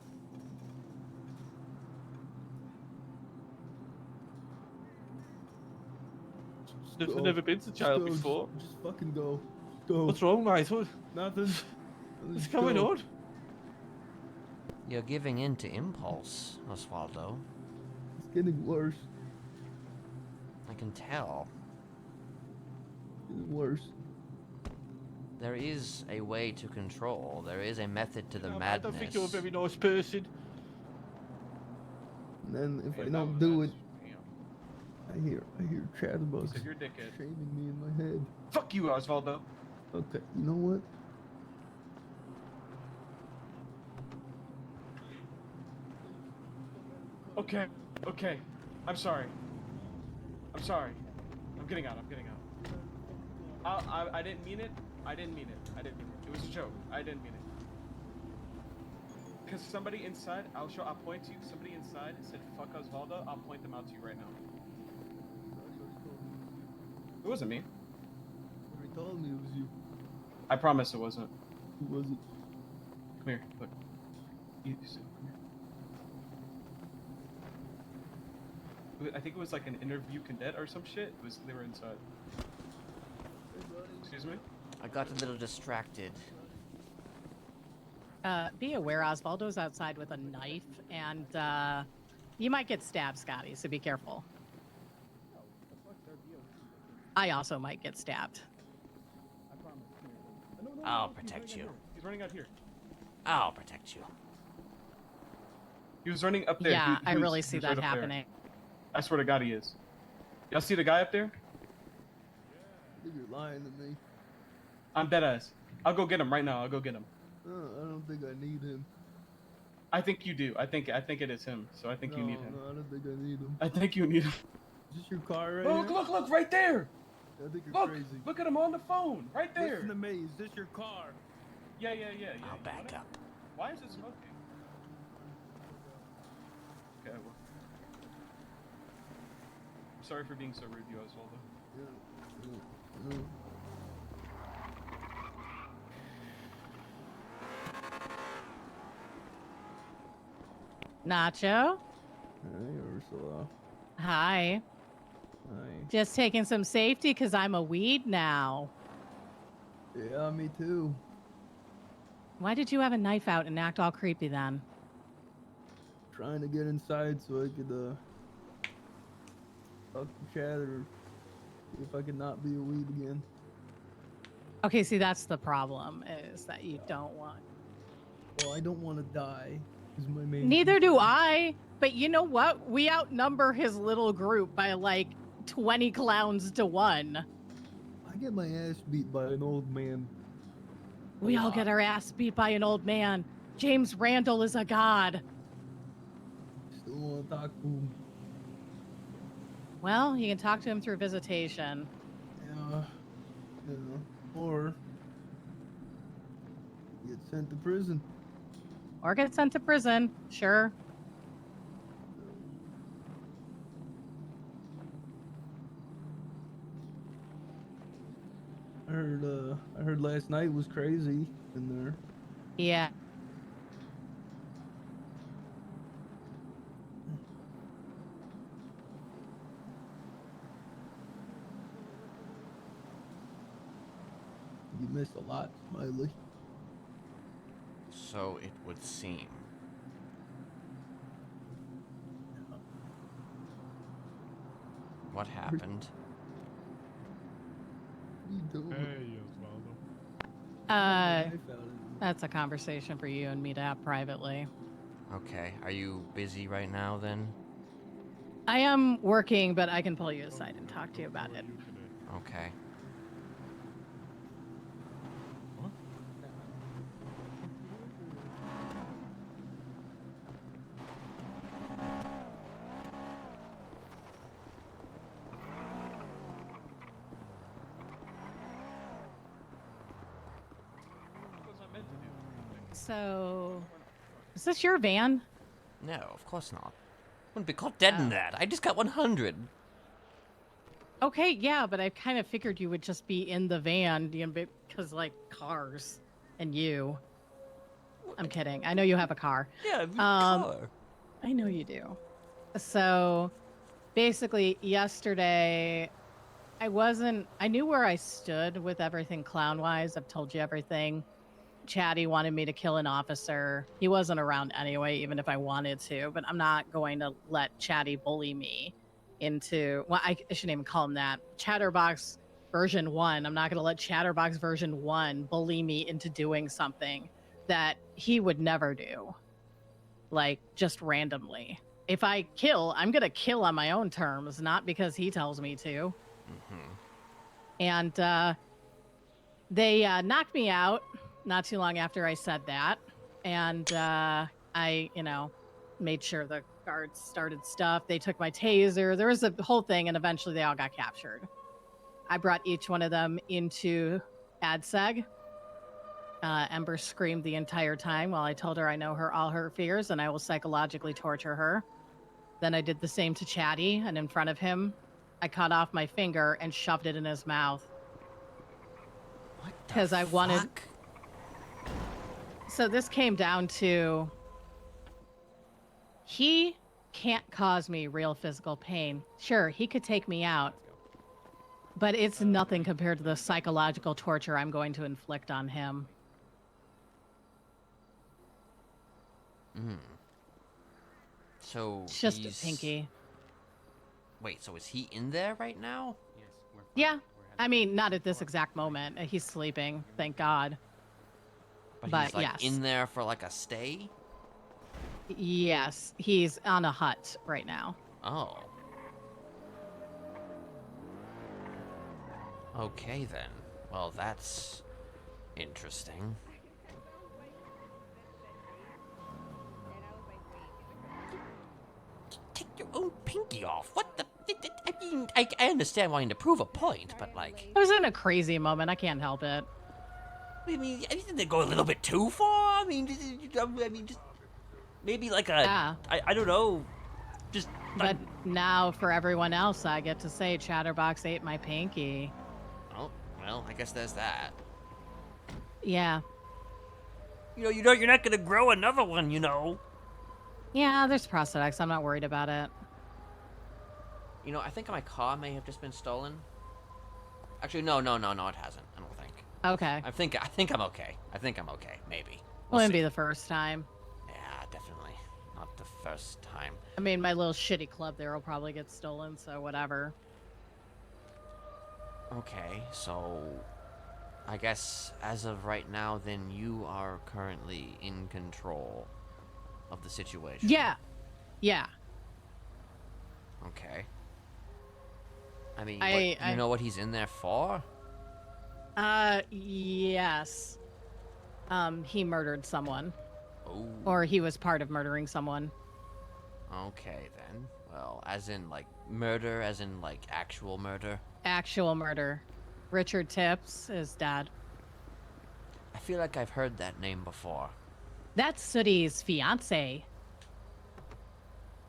Never been to jail before. Just fucking go. Go. What's wrong, mate? Nothing. What's going on? You're giving in to impulse, Osvaldo. It's getting worse. I can tell. It's getting worse. There is a way to control. There is a method to the madness. I don't think you're a very nice person. And then if I don't do it, I hear chatterbox You're a dickhead. shaming me in my head. Fuck you, Osvaldo. Okay, you know what? Okay. I'm sorry. I'm getting out. I didn't mean it. It was a joke. I didn't mean it. Because somebody inside, I'll point to you. Somebody inside said, "Fuck Osvaldo." I'll point them out to you right now. It wasn't me. You told me it was you. I promise it wasn't. Who was it? Come here. Look. You sit. Come here. I think it was like an interview cadet or some shit. They were inside. Excuse me? I got a little distracted. Be aware, Osvaldo's outside with a knife, and you might get stabbed, Scotty, so be careful. I also might get stabbed. I'll protect you. He's running out here. I'll protect you. He was running up there. Yeah, He I was- really he see was that right up there. happening. I swear to God, he is. Y'all see the guy up there? I think you're lying to me. I'm dead ass. I'll go get him right now. I'll go get him. I don't think I need him. I think you do. I think it is him. So I think you need him. No, I don't think I need him. I think you need him. Is this your car right Look, here? look, right there. I think you're Look, crazy. look at him on the phone, right there. Listen to me. Is this your car? Yeah. I'll back up. Why is it smoking? Okay, well. I'm sorry for being so rude, you Osvaldo. Nacho? Hey, Ursula. Hi. Hi. Just taking some safety because I'm a weed now. Yeah, me too. Why did you have a knife out and act all creepy then? Trying to get inside so I could, talk to Chad or see if I could not be a weed again. Okay, see, that's the problem, is that you don't want... Well, I don't want to die. Is my main Neither do I, but you know what? We outnumber his little group by like 20 clowns to 1. I get my ass beat by an old man. We all get our ass beat by an old man. James Randall is a god. Still want to talk to him. Well, you can talk to him through visitation. Yeah. Or get sent to prison. Or get sent to prison. Sure. I heard last night was crazy in there. Yeah. You missed a lot, Smiley. So it would seem. What happened? That's a conversation for you and me to have privately. Okay, are you busy right now then? I am working, but I can pull you aside and talk to you about it. Okay. So, is this your van? No, of course not. Wouldn't be caught dead in that. I just got 100. Okay, yeah, but I kind of figured you would just be in the van, because, like, cars and you. I'm kidding. I know you have a car. Yeah, car. I know you do. So, basically, yesterday, I knew where I stood with everything clown-wise. I've told you everything. Chatty wanted me to kill an officer. He wasn't around anyway, even if I wanted to, but I'm not going to let Chatty bully me into, well, I shouldn't even call him that. Chatterbox version 1. I'm not going to let Chatterbox version 1 bully me into doing something that he would never do. Like, just randomly. If I kill, I'm going to kill on my own terms, not because he tells me to. And they knocked me out not too long after I said that. And I, made sure the guards started stuff. They took my taser. There was a whole thing, and eventually they all got captured. I brought each one of them into ADSEG. Ember screamed the entire time while I told her I know all her fears and I will psychologically torture her. Then I did the same to Chatty, and in front of him, I cut off my finger and shoved it in his mouth. Because I wanted. So this came down to, he can't cause me real physical pain. Sure, he could take me out, but it's nothing compared to the psychological torture I'm going to inflict on him. So it's just a pinky. Wait, so is he in there right now? Yeah. I mean, not at this exact moment. He's sleeping, thank God. But he's like yes. in there for like a stay? Yes, he's on a hut right now. Oh. Okay then. Well, that's interesting. Take your own pinky off. What the? I mean, I understand wanting to prove a point, but like. I was in a crazy moment. I can't help it. I mean, didn't they go a little bit too far? I mean, just maybe like a. I don't know. Just. But now for everyone else, I get to say Chatterbox ate my pinky. Oh, well, I guess there's that. Yeah. You're not gonna grow another one, Yeah, there's prosthetics. I'm not worried about it. I think my car may have just been stolen. Actually, no, it hasn't. I don't think. Okay. I think I'm okay. I think I'm okay. Maybe. Wouldn't be the first time. Yeah, definitely not the first time. I mean, my little shitty club there will probably get stolen, so whatever. Okay, so I guess as of right now, then you are currently in control of the situation. Yeah. Yeah. Okay. I mean, I know what he's in there for? Yes. He murdered someone. Oh. Or he was part of murdering someone. Okay, then. Well, as in, like, murder, as in, like, actual murder? Actual murder. Richard Tips is dead. I feel like I've heard that name before. That's Sooty's fiance.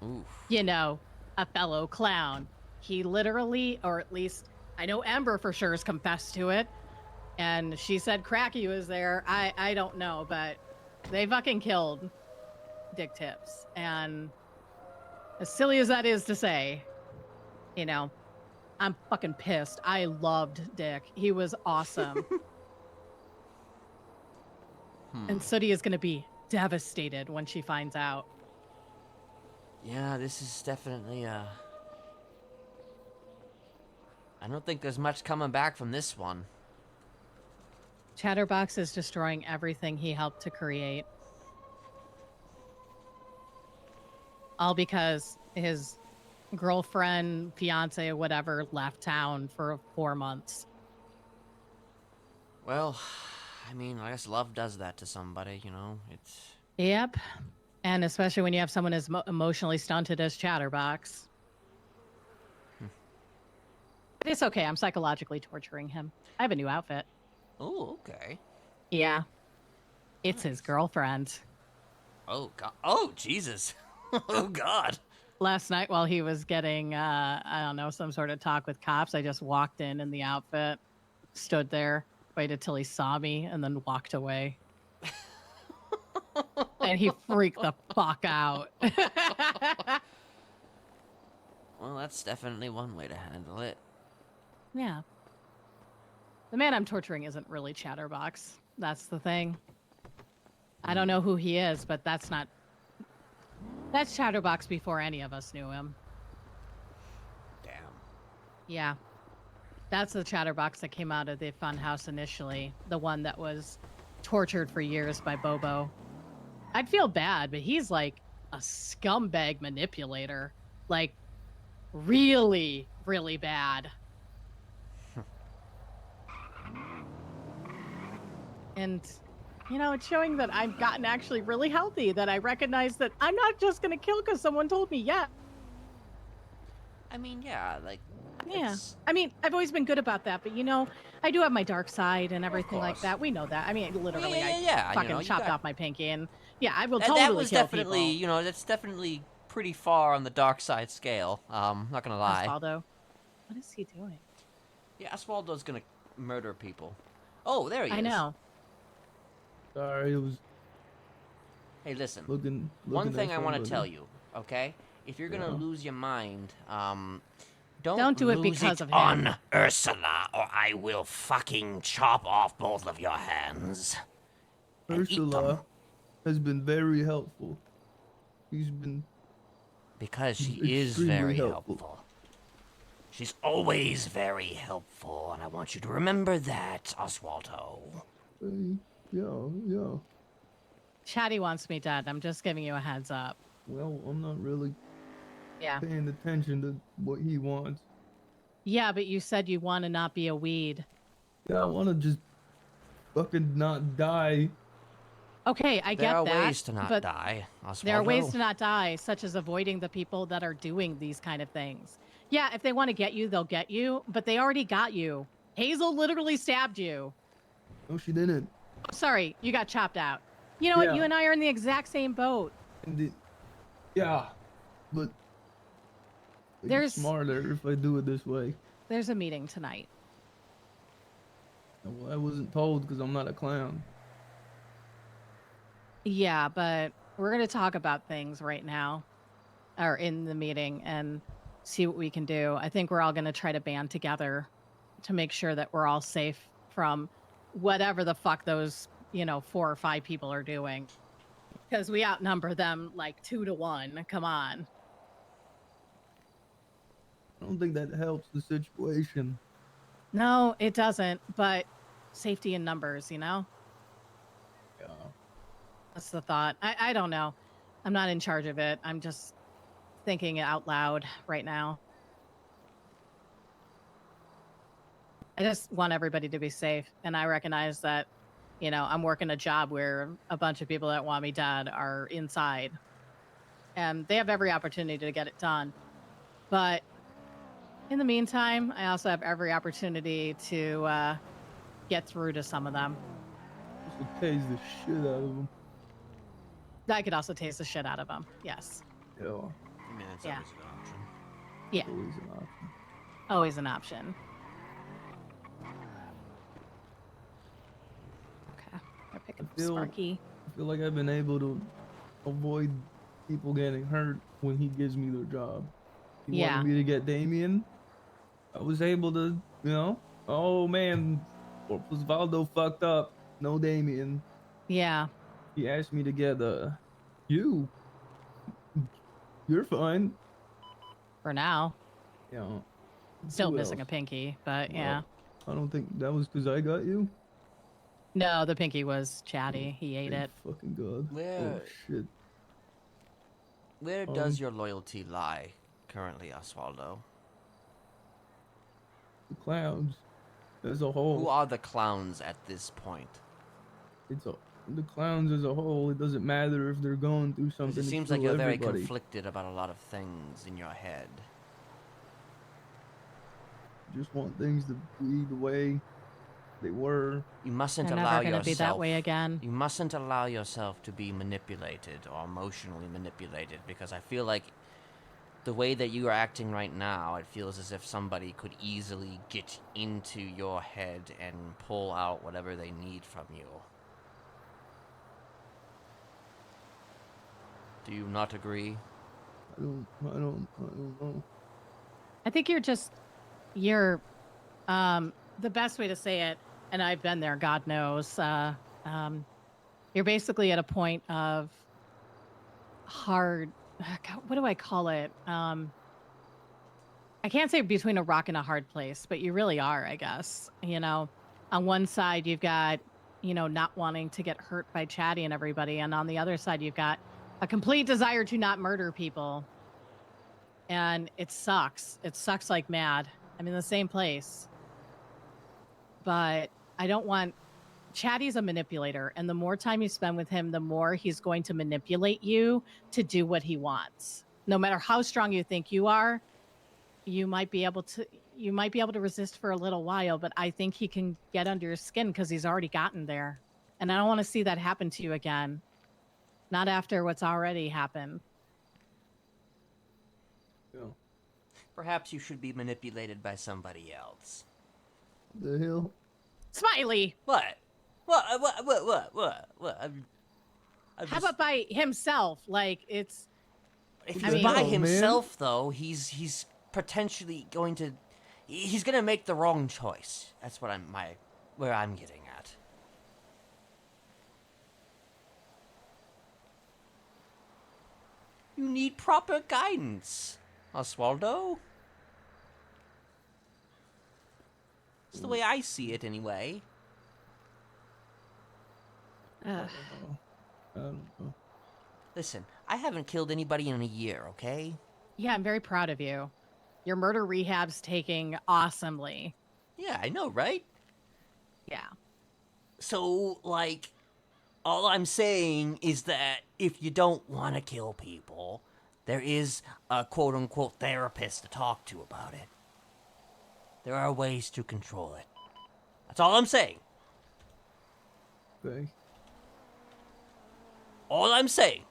Oof. You know, a fellow clown. He literally, or at least, I know Ember for sure has confessed to it. And she said Cracky was there. I don't know, but they fucking killed Dick Tips. And as silly as that is to say, you know, I'm fucking pissed. I loved Dick. He was awesome. And Sooty is going to be devastated when she finds out. Yeah, this is definitely, I don't think there's much coming back from this one. Chatterbox is destroying everything he helped to create. All because his girlfriend, fiance, or whatever left town for 4 months. Well, I mean, I guess love does that to somebody, you know? It's... Yep. And especially when you have someone as emotionally stunted as Chatterbox. But it's okay. I'm psychologically torturing him. I have a new outfit. Oh, okay. Yeah. It's his girlfriend. Oh, God. Oh, Jesus. Oh, God. Last night while he was getting, I don't know, some sort of talk with cops, I just walked in the outfit, stood there, waited till he saw me, and then walked away. And he freaked the fuck out. Well, that's definitely one way to handle it. Yeah. The man I'm torturing isn't really Chatterbox. That's the thing. I don't know who he is, but that's Chatterbox before any of us knew him. Damn. Yeah. That's the Chatterbox that came out of the funhouse initially. The one that was tortured for years by Bobo. I'd feel bad, but he's like a scumbag manipulator. Like, really, really bad. And, you know, it's showing that I've gotten actually really healthy, that I recognize that I'm not just going to kill because someone told me, yeah. I mean, yeah, like... Yeah. I mean, I've always been good about that, but, you know, I do have my dark side and everything like that. We know that. I mean, literally, Yeah, I fucking you know, chopped off my pinky, and, yeah, I will totally that was kill definitely, people. you know, that's definitely pretty far on the dark side scale. Not gonna lie. Osvaldo, what is he doing? Yeah, Osvaldo's gonna murder people. Oh, there he is. I know. Sorry, it was. Hey, listen. Looking One at thing I want to somebody. tell you, okay? If you're gonna Yeah. lose your mind, Don't do it lose because of him. on Ursula, or I will fucking chop off both of your hands. and eat them. Ursula has been very helpful. He's been. Because she He's is extremely very helpful. helpful. She's always very helpful, and I want you to remember that, Oswaldo. Yeah. Chatty wants me dead. I'm just giving you a heads up. Well, I'm not really Yeah. paying attention to what he wants. Yeah, but you said you want to not be a weed. Yeah, I want to just fucking not die. Okay, I get There are that. ways to not but die, there are ways Osvaldo. to not die, such as avoiding the people that are doing these kind of things. Yeah, if they want to get you, they'll get you, but they already got you. Hazel literally stabbed you. No, she didn't. Oh, sorry, you got chopped out. You know what? Yeah. You and I are in the exact same boat. Yeah, but it's There's- smarter if I do it this way. There's a meeting tonight. Well, I wasn't told because I'm not a clown. Yeah, but we're going to talk about things right now, or in the meeting, and see what we can do. I think we're all going to try to band together to make sure that we're all safe from whatever the fuck those, 4 or 5 people are doing. Because we outnumber them like 2 to 1. Come on. I don't think that helps the situation. No, it doesn't, but safety in numbers, Yeah. That's the thought. I don't know. I'm not in charge of it. I'm just thinking it out loud right now. I just want everybody to be safe. And I recognize that, You know, I'm working a job where a bunch of people that want me dead are inside. And they have every opportunity to get it done. But in the meantime, I also have every opportunity to get through to some of them. Just to tase the shit out of them. I could also taste the shit out of them. Yes. Yeah. I mean, it's Yeah. always an option. Yeah. Always an option. Always an option. Okay. I pick up Sparky. I feel like I've been able to avoid people getting hurt when he gives me their job. He Yeah. wanted me to get Damien. I was able to, you know, oh man, Osvaldo fucked up. No Damien. Yeah. He asked me to get you. You're fine. For now. Yeah. Still Who missing a else? pinky, but Well, yeah. I don't think that was because I got you. No, the pinky was chatty. He ate Thank it. fucking God. Where- Oh shit. Where does your loyalty lie currently, Osvaldo? The clowns as a whole. Who are the clowns at this point? The clowns as a whole. It doesn't matter if they're going through 'Cause something. it it's seems like still you're very everybody. conflicted about a lot of things in your head. Just want things to be the way they were. You mustn't They're allow never gonna yourself. be that way again. You mustn't allow yourself to be manipulated or emotionally manipulated, because I feel like the way that you are acting right now, it feels as if somebody could easily get into your head and pull out whatever they need from you. Do you not agree? I don't know. I think you're the best way to say it, and I've been there, God knows. You're basically at a point of hard, God, what do I call it? I can't say between a rock and a hard place, but you really are, I guess. You know, on one side you've got, you know, not wanting to get hurt by Chatty and everybody, and on the other side you've got a complete desire to not murder people. And it sucks. It sucks like mad. I'm in the same place. But I don't want... Chatty's a manipulator, and the more time you spend with him, the more he's going to manipulate you to do what he wants. No matter how strong you think you are, you might be able to resist for a little while, but I think he can get under your skin because he's already gotten there. And I don't want to see that happen to you again. Not after what's already happened. Yeah. Perhaps you should be manipulated by somebody else. The hell? Smiley! What? What? How about by himself? Like, it's... If I he's mean- by No, man. himself, though, he's potentially going to... He's going to make the wrong choice. That's what where I'm getting at. You need proper guidance, Osvaldo. It's the way I see it, anyway. Ugh. I don't know. Listen, I haven't killed anybody in a year, okay? Yeah, I'm very proud of you. Your murder rehab's taking awesomely. Yeah, I know, right? Yeah. So, like, all I'm saying is that if you don't want to kill people, there is a quote-unquote therapist to talk to about it. There are ways to control it. That's all I'm saying. Okay. All I'm saying.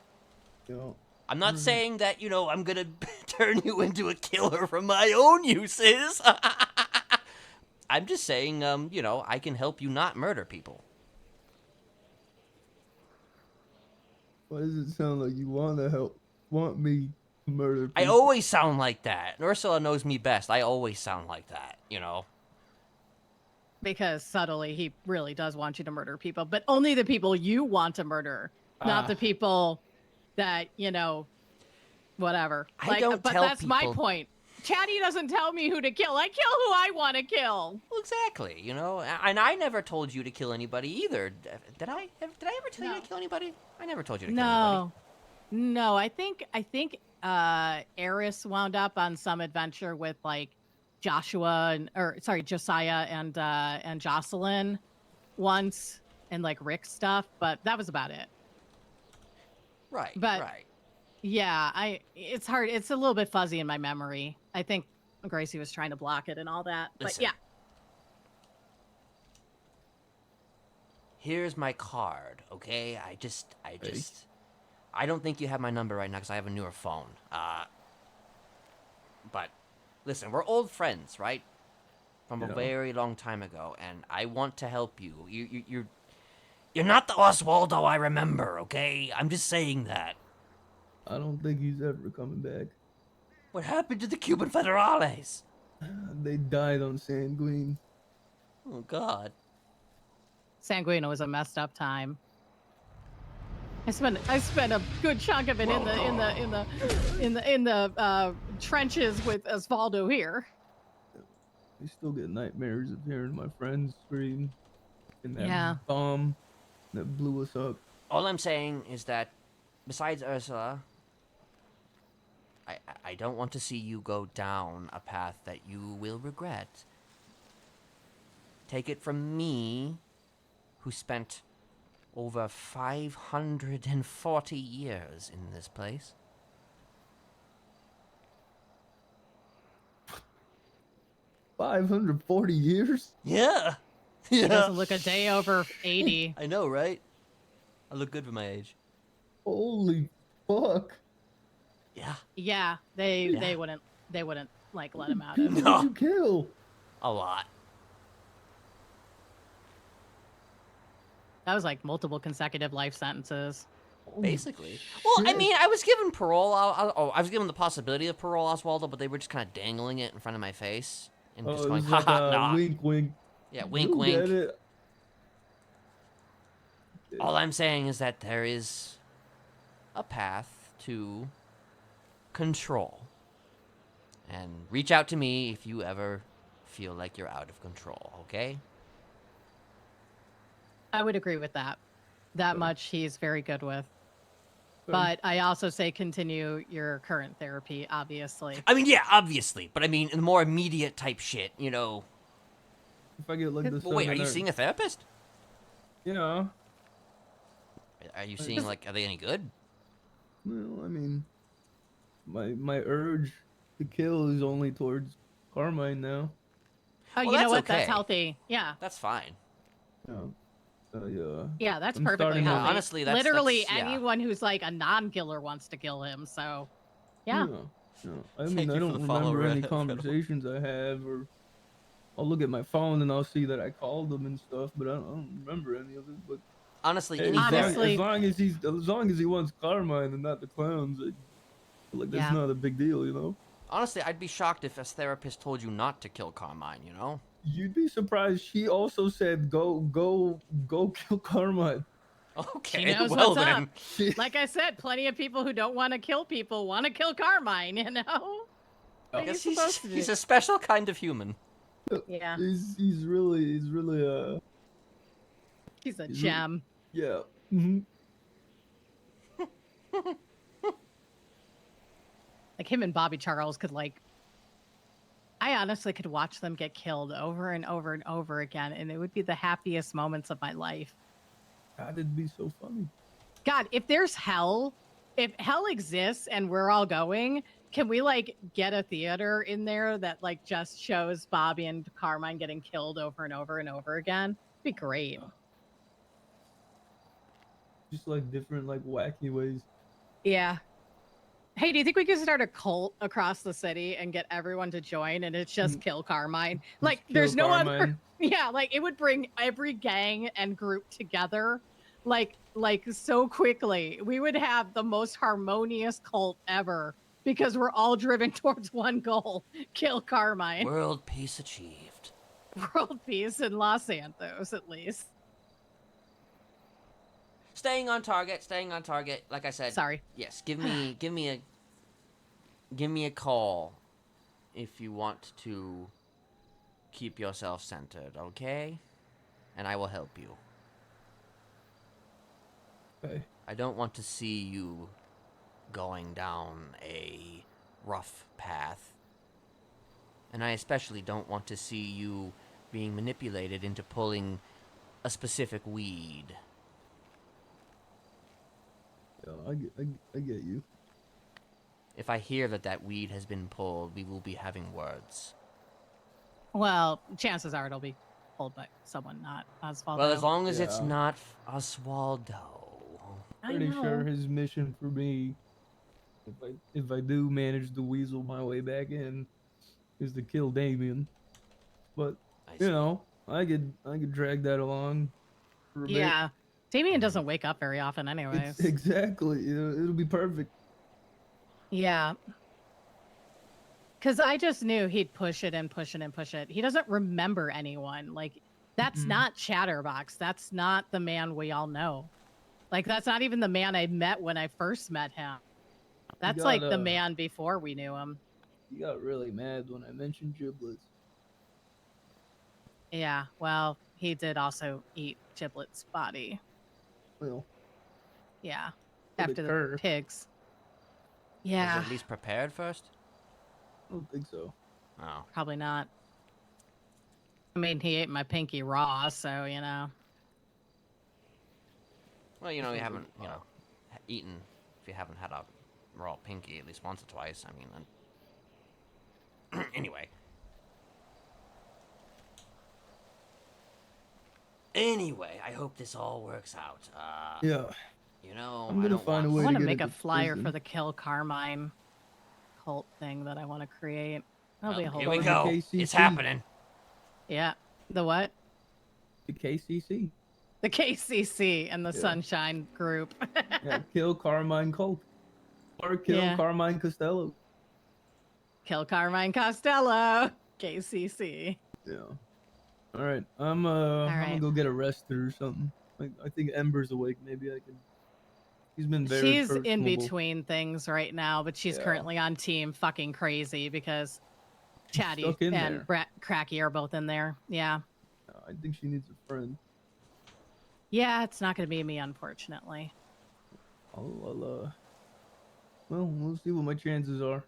Yeah. I'm not saying that, you know, I'm gonna turn you into a killer for my own uses. I'm just saying, you know, I can help you not murder people. Why does it sound like you want me to murder people? I always sound like that. Ursula knows me best. I always sound like that, you know? Because subtly, he really does want you to murder people, but only the people you want to murder, not the people that, you know, whatever. I don't but tell that's my people- point. Chatty doesn't tell me who to kill. I kill who I want to kill. Well, exactly, you know? And I never told you to kill anybody either. Did I? Did I ever tell you to kill anybody? I never told you to kill anybody. No. I think Eris wound up on some adventure with like Josiah and Jocelyn once, and like Rick stuff, but that was about it. Right. But right. yeah, it's hard. It's a little bit fuzzy in my memory. I think Gracie was trying to block it and all that. Listen. But yeah. Here's my card, okay? I don't think you have my number right now because I have a newer phone. But listen, we're old friends, right? From a very long time ago, and I want to help you. You're not the Oswaldo I remember, okay? I'm just saying that. I don't think he's ever coming back. What happened to the Cuban Federales? They died on Sanguine. Oh God. Sanguino was a messed up time. I spent a good chunk of it in the trenches with Osvaldo here. I still get nightmares of hearing my friends scream. And that Yeah. bomb that blew us up. All I'm saying is that, besides Ursula, I don't want to see you go down a path that you will regret. Take it from me, who spent over 540 years in this place. $540 years? Yeah. He doesn't look a day over 80. I know, right? I look good for my age. Holy fuck. Yeah. Yeah, they wouldn't like let him out of. Who did you kill? A lot. That was like multiple consecutive life sentences. Basically. Well, I mean, I was given parole. I was given the possibility of parole, Oswaldo, but they were just kind of dangling it in front of my face and just going, like, haha, nah. wink, wink. Yeah, wink, You wink. get it. All I'm saying is that there is a path to control. And reach out to me if you ever feel like you're out of control, okay? I would agree with that. That much he's very good with. But I also say continue your current therapy, obviously. I mean, yeah, obviously. But I mean, in the more immediate type shit, you know. If I get like this. Well, wait, are you seeing a therapist? Yeah. Are you seeing, like, are they any good? Well, I mean, my urge to kill is only towards Carmine now. Oh, Well, you know that's what? That's okay. healthy. Yeah. That's fine. Yeah. Yeah, that's I'm perfectly starting to- healthy. Honestly, that's- literally that's- yeah. anyone who's like a non-killer wants to kill him. So, yeah. I mean, Thank I you for don't the follow, remember any Red. conversations I have, or I'll look at my phone and I'll see that I called him and stuff, but I don't remember any of it. But honestly, hey, as long as he wants Carmine and not the clowns, I feel like that's Yeah. not a big deal, you know. Honestly, I'd be shocked if a therapist told you not to kill Carmine, you know? You'd be surprised. She also said, "Go kill Carmine." Okay, She knows well what's then. up. Like I said, plenty of people who don't want to kill people want to kill Carmine, you know? I What are guess you supposed to he's do? a special kind of human. Yeah. He's really He's a he's gem. Yeah. Mm-hmm. Like him and Bobby Charles could I honestly could watch them get killed over and over and over again, and it would be the happiest moments of my life. God, it'd be so funny. God, if there's hell, if hell exists and we're all going, can we get a theater in there that just shows Bobby and Carmine getting killed over and over and over again? It'd be great. Just different wacky ways. Yeah. Hey, do you think we could start a cult across the city and get everyone to join and it's just kill Carmine? There's no other. Carmine. Yeah, it would bring every gang and group together so quickly. We would have the most harmonious cult ever because we're all driven towards one goal: kill Carmine. World peace achieved. World peace in Los Santos, at least. Staying on target. Like I said. Sorry. Yes, give me a call if you want to keep yourself centered, okay? And I will help you. Okay. I don't want to see you going down a rough path. And I especially don't want to see you being manipulated into pulling a specific weed. Yeah, I get you. If I hear that weed has been pulled, we will be having words. Well, chances are it'll be pulled by someone, not Osvaldo. Well, as long as it's Yeah. not Oswaldo. Pretty sure his mission for me, if I do manage to weasel my way back in, is to kill Damien. But you know, I could drag that along for a bit. Yeah. Damien doesn't wake up very often anyways. Exactly. It'll be perfect. Yeah. Because I just knew he'd push it and push it and push it. He doesn't remember anyone. Like, that's not Chatterbox. That's not the man we all know. Like, that's not even the man I met when I first met him. That's got, like the man before we knew him. He got really mad when I mentioned giblets. Yeah, well, he did also eat Giblet's body. Well, Yeah, But after it the hurt. pigs. Was Yeah, it at least prepared first? I don't think so. Oh. probably not. I mean, he ate my pinky raw, so, you know. Well, you know, you haven't, eaten, if you haven't had a raw pinky at least once or twice. I mean, anyway. Anyway, I hope this all works out. Yeah. You know, I'm gonna find a way I want to to get make it a to flyer prison. for the Kill Carmine cult thing that I want to create. That'll be a whole here we thing. go. It's happening. Yeah. The what? The KCC. The KCC and the Yeah. Sunshine Group. Yeah, kill Carmine Colt. Or kill Yeah. Carmine Costello. Kill Carmine Costello. KCC. Yeah. All right. I'm gonna right. go get arrested or something. I think Ember's awake. Maybe I can. He's been very She's in personable. between things right now, but she's Yeah. currently on team fucking crazy because Chatty stuck in and there. Brett Cracky are both in there. Yeah. I think she needs a friend. Yeah, it's not going to be me, unfortunately. Well, we'll see what my chances are.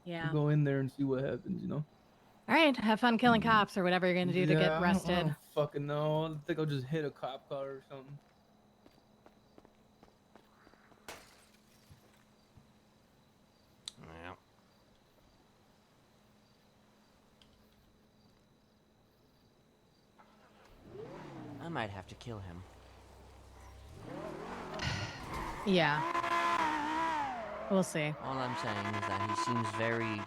Yeah. I'll go in there and see what happens, you know? All right. Have fun killing cops or whatever you're going to do to Yeah, get I don't arrested. fucking know. I think I'll just hit a cop car or something. Yeah. I might have to kill him. Yeah. We'll see. All I'm saying is that he seems very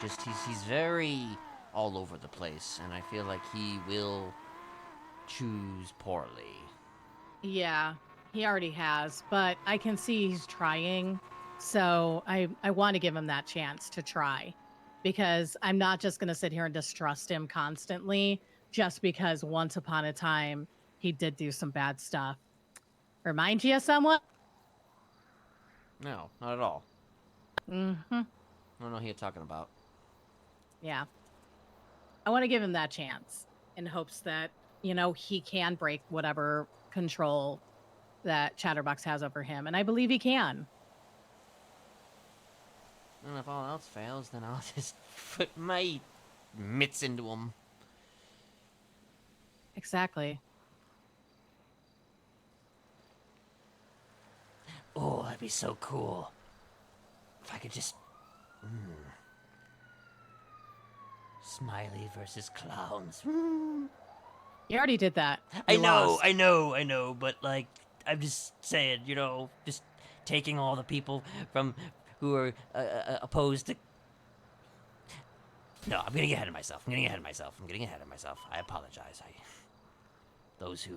he's very all over the place, and I feel like he will choose poorly. Yeah, he already has, but I can see he's trying. So I want to give him that chance to try because I'm not just going to sit here and distrust him constantly just because once upon a time he did do some bad stuff. Remind you of someone? No, not at all. Mm-hmm. I don't know who you're talking about. Yeah. I want to give him that chance in hopes that, you know, he can break whatever control that Chatterbox has over him. And I believe he can. And if all else fails, then I'll just put my mitts into him. Exactly. Oh, that'd be so cool. If I could just... Smiley versus clowns. You already did that. I You know, lost. I know, but like, I'm just saying, you know, just taking all the people from who are opposed to. No, I'm getting ahead of myself. I apologize. Those who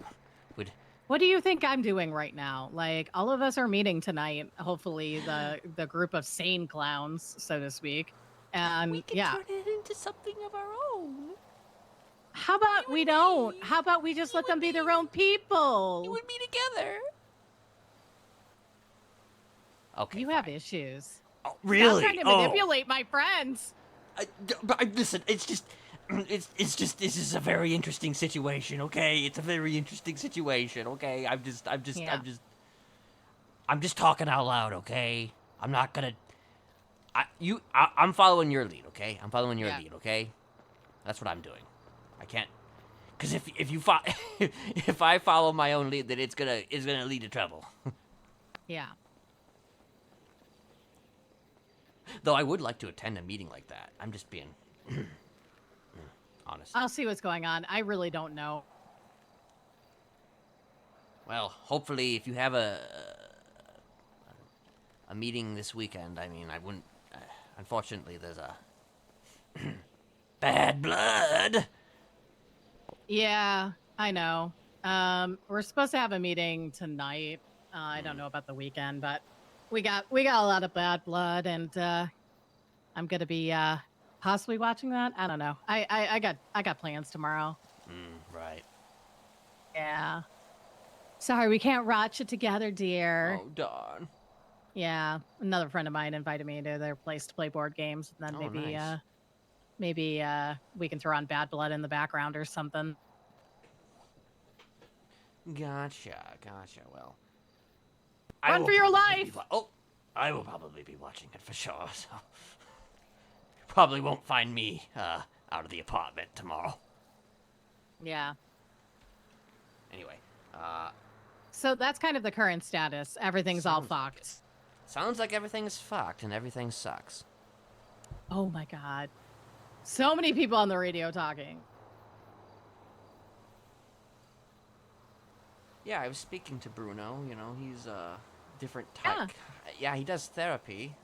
would. What do you think I'm doing right now? Like, all of us are meeting tonight. Hopefully, the group of sane clowns, so to speak. And We can yeah, turn it into something of our own. how about we don't? How about we just let them be their own people? You and me together. Okay. You have issues. Oh, really? Stop trying to manipulate my friends. Listen, it's just, this is a very interesting situation, okay? It's a very interesting situation, okay? I'm just talking out loud, okay? I'm not gonna, I'm following your lead, okay? I'm following your lead, okay? That's what I'm doing. I can't Because if you if I follow my own lead, then it's gonna lead to trouble. Yeah. Though I would like to attend a meeting like that. I'm just being honest. I'll see what's going on. I really don't know. Well, hopefully, if you have a meeting this weekend, I mean, I wouldn't. Unfortunately, there's a bad blood. Yeah, I know. We're supposed to have a meeting tonight. I don't know about the weekend, but we got a lot of bad blood, and I'm gonna be possibly watching that. I don't know. I got plans tomorrow. Right. Yeah. Sorry, we can't watch it together, dear. Oh darn. Yeah, another friend of mine invited me to their place to play board games, and then Oh, nice. maybe we can throw on Bad Blood in the background or something. Gotcha. Well, Run for your life! I will probably be watching it for sure. So you probably won't find me out of the apartment tomorrow. Yeah. Anyway, So that's kind of the current status. Everything's all fucked. sounds like everything's fucked and everything sucks. Oh my god. So many people on the radio talking. Yeah, I was speaking to Bruno. You know, he's a different type. Yeah, he does therapy.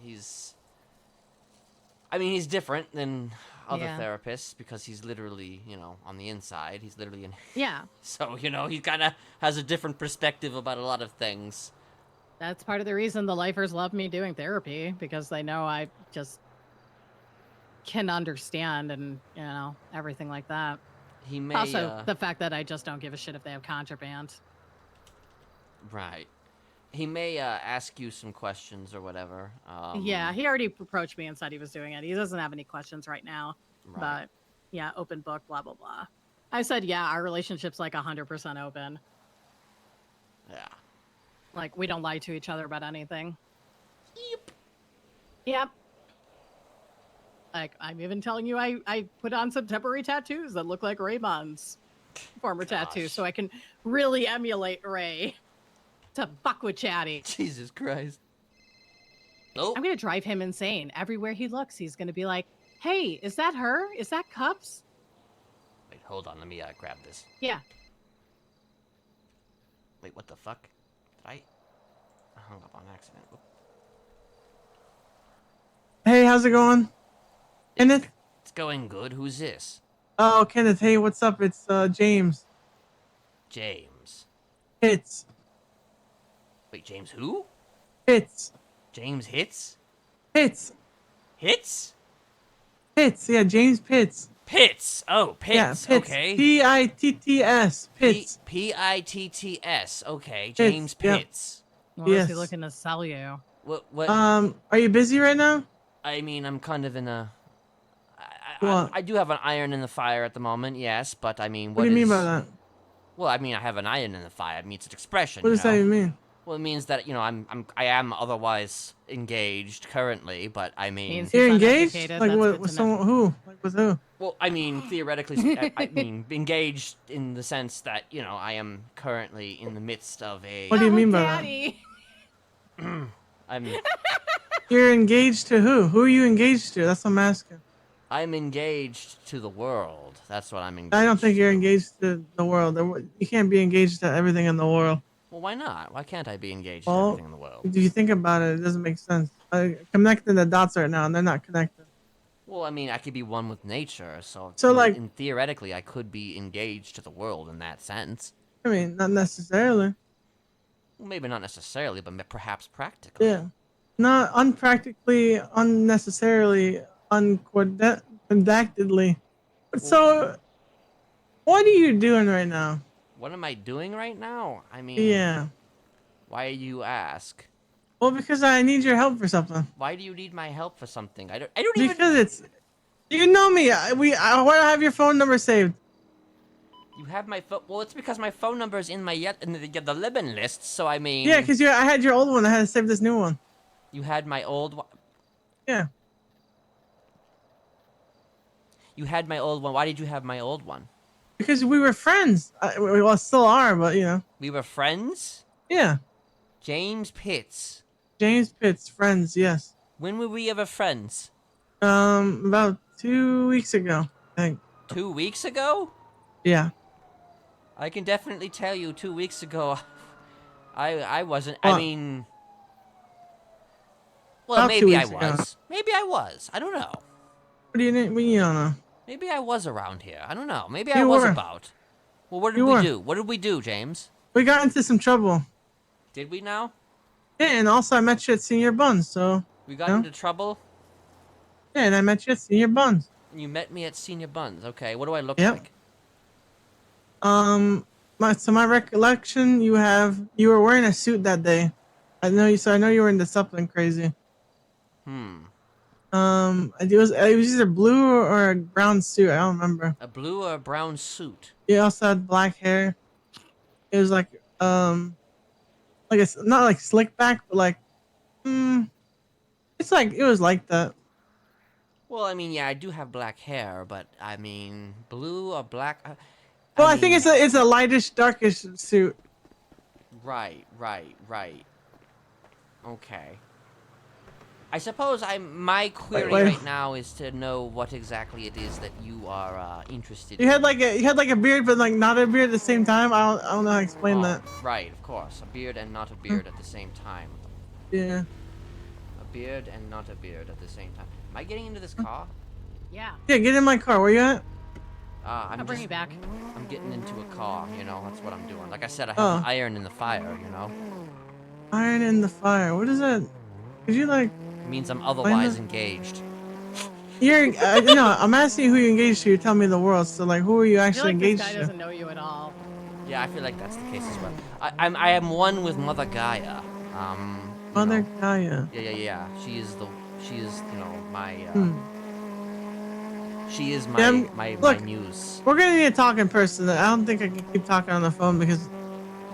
He's different than other therapists because he's literally, on the inside. He's literally in. Yeah. So, he kind of has a different perspective about a lot of things. That's part of the reason the lifers love me doing therapy, because they know I just can understand and, everything like that. He may also, the fact that I just don't give a shit if they have contraband. Right. He may ask you some questions or whatever. Yeah, he already approached me and said he was doing it. He doesn't have any questions right now. Right. But, yeah, open book, blah, blah, blah. I said, yeah, our relationship's like 100% open. Yeah. Like, we don't lie to each other about anything. Yep. Like, I'm even telling you, I put on some temporary tattoos that look like Raymond's former tattoo, so I can really emulate Ray to fuck with Chatty. Jesus Christ. Oh. I'm going to drive him insane. Everywhere he looks, he's going to be like, hey, is that her? Is that Cups? Wait, hold on. Let me grab this. Yeah. Wait, what the fuck? Did I hung up on accident. Whoop. Hey, how's it going? Kenneth? It's going good. Who's this? Oh, Kenneth, hey, what's up? It's James. James. Hits. Wait, James who? Hits. James Hits? Hits. Hits? Pitts, yeah, James Pitts. Pitts. Oh, Pitts. Yeah, Pitts. Okay. Pitts. Pitts. Pitts. Okay, Pitts, James yep. Pitts. What is he looking to sell you? What? Are you busy right now? I mean, I'm kind of in a. What? I do have an iron in the fire at the moment, yes, but I mean, What do you mean by that? Well, I mean, I have an iron in the fire. It means it's expression. What does that even mean? Well, it means that I am otherwise engaged currently, but I mean. You're engaged? Like with someone who? Like with who? Well, I mean, theoretically, I mean, engaged in the sense that I am currently in the midst of a. What do you mean by that? I'm. You're engaged to who? Who are you engaged to? That's what I'm asking. I'm engaged to the world. That's what I'm engaged. I don't think you're engaged to the world. You can't be engaged to everything in the world. Well, why not? Why can't I be engaged to Well, everything in the world? if you think about it, it doesn't make sense. Connecting the dots right now, and they're not connected. Well, I mean, I could be one with nature, so like- and theoretically, I could be engaged to the world in that sense. I mean, not necessarily. Well, maybe not necessarily, but perhaps practically. Yeah. Not unpractically, unnecessarily, unconductedly. So, what are you doing right now? What am I doing right now? I mean. Yeah. Why you ask? Well, because I need your help for something. Why do you need my help for something? I don't even. Because it's. You know me. I have your phone number saved. You have my phone. Well, it's because my phone number is in the living list. So I mean. Yeah, because I had your old one. I had to save this new one. You had my old one. Yeah. You had my old one. Why did you have my old one? Because we were friends. We well, still are, but you know. We were friends? Yeah. James Pitts. James Pitts, friends, yes. When were we ever friends? About 2 weeks ago, I think. 2 weeks ago? Yeah. I can definitely tell you 2 weeks ago, I wasn't, What? I mean... Well, About 2 maybe I weeks ago. was. Maybe I was. I don't know. What do you think? You don't know. Maybe I was around here. I don't know. Maybe I You was were. about. Well, what did You we were. do? What did we do, James? We got into some trouble. Did we now? Yeah, and also I met you at Senior Buns, so. We got you know? into trouble? Yeah, and I met you at Senior Buns. You met me at Senior Buns. Okay, what do I look Yep. like? My recollection, you were wearing a suit that day. I know you were into something crazy. It was either blue or a brown suit. I don't remember. A blue or a brown suit? You also had black hair. It was like it's not like slick back, but like, it's like it was like that. Well, I mean, yeah, I do have black hair, but I mean, blue or black. Well, I think it's a lightish, darkish suit. Right. Okay. I suppose my query wait. right now is to know what exactly it is that you are interested in. You had like a beard, but like not a beard at the same time. I don't know how to explain that. Right, of course, a beard and not a beard at the same time. Yeah. A beard and not a beard at the same time. Am I getting into this car? Yeah. Yeah, get in my car. Where you at? I'll bring you back. I'm getting into a car, you know, that's what I'm doing. Like I said, I have Oh. an iron in the fire, you know? Iron in the fire. What is that? Could you like? It means I'm otherwise engaged. You're no. I'm asking you who you engaged to. You tell me the world. So like, who are you I feel actually like this engaged guy to? doesn't know you at all. Yeah, I feel like that's the case as well. I am one with Mother Gaia. Mother Gaia. Yeah. She is, you know, my, she is Yeah, my look, muse. We're gonna need to talk in person. I don't think I can keep talking on the phone because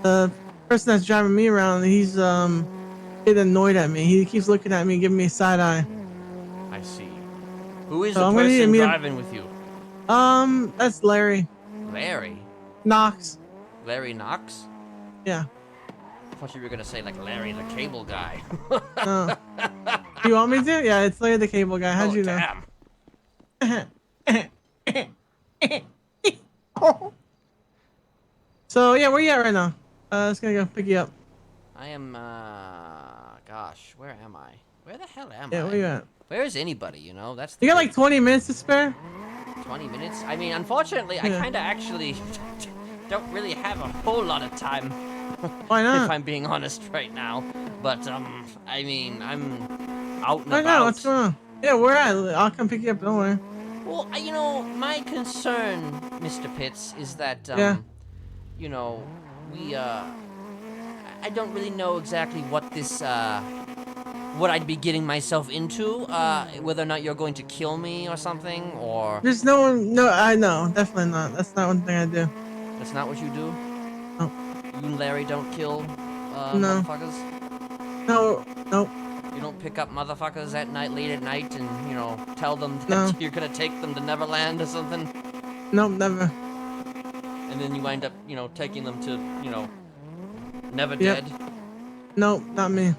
the person that's driving me around, he's getting annoyed at me. He keeps looking at me, giving me a side eye. I see. Who is So the I'm gonna need to person meet him- driving with you? That's Larry Larry? Knox. Larry Knox? Yeah. I thought you were gonna say like Larry the Cable Guy. No. Do you want me to? Yeah, it's Larry the Cable Guy. How'd you know? Damn. So yeah, where you at right now? Just gonna go pick you up. I am, gosh, where am I? Where the hell am Yeah, I? where you at? Where is anybody, you know? That's You got like 20 minutes to spare? 20 minutes? I mean, unfortunately, I Yeah. kinda actually don't really have a whole lot of time. Why not? If I'm being honest right now. But, I mean, I'm out and Why about. not? What's going on? Yeah, where at? I'll come pick you up. Don't worry. Well, you know, my concern, Mr. Pitts, is that, Yeah. you know, I don't really know exactly what this, what I'd be getting myself into, whether or not you're going to kill me or something, or... There's no one. No, I know. Definitely not. That's not one thing I do. That's not what you do? No. You and Larry don't kill, No. motherfuckers? No. Nope. You don't pick up motherfuckers at night, late at night, and, you know, tell them that No. you're gonna take them to Neverland or something? Nope. Never. And then you wind up, you know, taking them to, you know, Never Yep. Dead? Nope. Not me.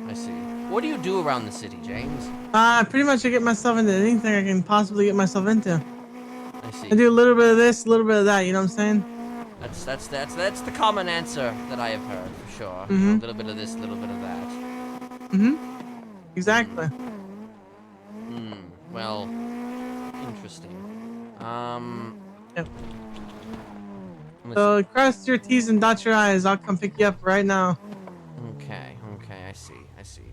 I see. What do you do around the city, James? Pretty much I get myself into anything I can possibly get myself into. I see. I do a little bit of this, a little bit of that. You know what I'm saying? That's the common answer that I have heard, for sure. You know, a little bit of this, a little bit of that. Exactly. Well, interesting. Yep. So cross your T's and dot your I's. I'll come pick you up right now. Okay, I see.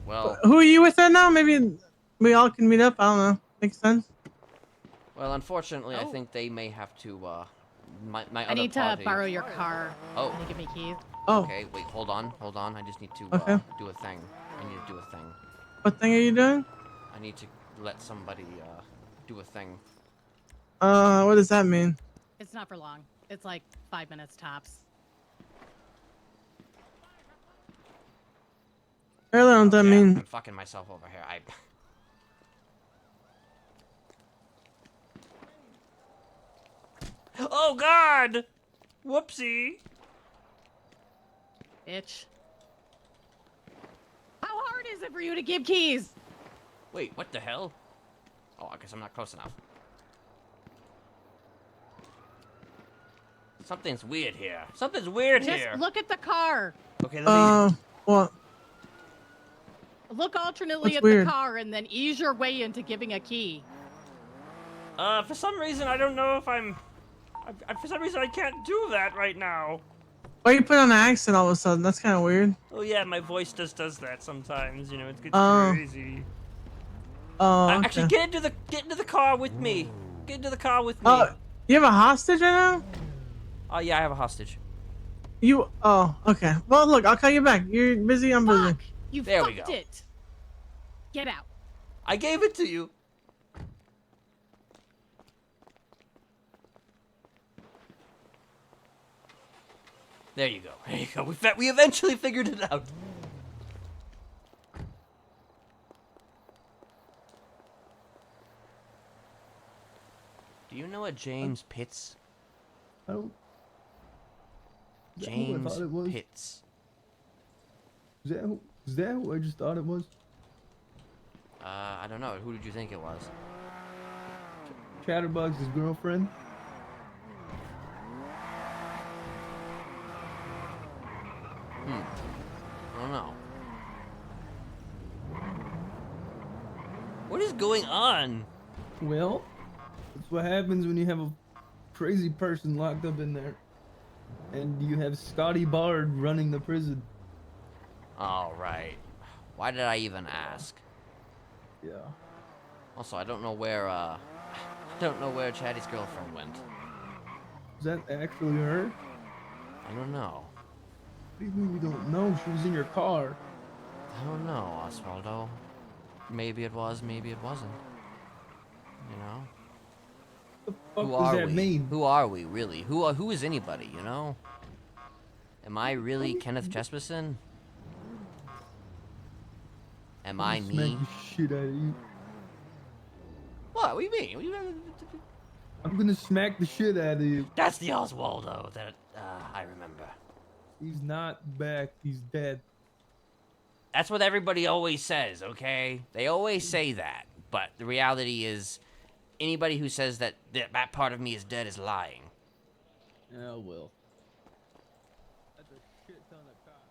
Well, Who are you with right now? Maybe we all can meet up. I don't know. Makes sense. well, unfortunately, I think they may have to, my I other need to party... borrow your car. Oh. Can you give me keys? Oh. Okay, wait, hold on. I just need to, Okay. do a thing. I need to do a thing. What thing are you doing? I need to let somebody, do a thing. What does that mean? It's not for long. It's like 5 minutes tops. I really don't that mean. I'm fucking myself over here. Oh God! Whoopsie. Bitch. How hard is it for you to give keys? Wait, what the hell? Oh, I guess I'm not close enough. Something's weird here. Something's weird Just here. look at the car. Okay, let me. What? Look alternately What's at weird? the car and then ease your way into giving a key. For some reason, I don't know if I'm. For some reason, I can't do that right now. Why you put on an accent all of a sudden? That's kind of weird. Oh yeah, my voice just does that sometimes. You know, it gets Oh. crazy. Oh, okay. Actually, get into the car with me. Get into the car with me. Oh, you have a hostage right now? Oh yeah, I have a hostage. You? Oh, okay. Well, look, I'll call you back. You're busy. I'm busy. You There we fucked go. it. Get out. I gave it to you. There you go. There you go. We eventually figured it out. Do you know a James Pitts? I don't. Is that who I James thought it was? Pitts. Is that who I just thought it was? I don't know. Who did you think it was? Chatterbox's girlfriend? I don't know. What is going on? Well, that's what happens when you have a crazy person locked up in there. And you have Scotty Bard running the prison. All right. Why did I even ask? Yeah. Also, I don't know where Chatty's girlfriend went. Is that actually her? I don't know. What do you mean you don't know? She was in your car. I don't know, Osvaldo. Maybe it was, maybe it wasn't. You know? What Who does are that we? mean? Who are we, really? Who is anybody, you know? Am I really Kenneth Jesperson? Am I Smack me? the shit out of you. What? What do you mean? What do you mean? I'm gonna smack the shit out of you. That's the Oswaldo that I remember. He's not back. He's dead. That's what everybody always says, okay? They always say that, but the reality is, anybody who says that that part of me is dead is lying. Oh well. That's a shit ton of cock.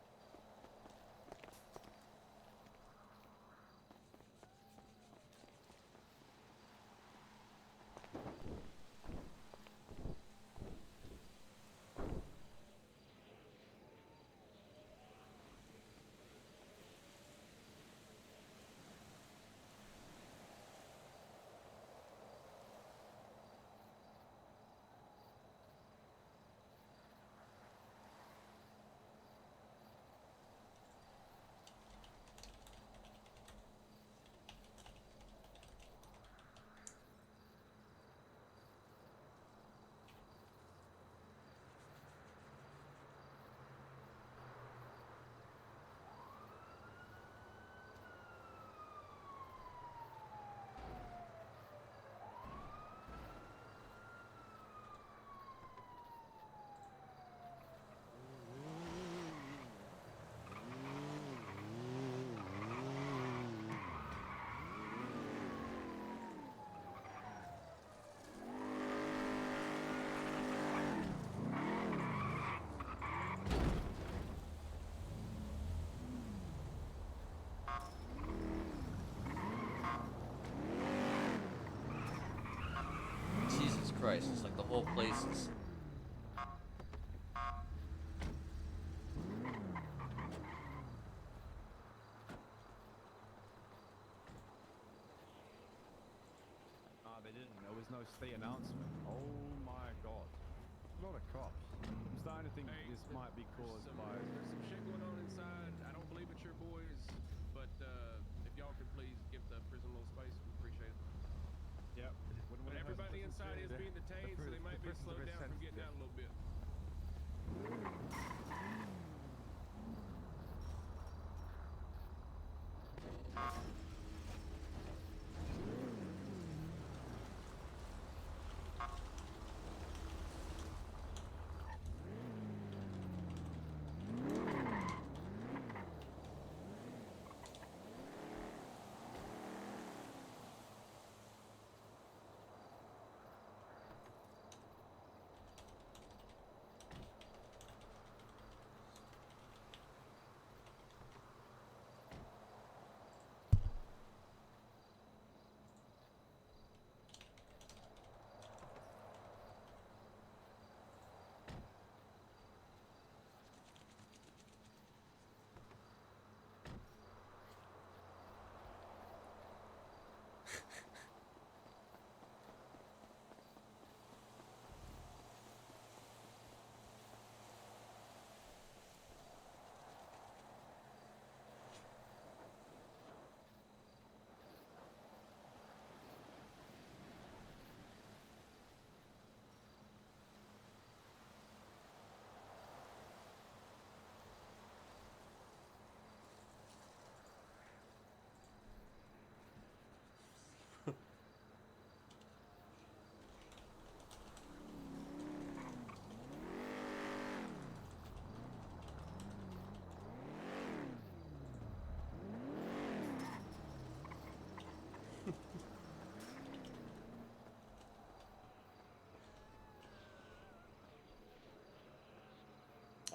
Jesus Christ, it's like the whole place is... They didn't. There was no state announcement. Oh my god. A lot of cops. I'm starting to think this might be caused by... There's some shit going on inside. I don't believe it's your boys, but if y'all could please give the prison a little space, we appreciate it. Yep. But everybody inside is being detained, so they might be slowed down from getting out a little bit.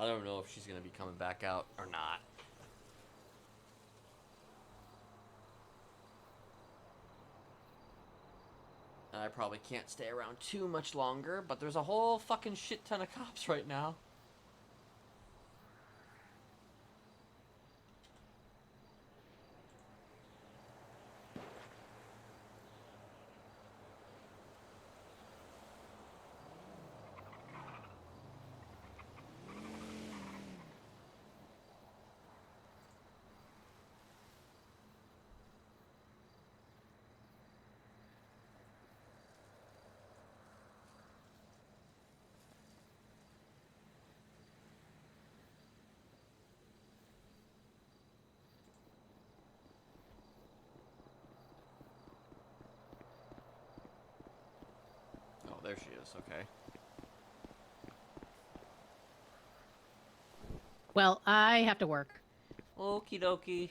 I don't know if she's gonna be coming back out or not. I probably can't stay around too much longer, but there's a whole fucking shit ton of cops right now. Oh, there she is. Okay. Well, I have to work. Okie dokie.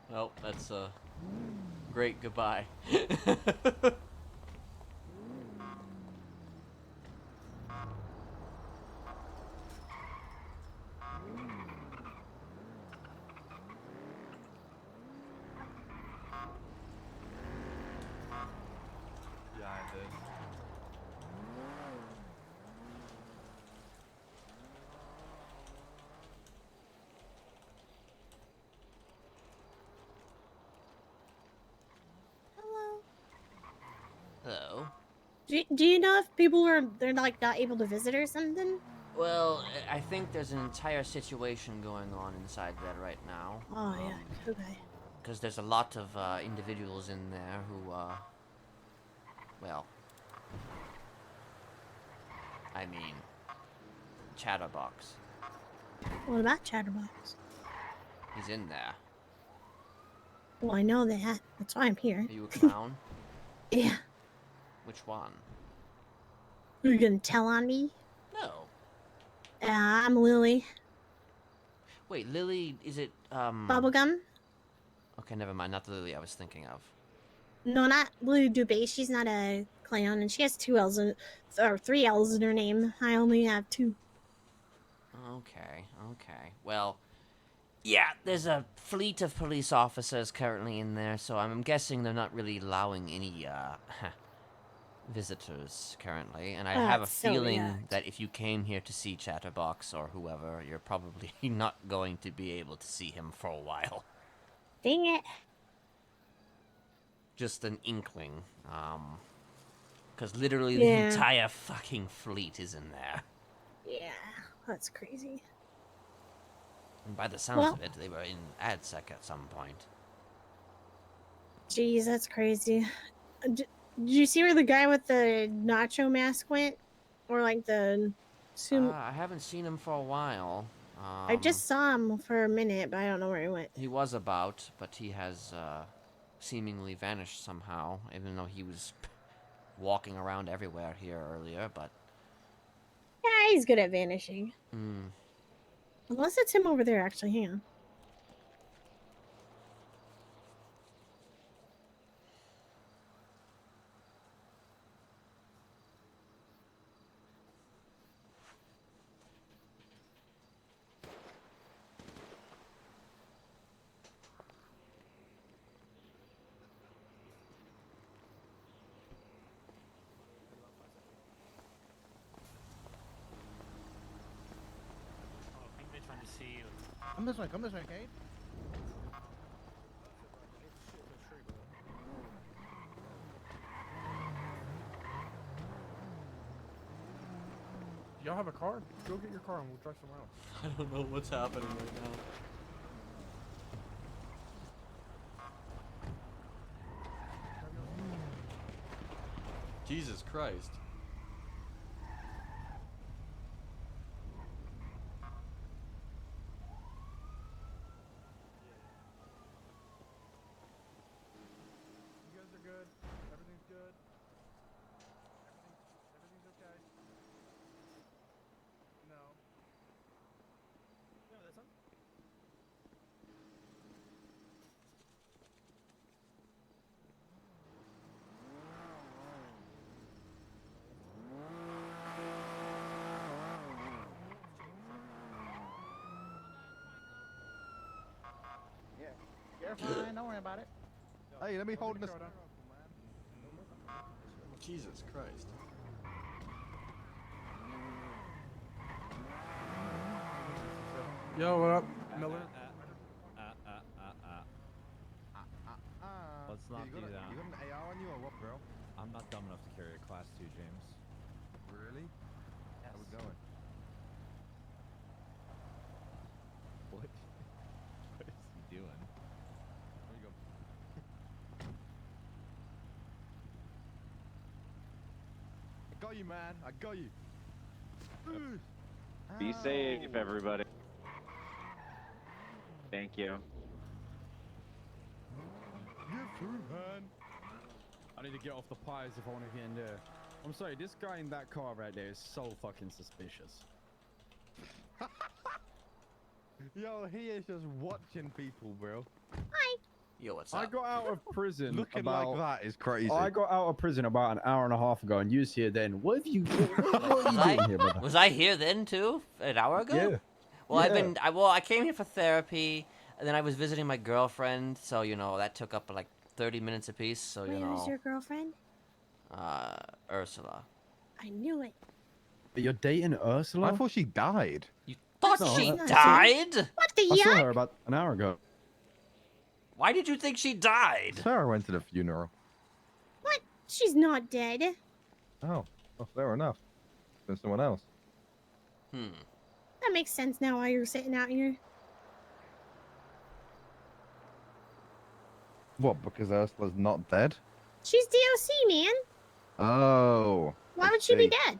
Well, that's a great goodbye. Yeah, I did. Hello. Hello. Do you know if people they're like not able to visit or something? Well, I think there's an entire situation going on inside there right now. Oh yeah. Okay. Because there's a lot of individuals in there who, well, I mean, Chatterbox. What about Chatterbox? He's in there. Well, I know that. That's why I'm here. Are you a clown? Yeah. Which one? Are you gonna tell on me? No. I'm Lily. Wait, Lily, is it, Bubblegum? Okay, never mind. Not the Lily I was thinking of. No, not Lily Dubé. She's not a clown, and she has 2 L's or 3 L's in her name. I only have 2. Okay, okay. Well, yeah, there's a fleet of police officers currently in there, so I'm guessing they're not really allowing any, visitors currently. And I have a That's so feeling yuck. that if you came here to see Chatterbox or whoever, you're probably not going to be able to see him for a while. Dang it. Just an inkling. Because literally the Yeah. entire fucking fleet is in there. Yeah, that's crazy. And by the sounds of it, they were in AdSec at some point. Jeez, that's crazy. Did you see where the guy with the nacho mask went? Or like the... I haven't seen him for a while. I just saw him for a minute, but I don't know where he went. He was about, but he has seemingly vanished somehow, even though he was walking around everywhere here earlier, but... Yeah, he's good at vanishing. Hmm. Unless it's him over there, actually. Hang on. Come this way, Kate. Y'all have a car? Go get your car and we'll drive somewhere else. I don't know what's happening right now. Jesus Christ. You guys are good. Everything's good. You're fine. Don't worry about it. Hey, let me hold this. Jesus Christ. Yo, what up, Miller? Let's not do that. You got an AR on you or what, bro? I'm not dumb enough to carry a class 2, James. Really? Yes. How we going? What? What is he doing? There you go. I got you, man. I got you. Be safe, everybody. Thank you. You're through, man. I need to get off the pies if I want to get in there. I'm sorry, this guy in that car right there is so fucking suspicious. Yo, he is just watching people, bro. Hi. Yo, what's I up? got out of prison. Looking about, like that is crazy. I got out of prison about an hour and a half ago, and you was here then. What have you? What are you doing here, brother? Was I here then too? An hour ago? Yeah. Well, Yeah. I came here for therapy, and then I was visiting my girlfriend, so you know that took up like 30 minutes apiece. So you Wait, know. who's your girlfriend? Ursula. I knew it. But you're dating Ursula? I thought she died. You thought No, she that's died? What the I saw yuck? her about an hour ago. Why did you think she died? Sarah went to the funeral. What? She's not dead. Oh, well, fair enough. There's someone else. That makes sense now why you're sitting out here. What, because Ursula's not dead? She's DOC, man. Oh. Why I would she be see. dead?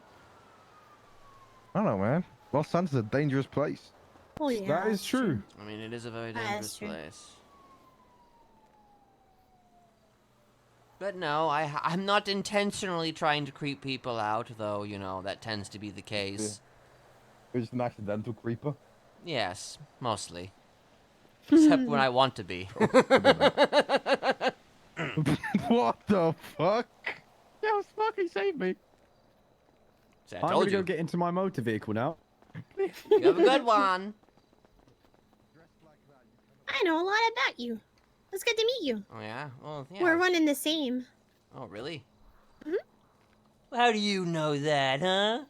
I don't know, man. Los Santos is a dangerous place. Oh, yeah. That is true. I mean, it is a very That is dangerous true. place. But no, I'm not intentionally trying to creep people out, though, you know, that tends to be the case. You're just an accidental creeper. Yes, mostly. Except when I want to be. What the fuck? Yo, Sparky, save me. See, I I'm told gonna you. go get into my motor vehicle now. You have a good one. I know a lot about you. Let's get to meet you. Oh, yeah? Well, yeah. We're one and the same. Oh, really? Mhm. How do you know that, huh?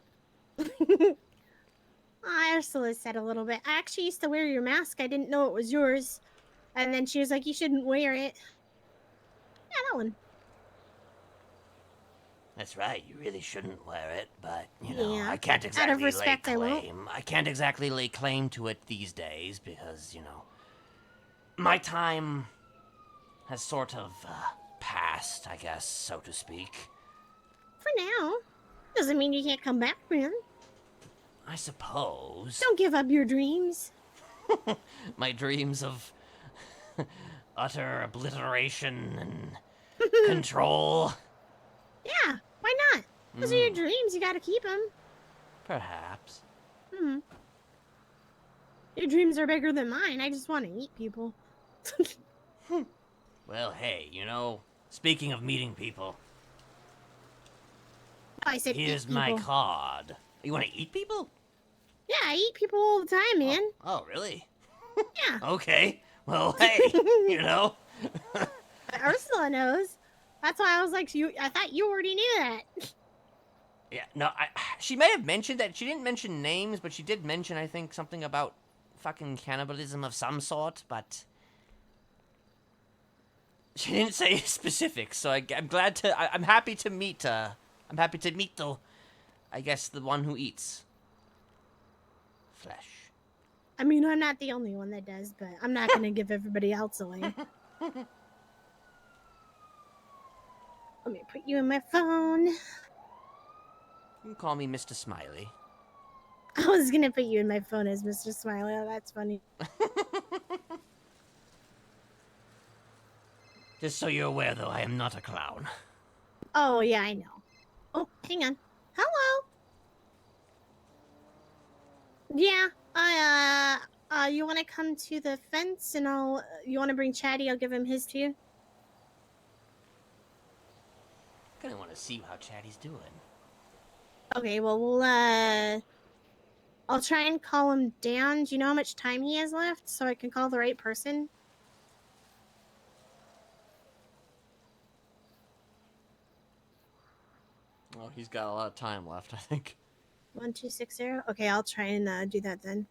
Ursula said a little bit. I actually used to wear your mask. I didn't know it was yours. And then she was like, you shouldn't wear it. Yeah, that one. That's right. You really shouldn't wear it, but you know, Yeah. I can't exactly Out of respect, lay I won't. claim. I can't exactly lay claim to it these days because you know, my time has sort of passed, I guess, so to speak. For now. Doesn't mean you can't come back, man. I suppose. Don't give up your dreams. My dreams of utter obliteration and control. Yeah, why not? Those are your dreams. You gotta keep them. Perhaps. Hmm. Your dreams are bigger than mine. I just want to eat people. Well, hey, you know, speaking of meeting people, I said here's eat my people. card. You want to eat people? Yeah, I eat people all the time, man. Oh, really? Yeah. Okay. Well, hey, you know. Ursula knows. That's why I was like, I thought you already knew that. Yeah, no, she may have mentioned that. She didn't mention names, but she did mention, I think, something about fucking cannibalism of some sort, but she didn't say specifics, so I'm glad to, I'm happy to meet, I'm happy to meet the, I guess, the one who eats flesh. I mean, I'm not the only one that does, but I'm not going to give everybody else away. Let me put you in my phone. You can call me Mr. Smiley. I was going to put you in my phone as Mr. Smiley. Oh, that's funny. Just so you're aware, though, I am not a clown. Oh, yeah, I know. Oh, hang on. Hello. Yeah, you want to come to the fence and you want to bring Chatty? I'll give him his too. I kind of want to see how Chatty's doing. Okay, well, I'll try and call him down. Do you know how much time he has left so I can call the right person? Oh, he's got a lot of time left, I think. 1260. Okay, I'll try and do that then.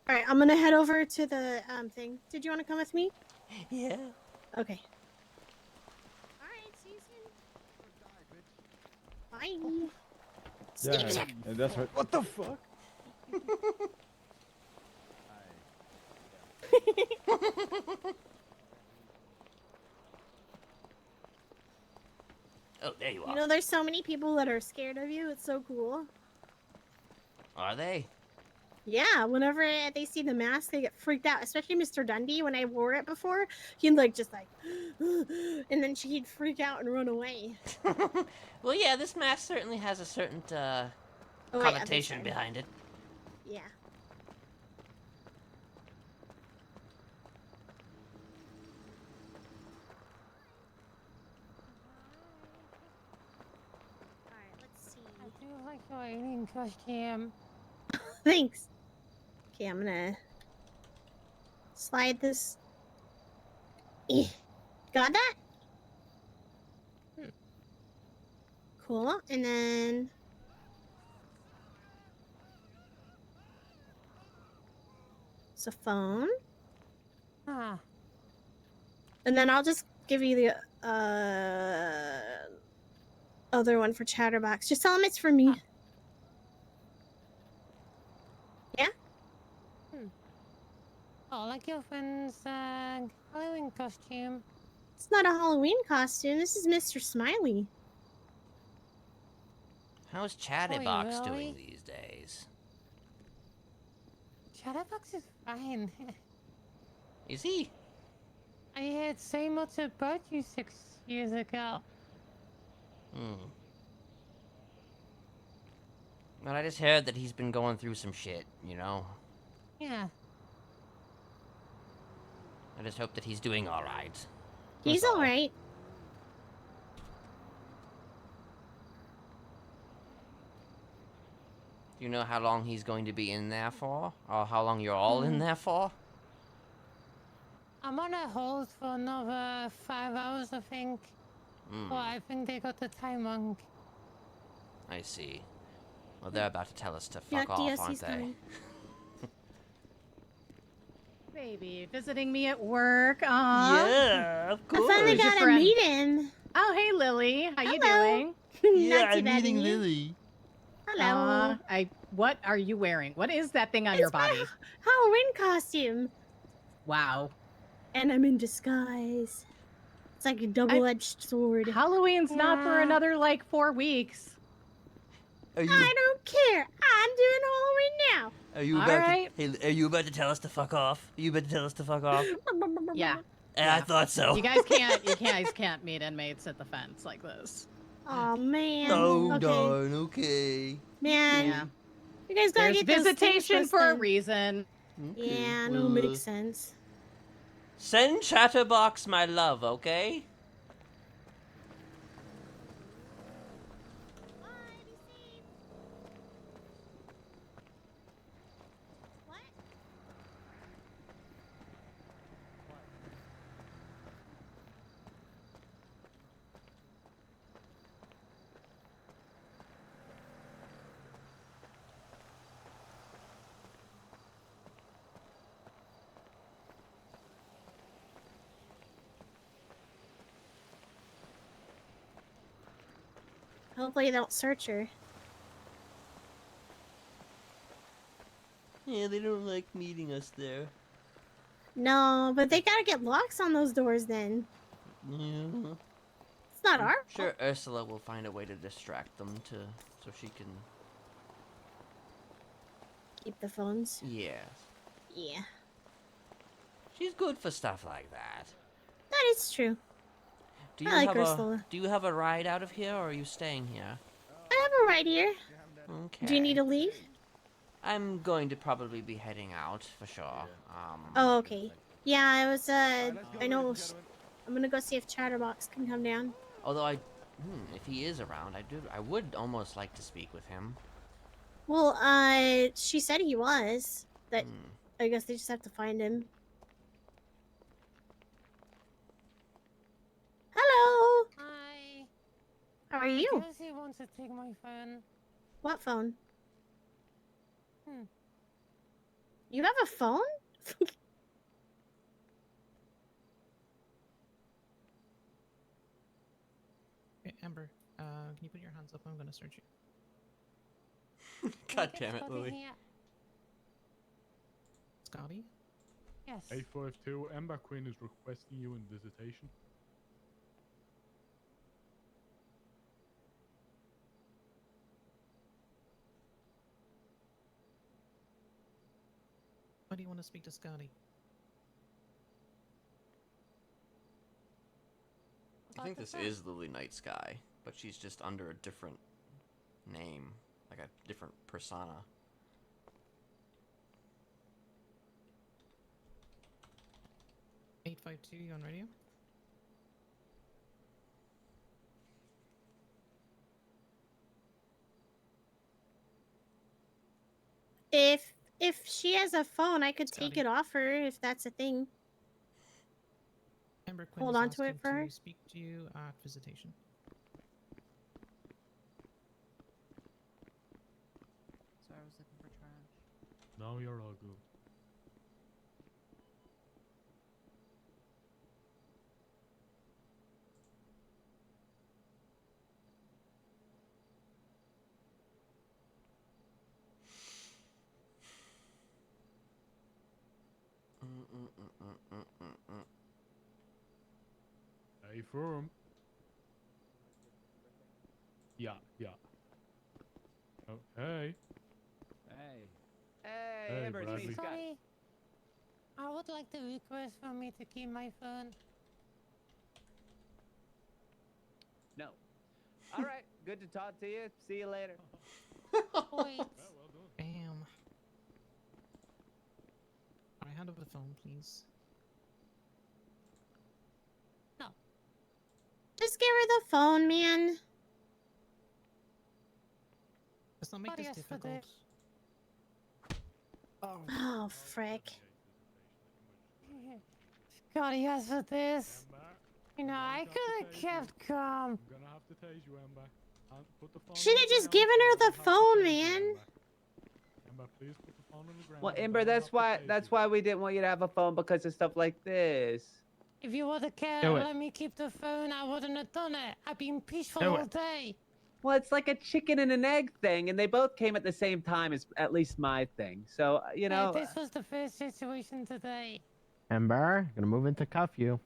All right, I'm gonna head over to the thing. Did you want to come with me? Yeah. Okay. All right, see you soon. Bye. Yeah, Sneak and that's right. What the fuck? Oh, there you are. You know, there's so many people that are scared of you. It's so cool. Are they? Yeah, whenever they see the mask, they get freaked out. Especially Mr. Dundee. When I wore it before, he'd like just like, and then he'd freak out and run away. Well, yeah, this mask certainly has a certain Oh, wait, connotation behind it. Yeah. Alright, let's see. I do like your alien costume. Thanks. Okay, I'm gonna slide this. Got that? Cool. And then it's a phone. Ah. And then I'll just give you the other one for Chatterbox. Just tell him it's for me. Yeah? Oh, like your friend's Halloween costume. It's not a Halloween costume. This is Mr. Smiley. How's Chatterbox really? doing these days? Chatterbox is fine. Is he? I had so much about you 6 years ago. Well, I just heard that he's been going through some shit, you know? Yeah. I just hope that he's doing alright. He's alright. Do you know how long he's going to be in there for? Or how long you're all in there for? I'm on a hold for another 5 hours, I think. Well, I think they got the time wrong. I see. Well, they're about to tell us to fuck off, DSC's aren't they? coming. Baby, visiting me at work. Aww. Yeah, of I finally got to meet him. Oh, hey, Lily. How you Hello. doing? Not too bad, and you? Hello. What are you wearing? What is that thing on your body? Halloween costume. Wow. And I'm in disguise. It's like a double-edged sword. Halloween's not for another, like, 4 weeks. I don't care. I'm doing Halloween now. Are you about to, hey, are you about to tell us to fuck off? Are you about to tell us to fuck off? Yeah. I thought so. You guys can't meet inmates at the fence like this. Oh man. Oh okay. darn. Okay. Man. Yeah. You guys gotta There's get those visitation things for a done. reason. Yeah, no, makes sense. Send Chatterbox my love, okay? Hopefully, they don't search her. Yeah, they don't like meeting us there. No, but they gotta get locks on those doors then. Yeah. It's not our Sure, Ursula will find a way to distract them so she can. keep the phones. Yeah. Yeah, She's good for stuff like that. that is true. Do you I like have Ursula. Do you have a ride out of here, or are you staying here? I have a ride here. Okay. Do you need to leave? I'm going to probably be heading out for sure. Oh, okay. Yeah, I was. I know. I'm gonna go see if Chatterbox can come down. Although if he is around, I would almost like to speak with him. Well, she said he was. That I guess they just have to find him. Hello. Hi. How are you? Josie wants to take my phone. What phone? Hmm. You have a phone? Okay, Amber, can you put your hands up? I'm gonna search you. God damn it, Louis. Scotty? Yes. 852, Ember Queen is requesting you in visitation. Why do you want to speak to Scotty? I think this is Lily Night Sky, but she's just under a different name, like a different persona. You on radio? If she has a phone, I could take it off her if that's a thing. Amber Quinn Hold is on to it asking for her. to speak to you at visitation. Sorry, I was looking for trash. No, you're all good. Hey, firm. Yeah. Oh, hey. Hey. Hey, Amber, it's me, Bradley. Scott. Sorry. I would like to request for me to keep my phone. No. All right. Good to talk to you. See you later. Wait. Bam. Alright, hand over the phone, please. No. Just give her the phone, man. Let's not make Sorry, this yesterday. difficult. Oh, frick. Scotty, yes for this. You know, I could have kept calm. I'm gonna have to tase you, Ember. Put the phone Should on have the just ground. given her I'm the gonna have to phone, tase you, man. Ember, please put the phone on the ground. Well, I'm Ember, gonna that's have to why tase you. we didn't want you to have a phone because of stuff like this. If you would have cared, Do it. let me keep the phone, I wouldn't have done it. I've been peaceful Do all it. day. Well, it's like a chicken and an egg thing, and they both came at the same time, as at least my thing. So, you know. This was the first situation today. Ember, gonna move into cuff you.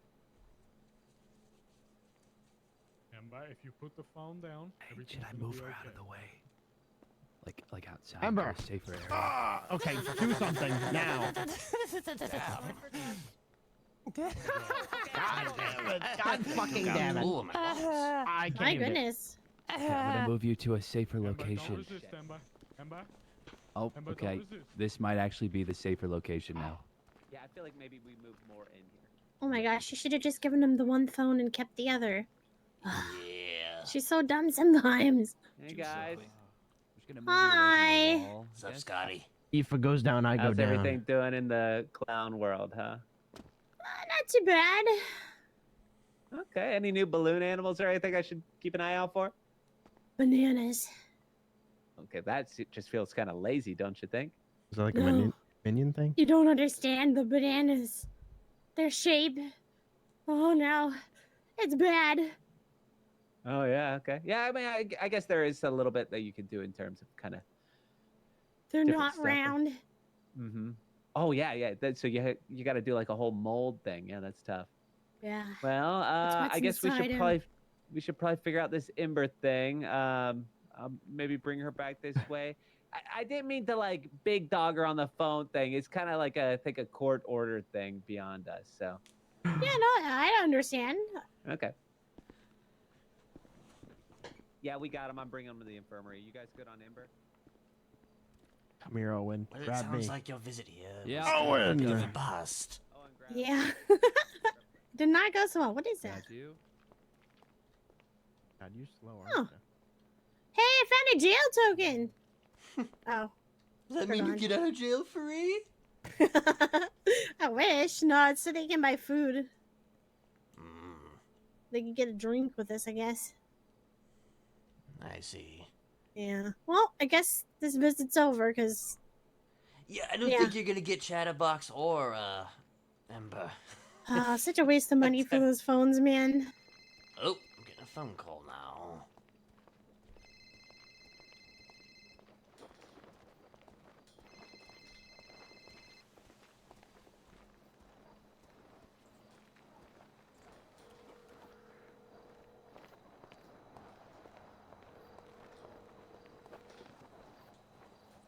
Ember, if you put the phone down, Should I move her out of the way? Like outside Ember. to a safer area. Ah, okay, do something now. God damn it. God fucking damn it. Ooh, I My can't. goodness. Okay, I'm gonna move you to a safer location. Don't resist, Ember. Ember. Oh, Ember, okay. don't resist. This might actually be the safer location now. Yeah, I feel like maybe we move more in here. Oh my gosh, you should have just given him the one phone and kept the other. Yeah. She's so dumb sometimes. Hey, guys. Hi. What's up, Scotty? Aoife goes down, I go How's down. everything doing in the clown world, huh? Not too bad. Okay. Any new balloon animals or anything I should keep an eye out for? Bananas. Okay, just feels kind of lazy, don't you think? Is that like a No. minion thing? You don't understand the bananas. Their shape. Oh no. It's bad. Oh yeah, okay. Yeah, I mean, I guess there is a little bit that you can do in terms of kind of. They're Different not stuff. round. Mm-hmm. Oh yeah. So you got to do like a whole mold thing. Yeah, that's tough. Yeah. Well, what's I guess we inside should 'em. probably figure out this Ember thing. Maybe bring her back this way. I didn't mean to like big dog her on the phone thing. It's kind of like I think a court order thing beyond us. So Yeah, no, I understand. okay. Yeah, we got him. I'm bringing him to the infirmary. You guys good on Ember? Come here, Owen. Well, it Grab sounds me. like your visit here Yeah. was Owen! a bit of a bust. Yeah. Did not go so well. What is that? you. God, you're slow, Oh. aren't you? Hey, I found a jail token. Oh. Does that mean you get out of jail free? I wish. No, it's so they can buy food. Mm. They can get a drink with this, I guess. I see. Yeah. Well, I guess this visit's over, because... Yeah, I don't think you're gonna get Chatterbox or, Ember. Such a waste of money for those phones, man. Oh, I'm getting a phone call now.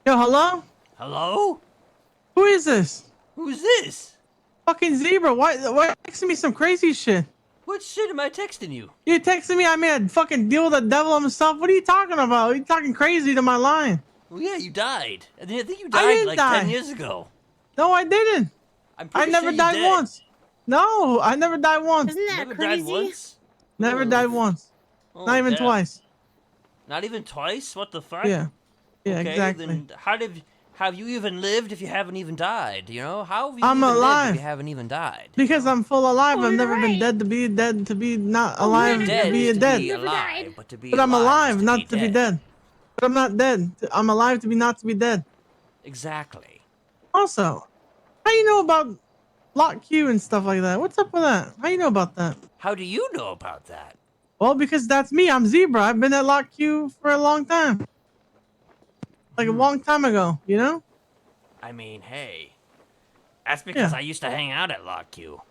Yo, hello? Hello? Who is this? Who's this? Fucking Zebra. Why you texting me some crazy shit? What shit am I texting you? You texting me I made a fucking deal with the devil himself? What are you talking about? You talking crazy to my line. Well, yeah, you died. I think you I died didn't like die. 10 years ago. No, I didn't. I'm I pretty never sure you died did. once. No, I never died once. Isn't that Never crazy? died once? Never died once. Oh, Not even damn. twice. Not even twice? What the fuck? Yeah. Yeah, okay, exactly. Then have you even lived if you haven't even died? You know, how have you I'm even lived alive. if you haven't even died? Because I'm full alive. Oh, I've never been right. dead to be dead to be not alive to Dead be is to dead. be alive, but to be But I'm alive is alive, not to be dead. dead. But I'm not dead. I'm alive to be not to be dead. Exactly. Also, how you know about Lock Q and stuff like that? What's up with that? How you know about that? How do you know about that? Well, because that's me. I'm Zebra. I've been at Lock Q for a long time. Like a long time ago, you know? I mean, hey. That's because Yeah. I used to hang out at Lock Q.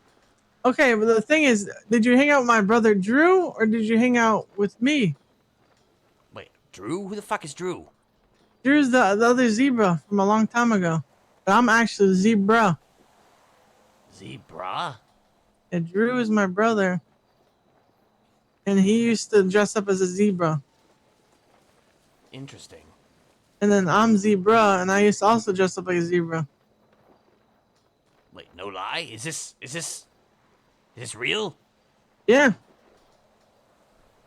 Okay, but the thing is, did you hang out with my brother Drew or did you hang out with me? Wait, Drew? Who the fuck is Drew? Drew's the other Zebra from a long time ago. But I'm actually Zebra. Zebra? And Drew is my brother. And he used to dress up as a zebra. Interesting. And then I'm Zebra, and I used to also dress up like a zebra. Wait, no lie? Is this real? Yeah.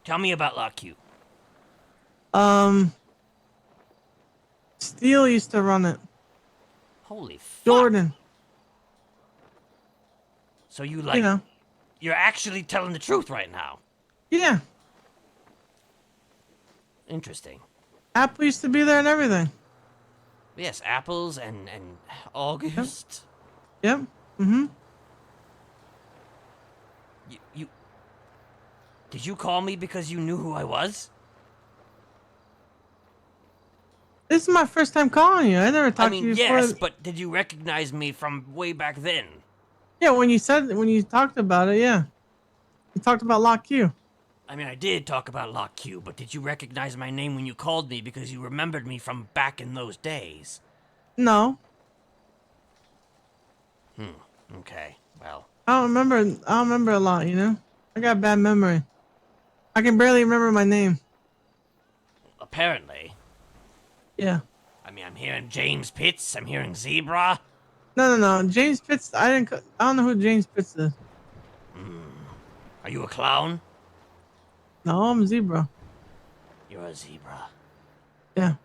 Tell me about Lock Q. Steele used to run it. Holy fuck. Jordan. So you like, know. you're actually telling the truth right now. Yeah. Interesting. Apple used to be there and everything. Yes, apples and August. Yep. Mm-hmm. You did you call me because you knew who I was? This is my first time calling you. I never talked to you before. Yes, but did you recognize me from way back then? Yeah, when you talked about it, yeah. You talked about Lock Q. I mean, I did talk about Lock Q, but did you recognize my name when you called me because you remembered me from back in those days? No. Okay, well. I don't remember a lot, you know? I got bad memory. I can barely remember my name. Apparently. Yeah. I mean, I'm hearing James Pitts, I'm hearing Zebra. No. James Pitts, I don't know who James Pitts is. Are you a clown? No, I'm Zebra. You're a zebra. Yeah.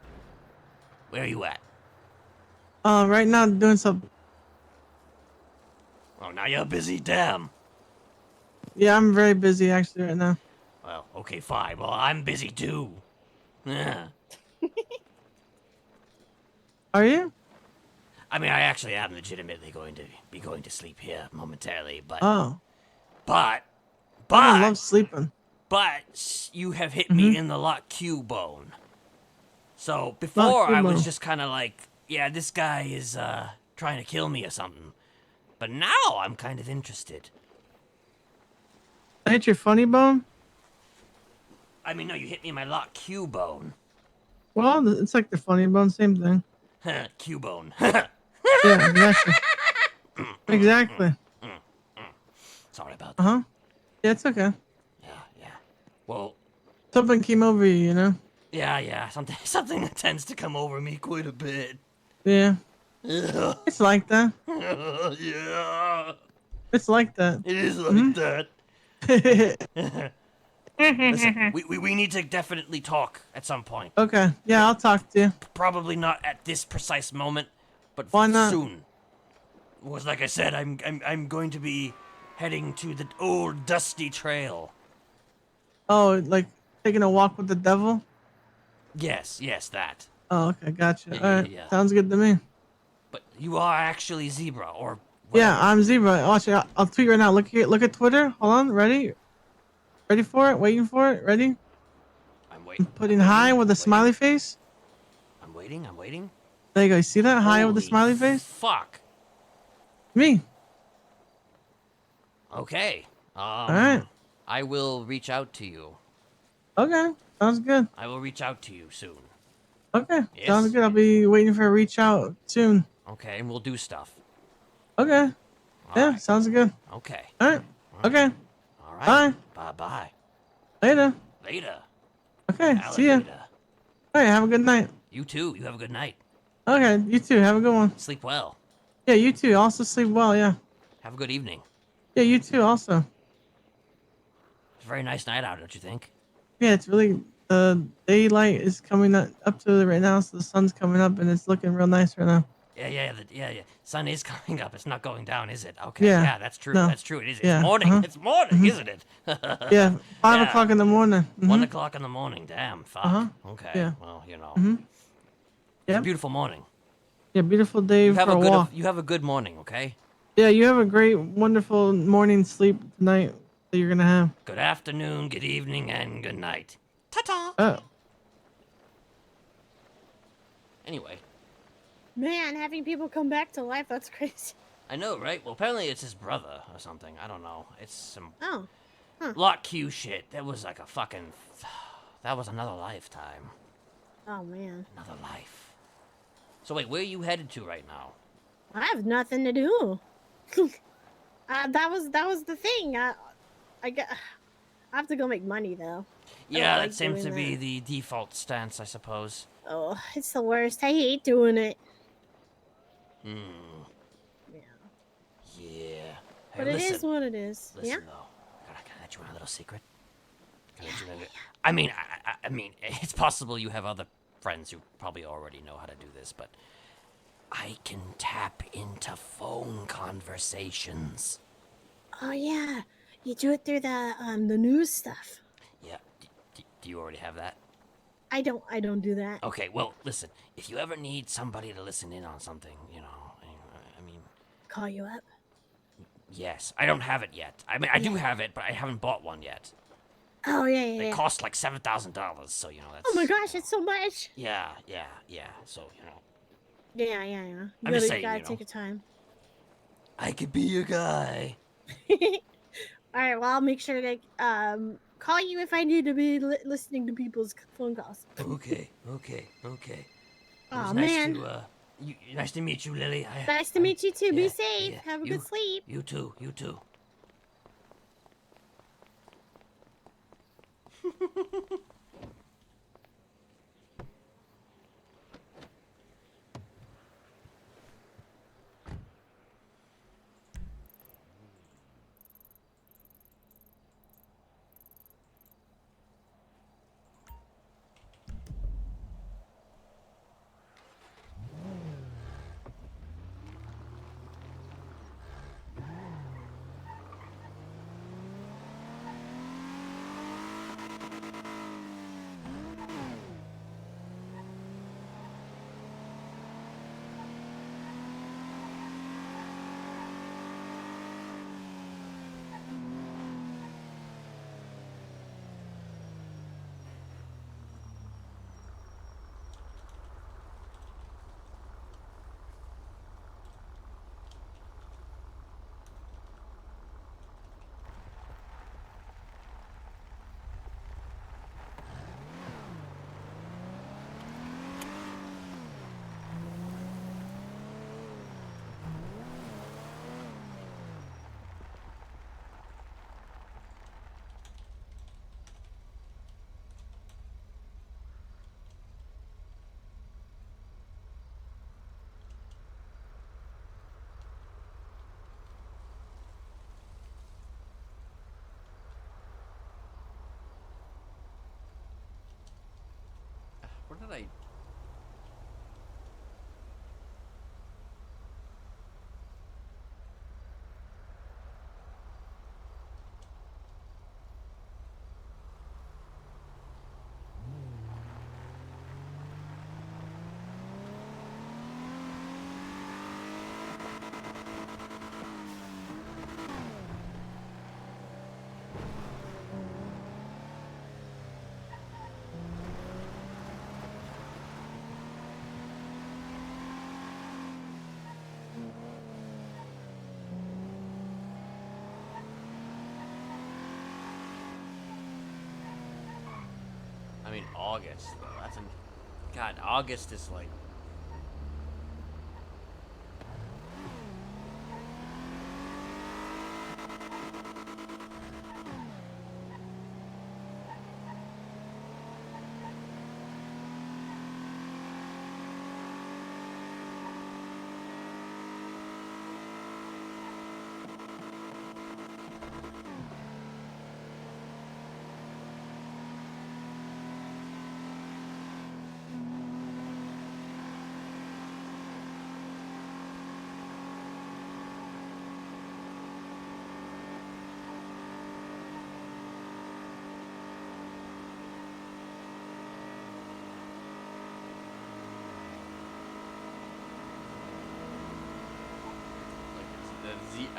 Where are you at? Right now doing something. Oh, now you're busy, damn. Yeah, I'm very busy actually right now. Well, okay, fine. Well, I'm busy too. Yeah. Are you? I mean, I actually am legitimately going to be going to sleep here momentarily, but... Oh. But... I love sleeping. But you have hit me in the Lock Q bone. So before Lock Q I was bone. just kind of like, yeah, this guy is trying to kill me or something. But now I'm kind of interested. I hit your funny bone? I mean, no, you hit me in my Lock Q bone. Well, it's like the funny bone, same thing. Q bone. Yeah, exactly. Exactly. Sorry about that. Uh-huh. Yeah, it's okay. Well, something came over you, you know? Yeah, something that tends to come over me quite a bit. Yeah. Yeah. It's like that. Yeah. It's like that. It is like that. Listen, we need to definitely talk at some point. Okay. Yeah, I'll talk to you. Probably not at this precise moment, but Why not? soon. Was like I said, I'm going to be heading to the old dusty trail. Oh, like taking a walk with the devil? Yes, that. Oh, okay, gotcha. Yeah, All right, yeah. sounds good to me. But you are actually Zebra, or Yeah, whatever. I'm Zebra. Watch it. I'll tweet right now. Look at Twitter. Hold on. Ready? Ready for it? Waiting for it? Ready? I'm waiting. Putting hi with a smiley face. I'm waiting. There you go. You see that? Hi with the Holy smiley face? Fuck. Me. Okay. All right. I will reach out to you. Okay. Sounds good. I will reach out to you soon. Okay. Yes? Sounds good. I'll be waiting for a reach out soon. Okay, and we'll do stuff. Okay. Yeah, sounds good. Okay. All right. Okay. All right. Bye. Bye-bye. Later. Later. Okay. See ya. Alligator. All right. Have a good night. You too. You have a good night. Okay. You too. Have a good one. Sleep well. Yeah. You too. Also sleep well. Yeah. Have a good evening. Yeah. You too. Also. It's a very nice night out, don't you think? Yeah. It's really daylight is coming up to it right now, so the sun's coming up and it's looking real nice right now. Yeah. Sun is coming up. It's not going down, is it? Okay. Yeah. Yeah, that's true. No. That's true. It is. Yeah, It's morning. uh-huh. It's morning, isn't it? Yeah. 5 Yeah. o'clock in the morning. 1 o'clock in the morning. Damn. Fuck. Okay. Yeah. Well, you know. Mm-hmm. It's Yeah. a beautiful morning. Yeah. Beautiful day You have for a walk. you have a good morning, okay? Yeah. You have a great, wonderful morning sleep tonight that you're gonna have. Good afternoon, good evening, and good night. Ta-ta. Oh. Anyway, Man, having people come back to life, that's crazy. I know, right? Well, apparently it's his brother or something. I don't know. It's some Oh. Huh. Lot Q shit. That was like a fucking... That was another lifetime. Oh, man. Another life. So wait, where are you headed to right now? I have nothing to do. That was the thing. I have to go make money, though. Yeah, like that seems to doing be that. the default stance, I suppose. Oh, it's the worst. I hate doing it. Hmm. Yeah. Yeah. Hey, But it is what it is. Listen, Yeah? though. Can I let you in a little secret? Can I let you in I mean, I mean, it's possible you have other friends who probably already know how to do this, but I can tap into phone conversations. Oh, yeah. You do it through the news stuff. Yeah. Do you already have that? I don't do that. Okay, well, listen. If you ever need somebody to listen in on something, you know, I mean... Call you up. Yes. I don't have it yet. I mean, I do have it, but I haven't bought one yet. Oh, yeah. They cost like $7,000, so, you know, that's... Oh, my gosh, it's so much. Yeah. So, you know... Yeah. I'm just saying, gotta you know. take your time. I could be your guy. All right, well, I'll make sure to call you if I need to be listening to people's phone calls. Okay. It Aw, was man. nice to meet you, Lily. Nice to meet you, too. Be yeah, safe. yeah. Have a good sleep. You too. mean, August, though. That's an... God, August is like...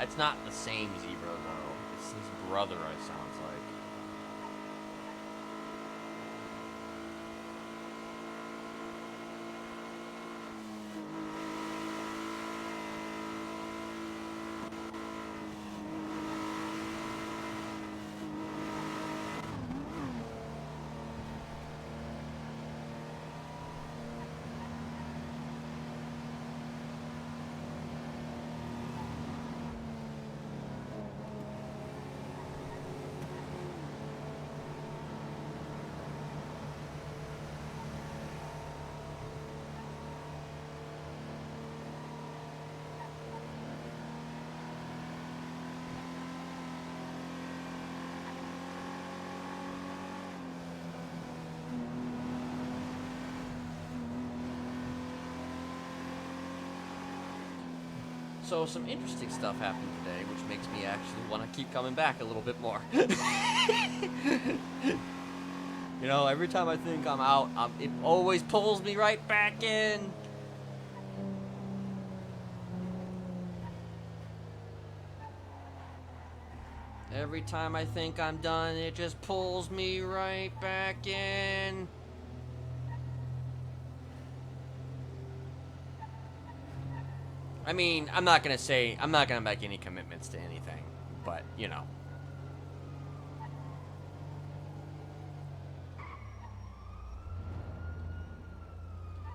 It's not the same zebra, though. It's his brother, it sounds like. So some interesting stuff happened today, which makes me actually want to keep coming back a little bit more. You know, every time I think I'm out, it always pulls me right back in. Every time I think I'm done, it just pulls me right back in. I mean, I'm not gonna make any commitments to anything, but, you know.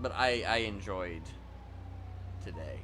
But I enjoyed today.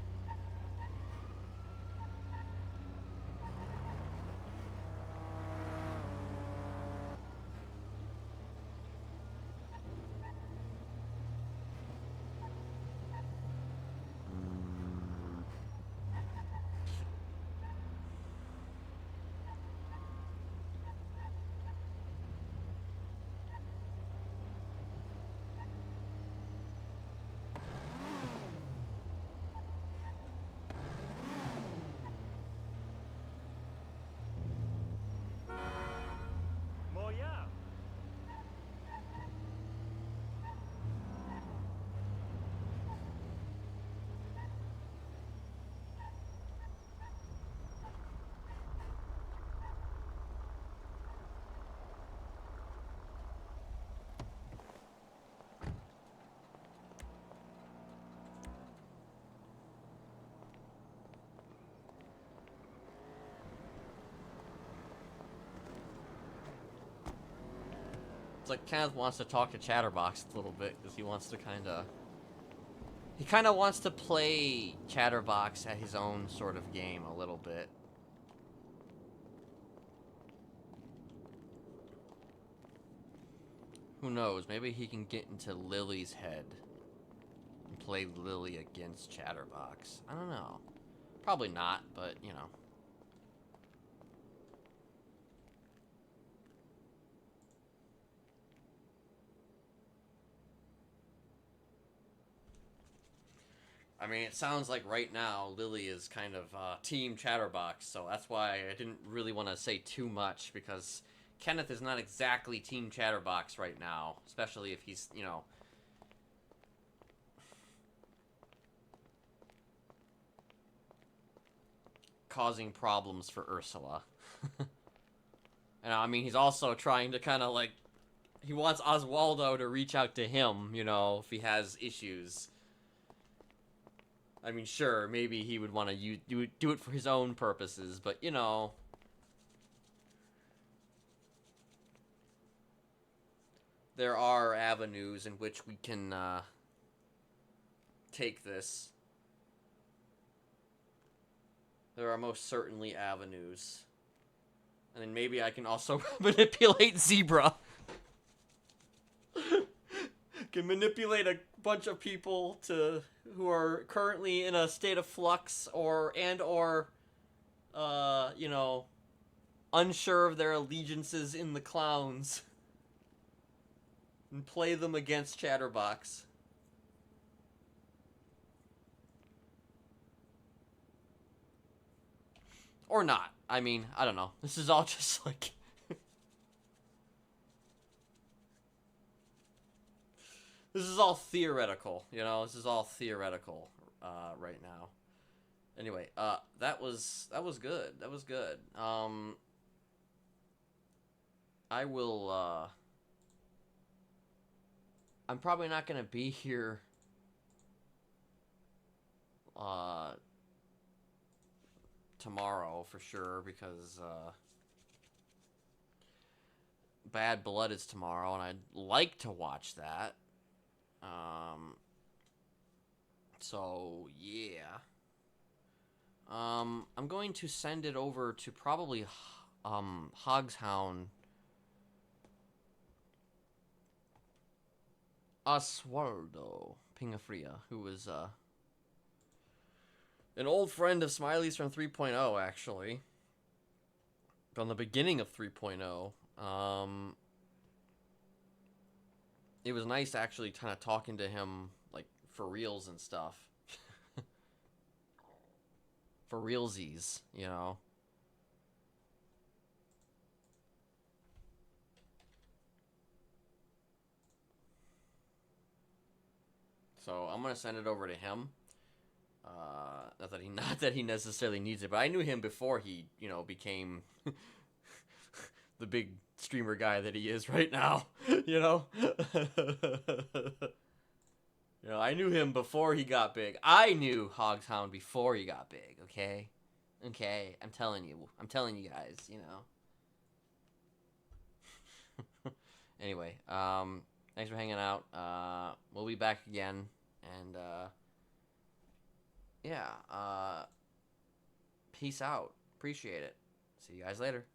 It's like Kenneth wants to talk to Chatterbox a little bit because he wants to he kind of wants to play Chatterbox at his own sort of game a little bit. Who knows? Maybe he can get into Lily's head and play Lily against Chatterbox. I don't know. Probably not, but you know. I mean, it sounds like right now Lily is kind of Team Chatterbox, so that's why I didn't really want to say too much, because Kenneth is not exactly Team Chatterbox right now, especially if he's, you know, causing problems for Ursula. And I mean, he's also trying to kind of like, he wants Oswaldo to reach out to him, you know, if he has issues. I mean, sure, maybe he would want to do it for his own purposes, but, you know. there are avenues in which we can take this. There are most certainly avenues. And then maybe I can also manipulate Zebra. Can manipulate a bunch of people who are currently in a state of flux or you know, unsure of their allegiances in the clowns, and play them against Chatterbox. Or not. I mean, I don't know. This is all just like... This is all theoretical, you know? This is all theoretical right now. Anyway, that was good. That was good. I will, I'm probably not gonna be here tomorrow for sure, because Bad Blood is tomorrow, and I'd like to watch that. So yeah. I'm going to send it over to probably Hogshound Oswaldo Pingafria, who was an old friend of Smiley's from 3.0, actually. From the beginning of 3.0. It was nice actually kind of talking to him, like, for reals and stuff. For realsies, you know. So I'm gonna send it over to him. Not that he necessarily needs it, but I knew him before he, you know, became the big streamer guy that he is right now. You know. You know, I knew him before he got big. I knew Hogshound before he got big. Okay. Okay, I'm telling you guys, you know. Anyway, thanks for hanging out. We'll be back again, and yeah, peace out. Appreciate it. See you guys later.